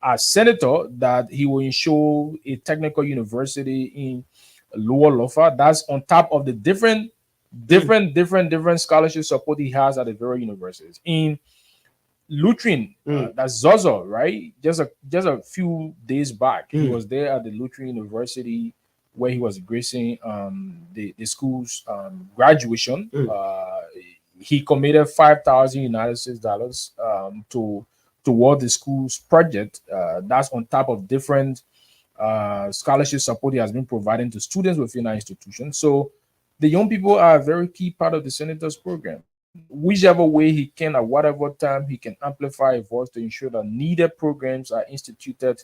as senator that he will ensure a technical university in Lower Lofa. That's on top of the different scholarship support he has at the various universities. In Lutrin, that's Zozo, right? Just a few days back, he was there at the Lutrin University where he was gracing the school's graduation. He committed $5,000 toward the school's project. That's on top of different scholarship support he has been providing to students within our institution. So the young people are a very key part of the senator's program. Whichever way he can, at whatever time, he can amplify a voice to ensure that needed programs are instituted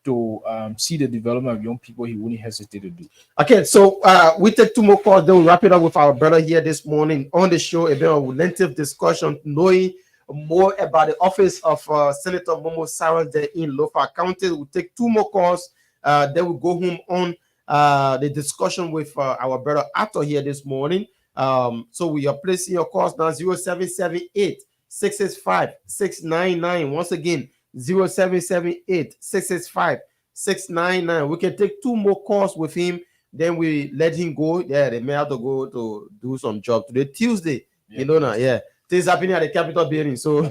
to see the development of young people. He wouldn't hesitate to do. Okay, so we take 2 more calls, then we'll wrap it up with our brother here this morning on the show. A very lengthy discussion, knowing more about the office of Senator Momo Cyrus there in Lofa County. We'll take 2 more calls. Then we'll go home on the discussion with our brother Arthur here this morning. So we are placing your calls now 0778 665 699. Once again, 0778 665 699. We can take 2 more calls with him. Then we let him go. Yeah, they may have to go to do some job today, Tuesday. Yeah, you know now, yeah. Things happening at the Capitol building. So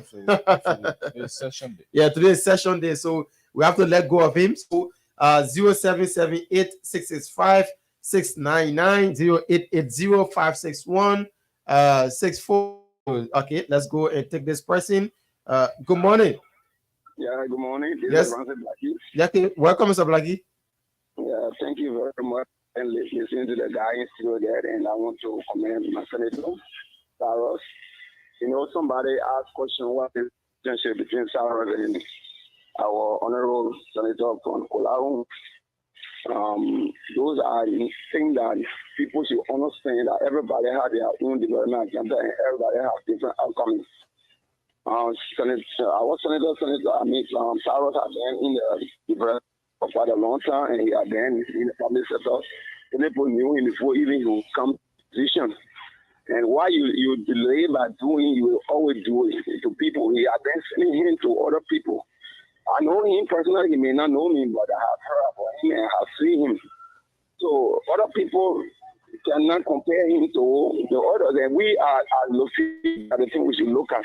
absolutely. Today's session day. Yeah, today's session day. So we have to let go of him. So 0778 665 699 0880 561 64. Okay, let's go and take this person. Good morning. Yeah, good morning. This Yes. is Ramsey Blackie. Yeah, okay. Welcome, Mr. Blackie. Yeah, thank you very much. And listening to the guy in studio there, and I want to commend my senator, Cyrus. You know, somebody asked question what is the relationship between Cyrus and our honorable senator from Kolaum. Those are things that people should understand that everybody has their own development agenda and everybody has different outcomes. Our senator, Cyrus has been in the development for quite a long time, and he has been in the public sector. And people knew him before even you come to position. And why you delay by doing, you will always do it to people. He has been sending him to other people. I know him personally, he may not know me, but I have heard about him and have seen him. So other people cannot compare him to the others. And we are looking at the thing we should look at.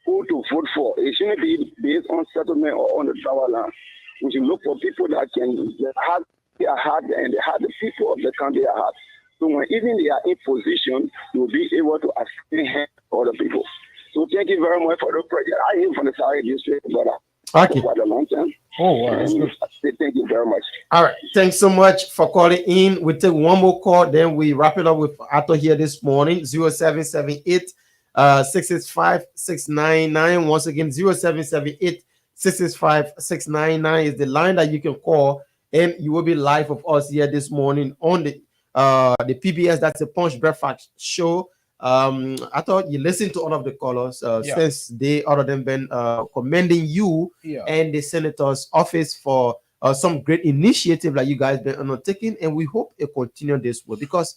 Who to vote for. It shouldn't be based on settlement or on the travel land. We should look for people that can have their heart and they have the people of the country at heart. So when even they are in position, you'll be able to assist other people. So thank you very much for the project. I am from the Sahara district, but Okay. for quite a long time. Oh, wow. That's And good. I say thank you very much. All right. Thanks so much for calling in. We take 1 more call, then we wrap it up with Arthur here this morning. 0778 665 699. Once again, 0778 665 699 is the line that you can call, and you will be live with us here this morning on the PBS. That's the Punch Breakfast Show. I thought you listened to all of the callers since they, all of them, been commending you and the senator's office for some great initiative that you guys been undertaking, and we hope it continue this way because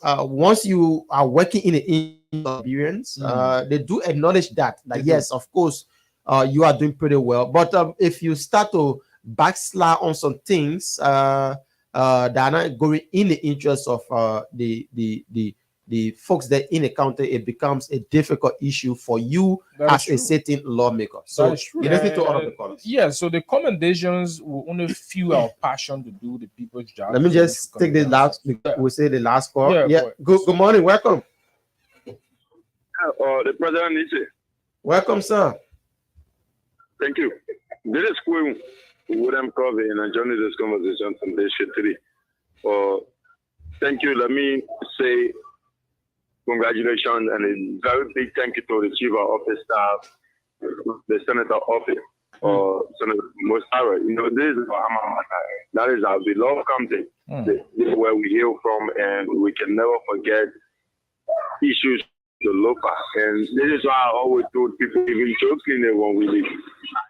once you are working in the experience, they do acknowledge that yes, of course, you are doing pretty well. But if you start to backslide on some things that are not going in the interest of the folks that in the county, it becomes a difficult issue for you as a sitting lawmaker. So you listen to all of the callers. Yeah, so the commendations will only fuel our passion to do the people's job. Let me just take the last. We'll say the last call. Yeah, Good morning. Welcome. The president is it. Welcome, sir. Thank you. This is Quinn William Covey, and I joined this conversation from this shit today. Thank you. Let me say congratulations and a very big thank you to the chief of office staff, the senator office, Senator Mosara. You know, this is that is our beloved country. This is where we hail from, and we can never forget issues to look at. And this is why I always told people, even jokingly when we live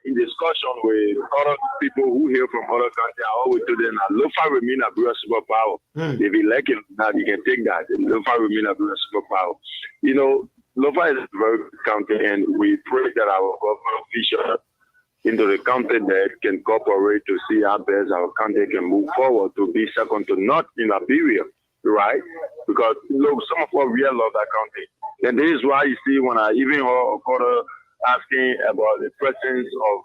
in discussion with other people who hail from other countries, I always told them that Lofa remain a real superpower. If you like it, now you can take that. Lofa remain a real superpower. You know, Lofa is a very good country, and we pray that our government officials into the country that can cooperate to see how best our country can move forward to be second to none in Liberia. Right? Because look, some of us really love that country. And this is why you see when I even heard Okoro asking about the presence of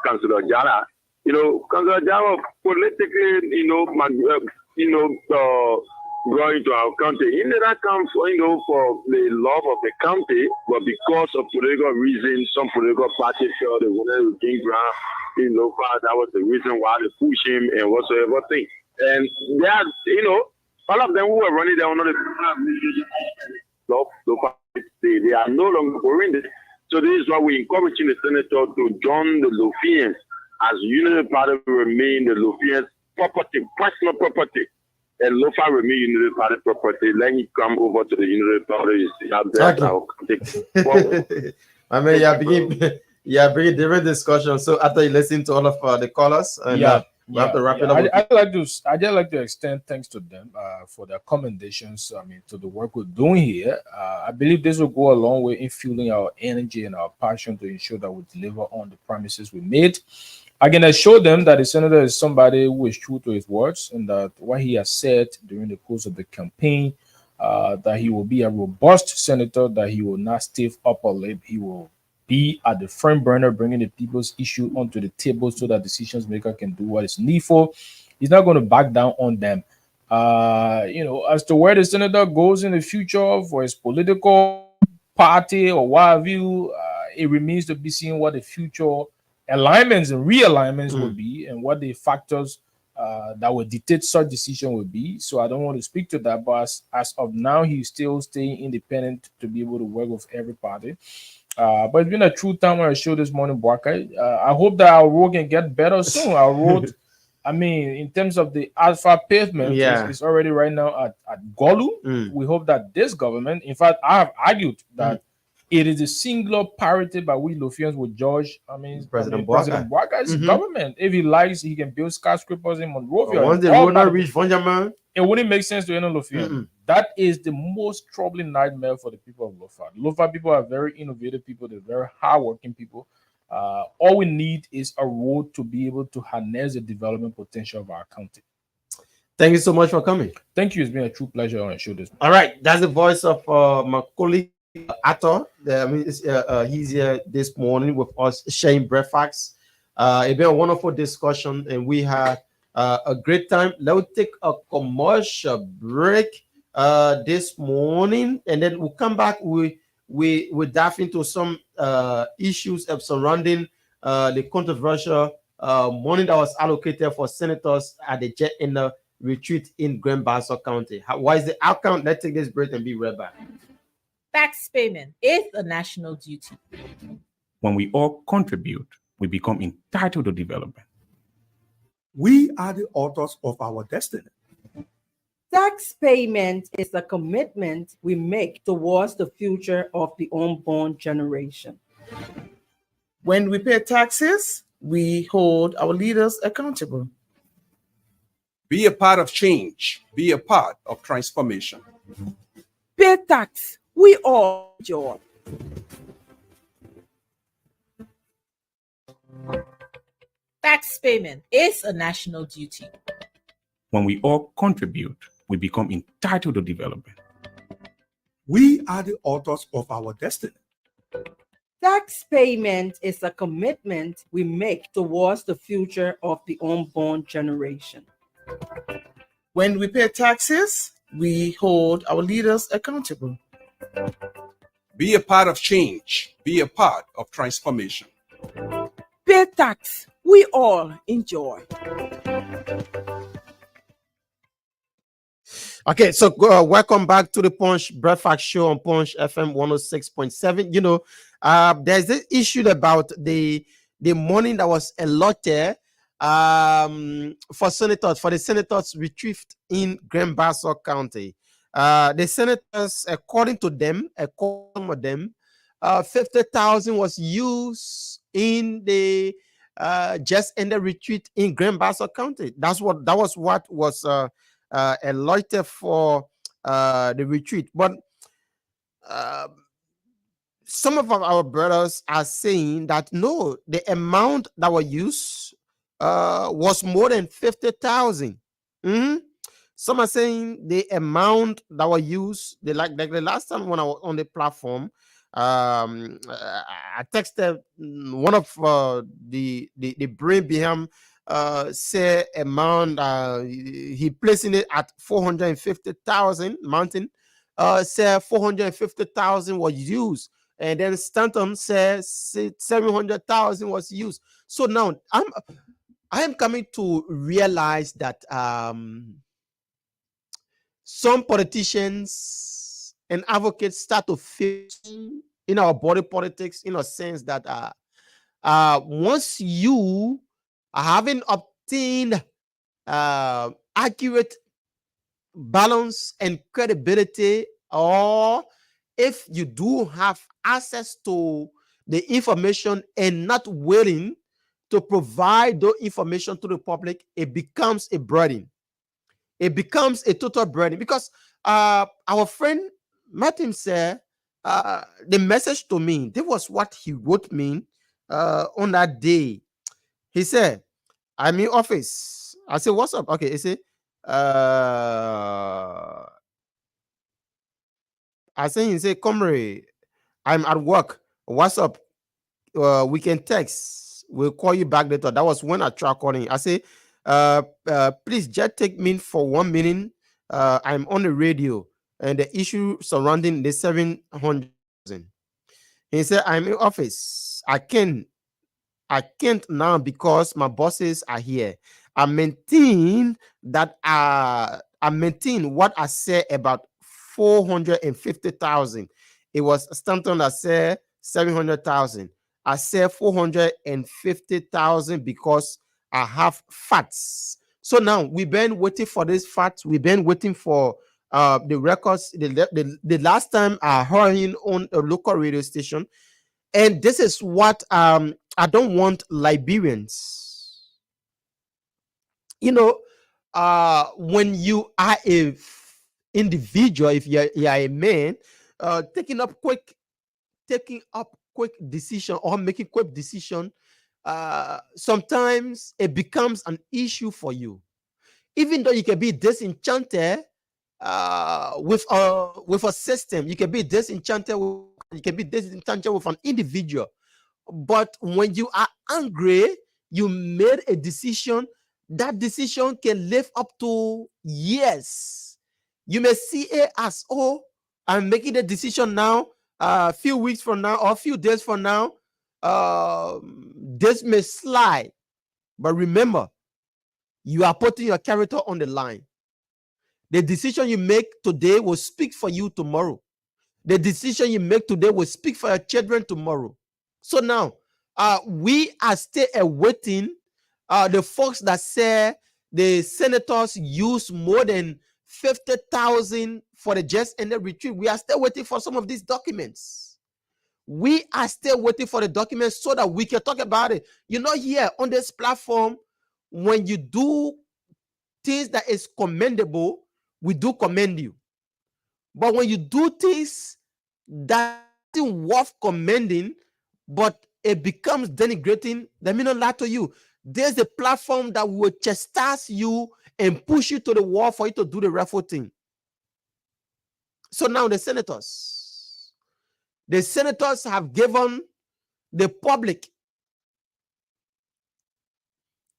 Councillor Jara, you know, Councillor Jara politically, going to our country. He did not come for, for the love of the country, but because of political reasons, some political parties felt they wanted to gain ground in Lofa. That was the reason why they push him and whatsoever thing. And that, all of them who were running down on the they are no longer going there. So this is why we're encouraging the senator to join the Lofians as unity party remain the Lofians property, personal property. and Lofa remain Unity Party property. Let him come over to the Unity Party. Okay. I mean, bringing different discussions. So after you listen to all of the callers, and we have to wrap it up. I just like to extend thanks to them for their commendations. I mean, to the work we're doing here. I believe this will go a long way in fueling our energy and our passion to ensure that we deliver on the promises we made. I can assure them that the senator is somebody who is true to his words, and that what he has said during the course of the campaign, that he will be a robust senator, that he will not stiff upper lip, he will be at the front burner, bringing the people's issue onto the table so that decisions maker can do what is needful. He's not going to back down on them. As to where the senator goes in the future for his political party or what have you, it remains to be seen what the future alignments and realignments will be, and what the factors that will dictate such decision will be. So I don't want to speak to that, but as of now, he's still staying independent to be able to work with every party. But it's been a true time on our show this morning, Boakai. I hope that our road can get better soon. Our road, I mean, in terms of the asphalt pavement, it's already right now at Golu. We hope that this government, in fact, I have argued that it is a singular priority by we Lofians with George. President Boakai's government. If he likes, he can build skyscrapers in Monrovia. Once the road not reach Vonjaman, it wouldn't make sense to any Lofian. That is the most troubling nightmare for the people of Lofa. Lofa people are very innovative people. They're very hardworking people. All we need is a road to be able to harness the development potential of our county. Thank you so much for coming. Thank you. It's been a true pleasure on the show this morning. All right, that's the voice of my colleague Ato. He's here this morning with us, sharing breakfast. It's been a wonderful discussion, and we had a great time. Let's take a commercial break this morning, and then we'll come back. We dive into some issues surrounding the controversial money that was allocated for senators at the Jet in the retreat in Grand Bassa County. Why is the outcome? Let's take this break and be right back. Tax payment is a national duty. When we all contribute, we become entitled to development. We are the authors of our destiny. Tax payment is a commitment we make towards the future of the unborn generation. When we pay taxes, we hold our leaders accountable. Be a part of change. Be a part of transformation. Pay tax. We all enjoy. Tax payment is a national duty. When we all contribute, we become entitled to development. We are the authors of our destiny. Tax payment is a commitment we make towards the future of the unborn generation. When we pay taxes, we hold our leaders accountable. Be a part of change. Be a part of transformation. Pay tax. We all enjoy. Okay, so welcome back to the Punch Breakfast Show on Punch FM 106.7. There's this issue about the money that was allotted for the senators retreat in Grand Bassa County. The senators, according to them, 50,000 was used in the just in the retreat in Grand Bassa County. That was what was allotted for the retreat. But some of our brothers are saying that no, the amount that was used was more than 50,000. Some are saying the amount that was used, like the last time when I was on the platform, I texted one of the brain behind say amount he placing it at 450,000 mountain, said 450,000 was used, and then Stanton says 700,000 was used. So now I am coming to realize that some politicians and advocates start to fit in our body politics in a sense that once you haven't obtained accurate balance and credibility, or if you do have access to the information and not willing to provide the information to the public, it becomes a burden. It becomes a total burden, because our friend Martin said the message to me, this was what he wrote me on that day. He said, I'm in office. I said, what's up? Okay, he said, he said, comrade, I'm at work. What's up? We can text. We'll call you back later. That was when I tried calling. I say, please just take me for 1 minute. I'm on the radio and the issue surrounding the 700,000. He said, I'm in office. I can't now because my bosses are here. I maintain that I maintain what I said about 450,000. It was Stanton that said 700,000. I said 450,000 because I have facts. So now we've been waiting for this facts. We've been waiting for the records. The last time I heard him on a local radio station, and this is what I don't want Liberians. You know, when you are a individual, if you are a man, taking up quick decision or making quick decision, sometimes it becomes an issue for you. Even though you can be disenchanted with a system, you can be disenchanted with an individual. But when you are angry, you made a decision. That decision can live up to years. You may see it as, oh, I'm making a decision now. A few weeks from now or a few days from now, this may slide. But remember, you are putting your character on the line. The decision you make today will speak for you tomorrow. The decision you make today will speak for your children tomorrow. So now, we are still awaiting the folks that say the senators use more than 50,000 for the just ended retreat. We are still waiting for some of these documents. We are still waiting for the documents so that we can talk about it. You know, here on this platform, when you do things that is commendable, we do commend you. But when you do things that isn't worth commending, but it becomes denigrating, let me not lie to you. There's a platform that will chastise you and push you to the wall for you to do the rightful thing. So now the senators have given the public,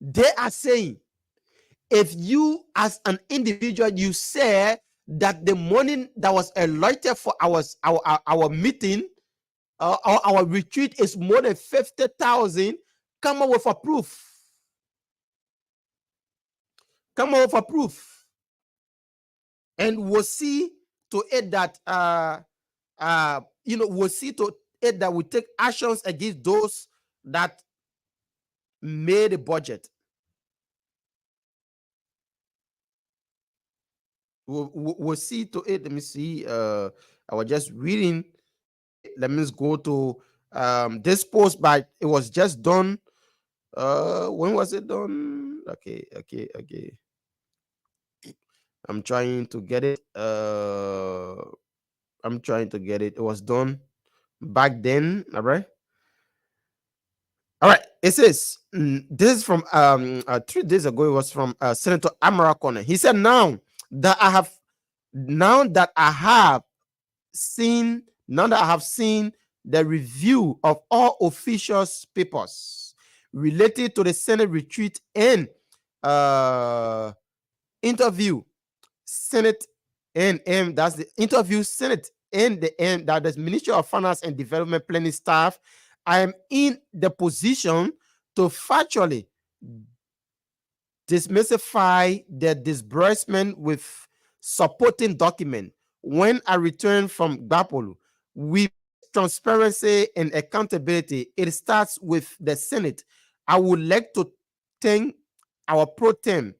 they are saying, if you as an individual, you say that the money that was allotted for our meeting or our retreat is more than 50,000, come up with a proof. Come up with a proof. And we'll see to it that, we'll see to it that we take actions against those that made a budget. We'll see to it. Let me see. I was just reading. Let me just go to this post, but it was just done. When was it done? Okay. I'm trying to get it. It was done back then. All right. It says this is from 3 days ago. It was from Senator Amara Corner. He said, now that I have seen the review of all officials' papers related to the Senate retreat and interview Senate and that's the interview Senate and that the Ministry of Finance and Development Planning staff, I am in the position to factually demystify the disbursement with supporting document. When I return from Gbapolu, with transparency and accountability, it starts with the Senate. I would like to thank our pro tem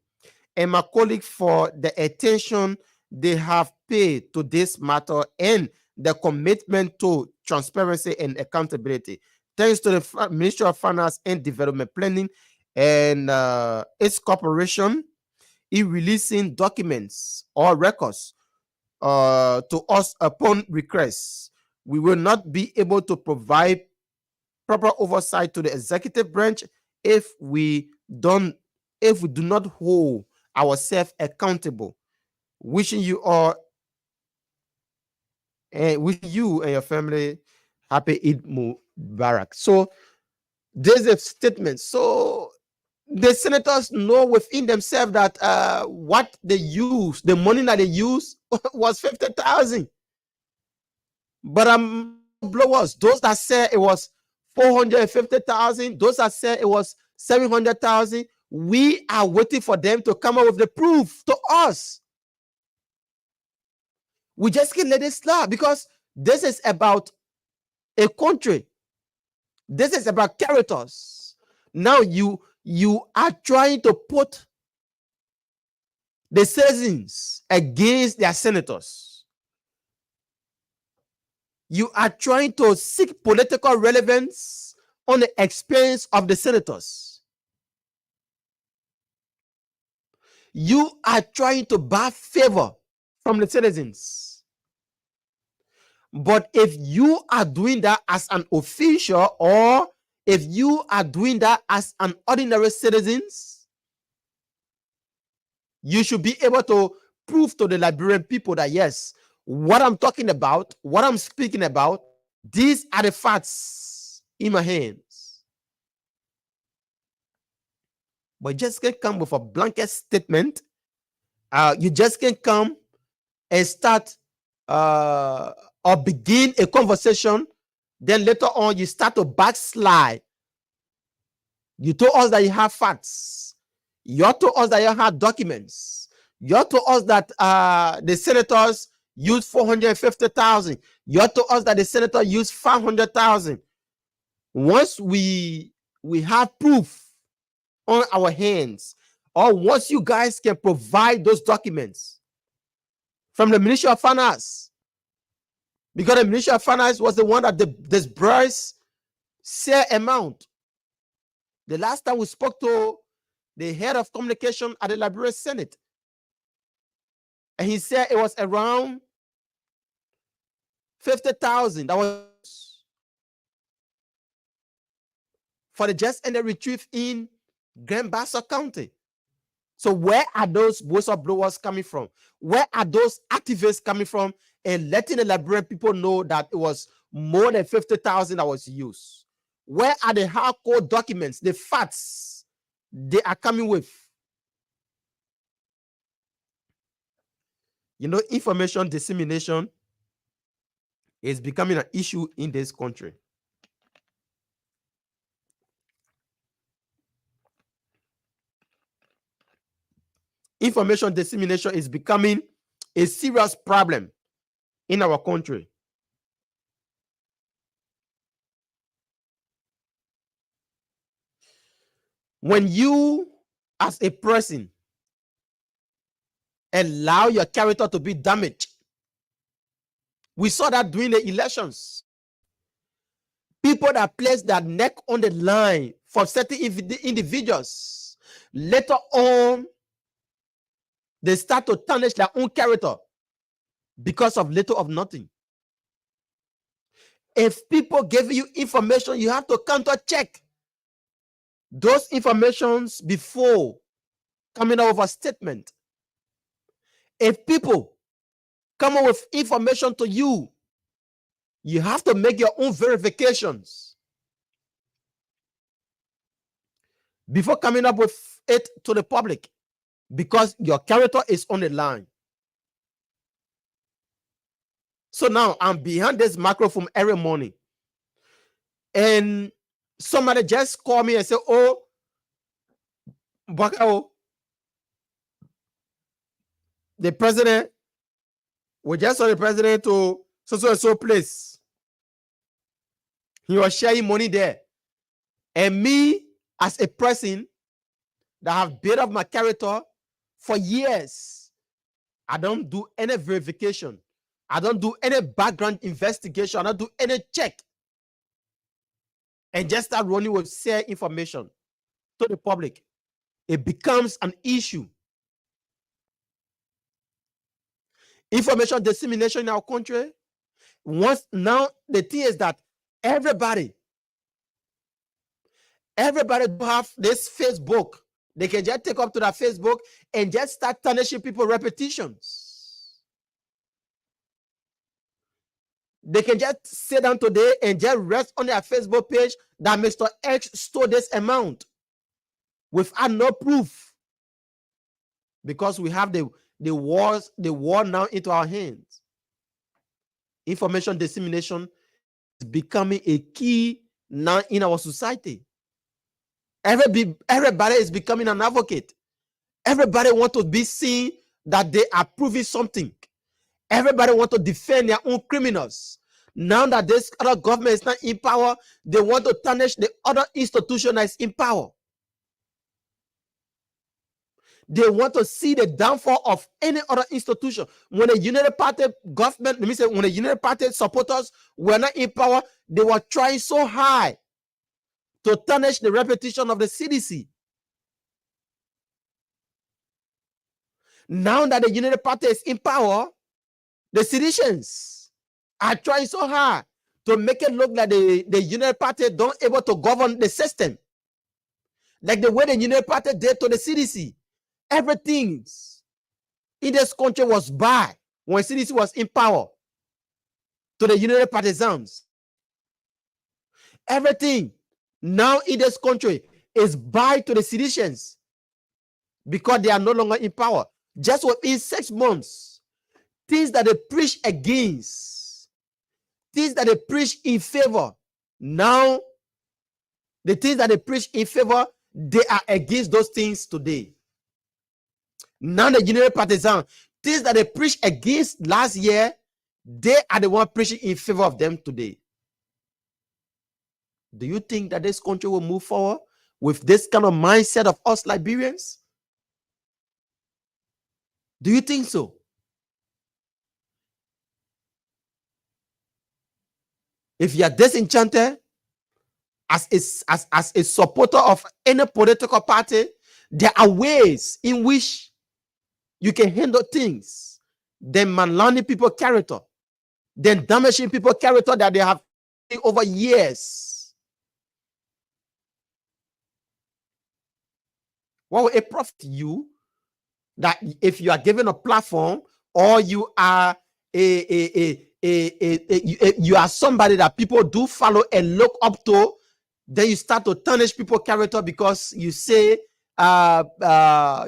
and my colleague for the attention they have paid to this matter and the commitment to transparency and accountability. Thanks to the Ministry of Finance and Development Planning and its corporation in releasing documents or records to us upon request. We will not be able to provide proper oversight to the executive branch if we do not hold ourselves accountable. Wishing you all and wishing you and your family happy Eid Mubarak. So there's a statement. So the senators know within themselves that what they use, the money that they use was 50,000. But blowers, those that said it was 450,000, those that said it was 700,000, we are waiting for them to come up with the proof to us. We just can't let it slide because this is about a country. This is about characters. Now you are trying to put the citizens against their senators. You are trying to seek political relevance on the expense of the senators. You are trying to buy favor from the citizens. But if you are doing that as an official or if you are doing that as an ordinary citizen, you should be able to prove to the Liberian people that yes, what I'm talking about, what I'm speaking about, these are the facts in my hands. But just can't come with a blanket statement. You just can't come and start or begin a conversation, then later on you start to backslide. You told us that you have facts. You told us that you have documents. You told us that the senators used 450,000. You told us that the senator used 500,000. Once we have proof on our hands, or once you guys can provide those documents from the Ministry of Finance, because the Ministry of Finance was the one that disbursed sale amount. The last time we spoke to the head of communication at the Liberian Senate, and he said it was around 50,000. That was for the just ended retrieve in Grand Bassa County. So where are those whistleblowers coming from? Where are those activists coming from and letting the Liberian people know that it was more than 50,000 that was used? Where are the hardcore documents, the facts they are coming with? You know, information dissemination is becoming an issue in this country. Information dissemination is becoming a serious problem in our country. When you, as a person, allow your character to be damaged, we saw that during the elections. People that place their neck on the line for certain individuals, later on, they start to tarnish their own character because of little of nothing. If people give you information, you have to counter check those informations before coming out with a statement. If people come up with information to you, you have to make your own verifications before coming up with it to the public, because your character is on the line. So now I'm behind this microphone every morning, and somebody just call me and say, "Oh, Bakao, the president, we just saw the president to so and so place. He was sharing money there." And me, as a person that have built up my character For years, I don't do any verification. I don't do any background investigation. I don't do any check. And just start running with share information to the public. It becomes an issue. Information dissemination in our country. Now the thing is that everybody do have this Facebook. They can just take up to that Facebook and just start tarnishing people repetitions. They can just sit down today and just rest on their Facebook page that Mr. X stole this amount without no proof, because we have the war now into our hands. Information dissemination is becoming a key now in our society. Everybody is becoming an advocate. Everybody wants to be seen that they are proving something. Everybody wants to defend their own criminals. Now that this other government is not in power, they want to tarnish the other institution that is in power. They want to see the downfall of any other institution. When a United Party government, let me say, when a United Party supporters were not in power, they were trying so hard to tarnish the reputation of the CDC. Now that the United Party is in power, the seditions are trying so hard to make it look like the United Party don't able to govern the system. Like the way the United Party did to the CDC. Everything in this country was bad when CDC was in power to the United Partisans. Everything now in this country is bad to the seditions because they are no longer in power. Just within 6 months, things that they preach against, things that they preach in favor, now the things that they preach in favor, they are against those things today. Now the United Partisans, things that they preached against last year, they are the one preaching in favor of them today. Do you think that this country will move forward with this kind of mindset of us Liberians? Do you think so? If you are disenchanted as a supporter of any political party, there are ways in which you can handle things, then maligning people's character, then damaging people's character that they have over years. What will it profit you that if you are given a platform or you are you are somebody that people do follow and look up to, then you start to tarnish people's character because you say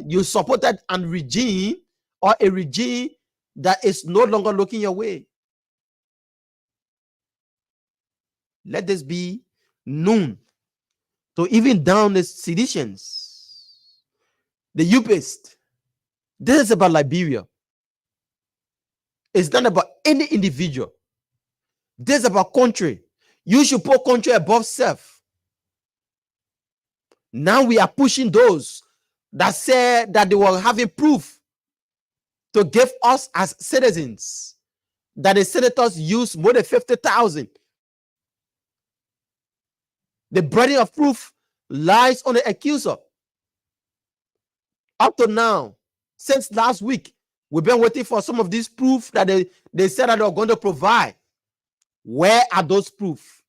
you supported a regime or a regime that is no longer looking your way. Let this be known to even down the seditions, the UPist. This is about Liberia. It's not about any individual. This is about country. You should put country above self. Now we are pushing those that said that they were having proof to give us as citizens that the senators used more than 50,000. The burden of proof lies on the accuser. Up to now, since last week, we've been waiting for some of these proof that they said that they were going to provide. Where are those proof?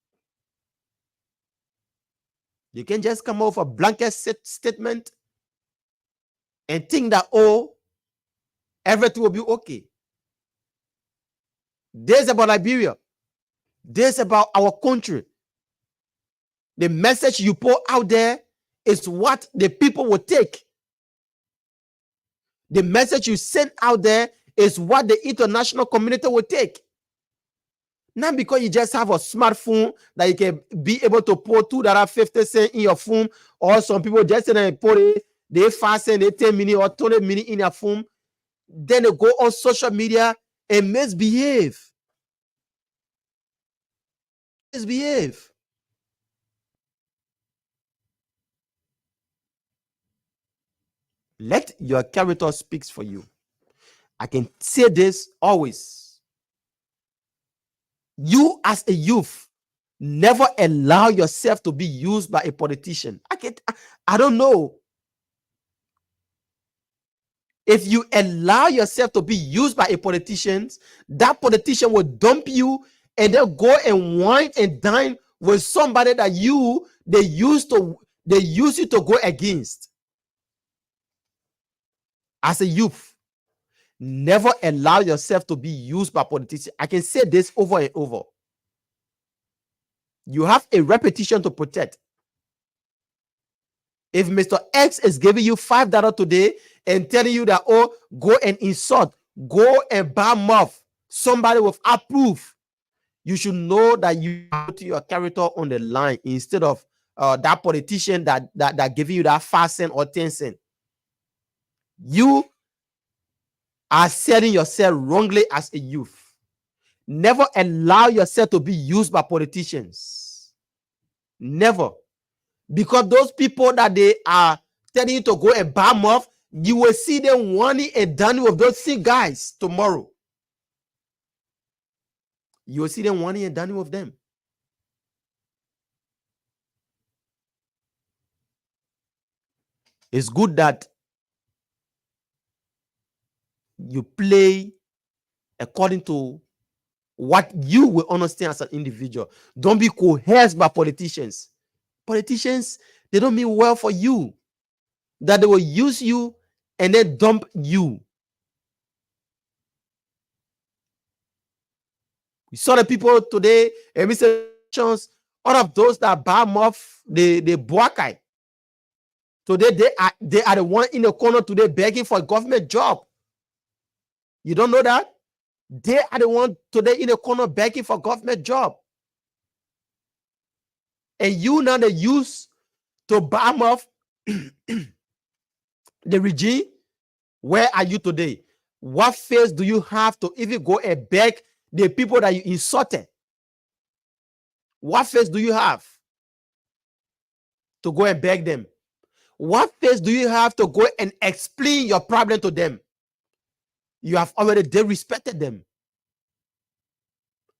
You can just come off a blanket statement and think that, oh, everything will be okay. This is about Liberia. This is about our country. The message you put out there is what the people will take. The message you send out there is what the international community will take. Not because you just have a smartphone that you can be able to put $2.50 in your phone, or some people just put it, they fast and they 10 minutes or 20 minutes in their phone. Then they go on social media and misbehave. Misbehave. Let your character speak for you. I can say this always. You as a youth, never allow yourself to be used by a politician. I don't know. If you allow yourself to be used by a politician, that politician will dump you and then go and wine and dine with somebody that they use you to go against. As a youth, never allow yourself to be used by politicians. I can say this over and over. You have a reputation to protect. If Mr. X is giving you $5 today and telling you that, oh, go and insult, go and bam off somebody without proof, you should know that you put your character on the line instead of that politician that giving you that 5 cents or 10 cents. You are setting yourself wrongly as a youth. Never allow yourself to be used by politicians. Never. Because those people that they are telling you to go and bam off, you will see them wanting and done with those same guys tomorrow. You will see them wanting and done with them. It's good that you play according to what you will understand as an individual. Don't be coerced by politicians. Politicians, they don't mean well for you. That they will use you and then dump you. We saw the people today, and Mr. Chance, all of those that bam off the Boakai. Today, they are the one in the corner today begging for a government job. You don't know that? They are the one today in the corner begging for a government job. And you now they use to bam off the regime. Where are you today? What face do you have to even go and beg the people that you insulted? What face do you have to go and beg them? What face do you have to go and explain your problem to them? You have already disrespected them.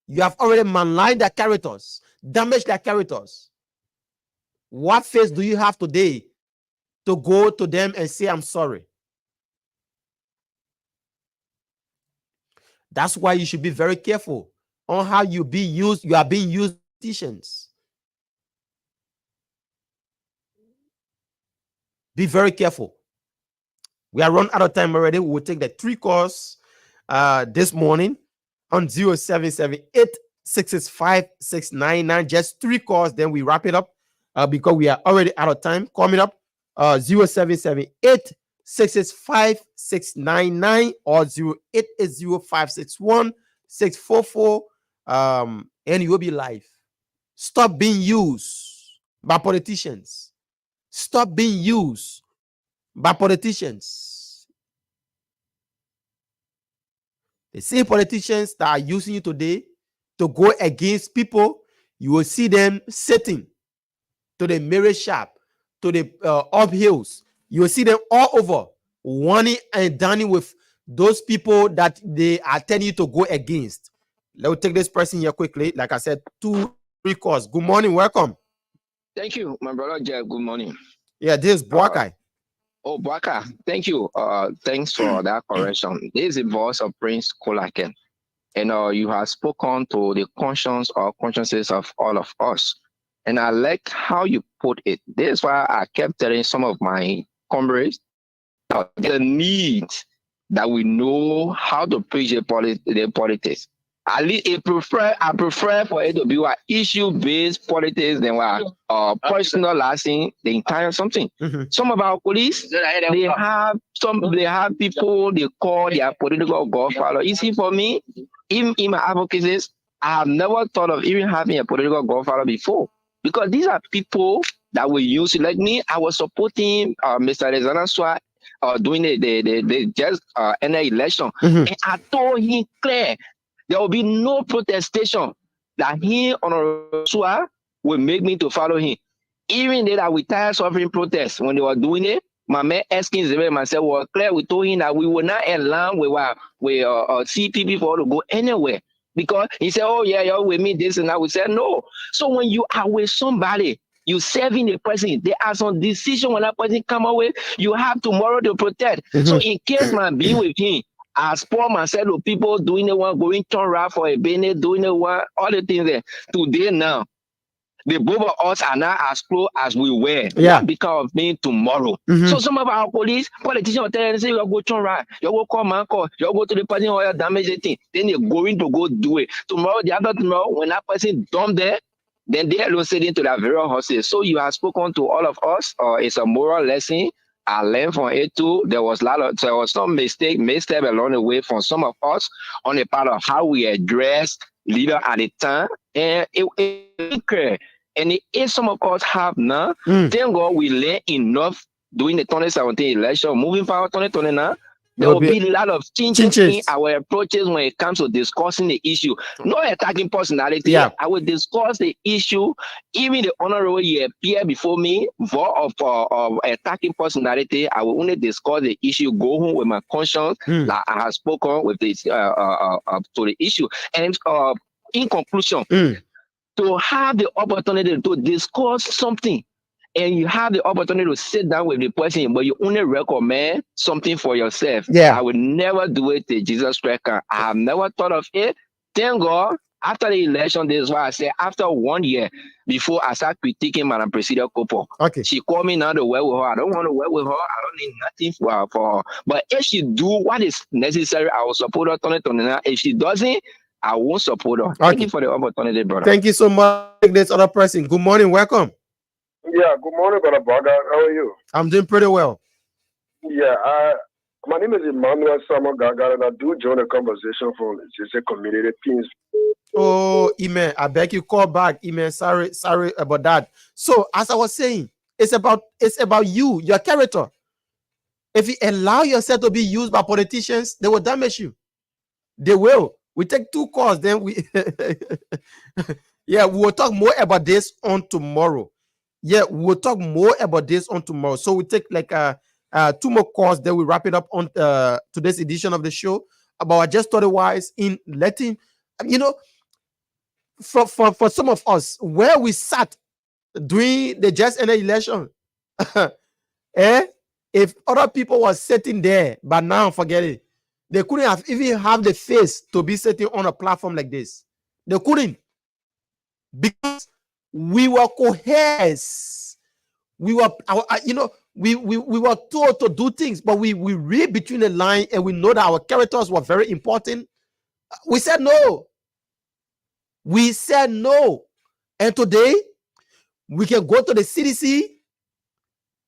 You have already maligned their characters, damaged their characters. What face do you have today to go to them and say, I'm sorry? That's why you should be very careful on how you be used. You are being used by politicians. Be very careful. We are run out of time already. We will take the 3 calls this morning on 0778-665-699. Just 3 calls, then we wrap it up because we are already out of time. Coming up, 0778-665-699 or 0880-561-644, and you will be live. Stop being used by politicians. Stop being used by politicians. The same politicians that are using you today to go against people, you will see them sitting to the mirror shop, to the uphills. You will see them all over, wanting and dining with those people that they are telling you to go against. Let me take this person here quickly. Like I said, 2 calls. Good morning, welcome. Thank you, my brother Jeff. Good morning. Yeah, this is Boakai. Boaka, thank you. Thanks for that correction. This is the voice of Prince Kolaken. And you have spoken to the conscience or consciences of all of us. And I like how you put it. This is why I kept telling some of my comrades the need that we know how to preach the politics. At least I prefer for it to be an issue-based politics than personalizing the entire something. Some of our police, they have people they call their political godfather. You see, for me, in my advocacies, I have never thought of even having a political godfather before, because these are people that we use. Like me, I was supporting Mr. Alexander Swat doing the just any election, and I told him clear. There will be no protestation that he on Swat will make me to follow him. Even they that we tired suffering protests when they were doing it, My man asking Zebel myself, well, Claire, we told him that we will not align with CPP for to go anywhere. Because he said, oh, yeah, you're with me, this and that. We said, no. So when you are with somebody, you serving the person, there are some decisions when that person come away, you have tomorrow to protect. So in case man be with him, as Paul man said to people doing the one, going turn around for a business, doing the one, all the things there. Today now, the both of us are not as close as we were. Yeah. Because of me tomorrow. So some of our politicians will tell them, say, you go turn right, you go call man call, you go to the person who will damage the thing. Then they're going to go do it. Tomorrow, the other tomorrow, when that person dump there, then they are sitting into that very horses. So you have spoken to all of us, it's a moral lesson. I learned from it too. There was some misstep along the way from some of us on the part of how we address leader at the time. And it clear. And if some of us have now, thank God we learned enough during the 2017 election. Moving forward 2029, there will be a lot of changes in our approaches when it comes to discussing the issue. Not attacking personality. Yeah. I will discuss the issue. Even the honorable year appear before me of attacking personality. I will only discuss the issue, go home with my conscience, like I have spoken with this to the issue. And in conclusion, to have the opportunity to discuss something, and you have the opportunity to sit down with the person, but you only recommend something for yourself. Yeah. I would never do it to Jesus Christ. I have never thought of it. Thank God, after the election, this is why I said after 1 year, before I start critiquing Madam Presidio Kopo. Okay. She called me now to work with her. I don't want to work with her. I don't need nothing for her. But if she do what is necessary, I will support her 2029. If she doesn't, I won't support her. Thank you for the opportunity, brother. Thank you so much. This other person. Good morning. Welcome. Yeah, good morning, Brother Baga. How are you? I'm doing pretty well. Yeah, my name is Emmanuel Samuel Gaga, and I do join the conversation from the community teams. Oh, Iman, I beg you call back. Iman, sorry about that. So, as I was saying, it's about you, your character. If you allow yourself to be used by politicians, they will damage you. They will. We take 2 calls, then we yeah, we will talk more about this on tomorrow. Yeah, we'll talk more about this on tomorrow. So we take like 2 more calls, then we wrap it up on today's edition of the show. But I just thought otherwise in letting, for some of us, where we sat during the just ended election, if other people were sitting there, but now forget it. They couldn't even have the face to be sitting on a platform like this. They couldn't, because we were coerced. We were, we were told to do things, but we read between the line and we know that our characters were very important. We said no. We said no. And today, we can go to the CDC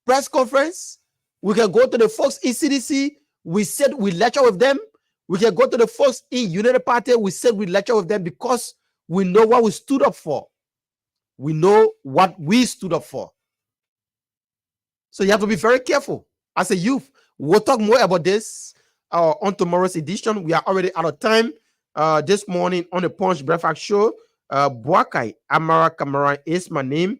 press conference. We can go to the folks in CDC. We said we lecture with them. We can go to the folks in United Party. We said we lecture with them because we know what we stood up for. We know what we stood up for. So you have to be very careful as a youth. We'll talk more about this on tomorrow's edition. We are already out of time. This morning on the Punch Breakfast Show, Boakai Amara Kamara is my name.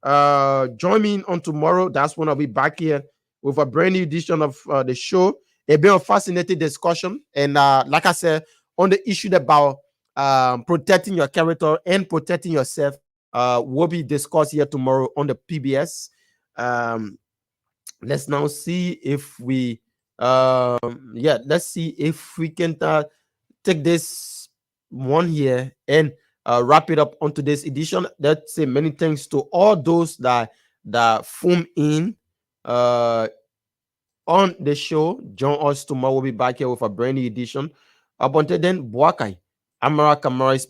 Join me on tomorrow. That's when I'll be back here with a brand new edition of the show. It's been a fascinating discussion. And like I said, on the issue about protecting your character and protecting yourself, will be discussed here tomorrow on the PBS. Let's now see if we let's see if we can take this one here and wrap it up on today's edition. Let's say many thanks to all those that phone in on the show. Join us tomorrow. We'll be back here with a brand new edition. Up until then, Boakai Amara Kamara is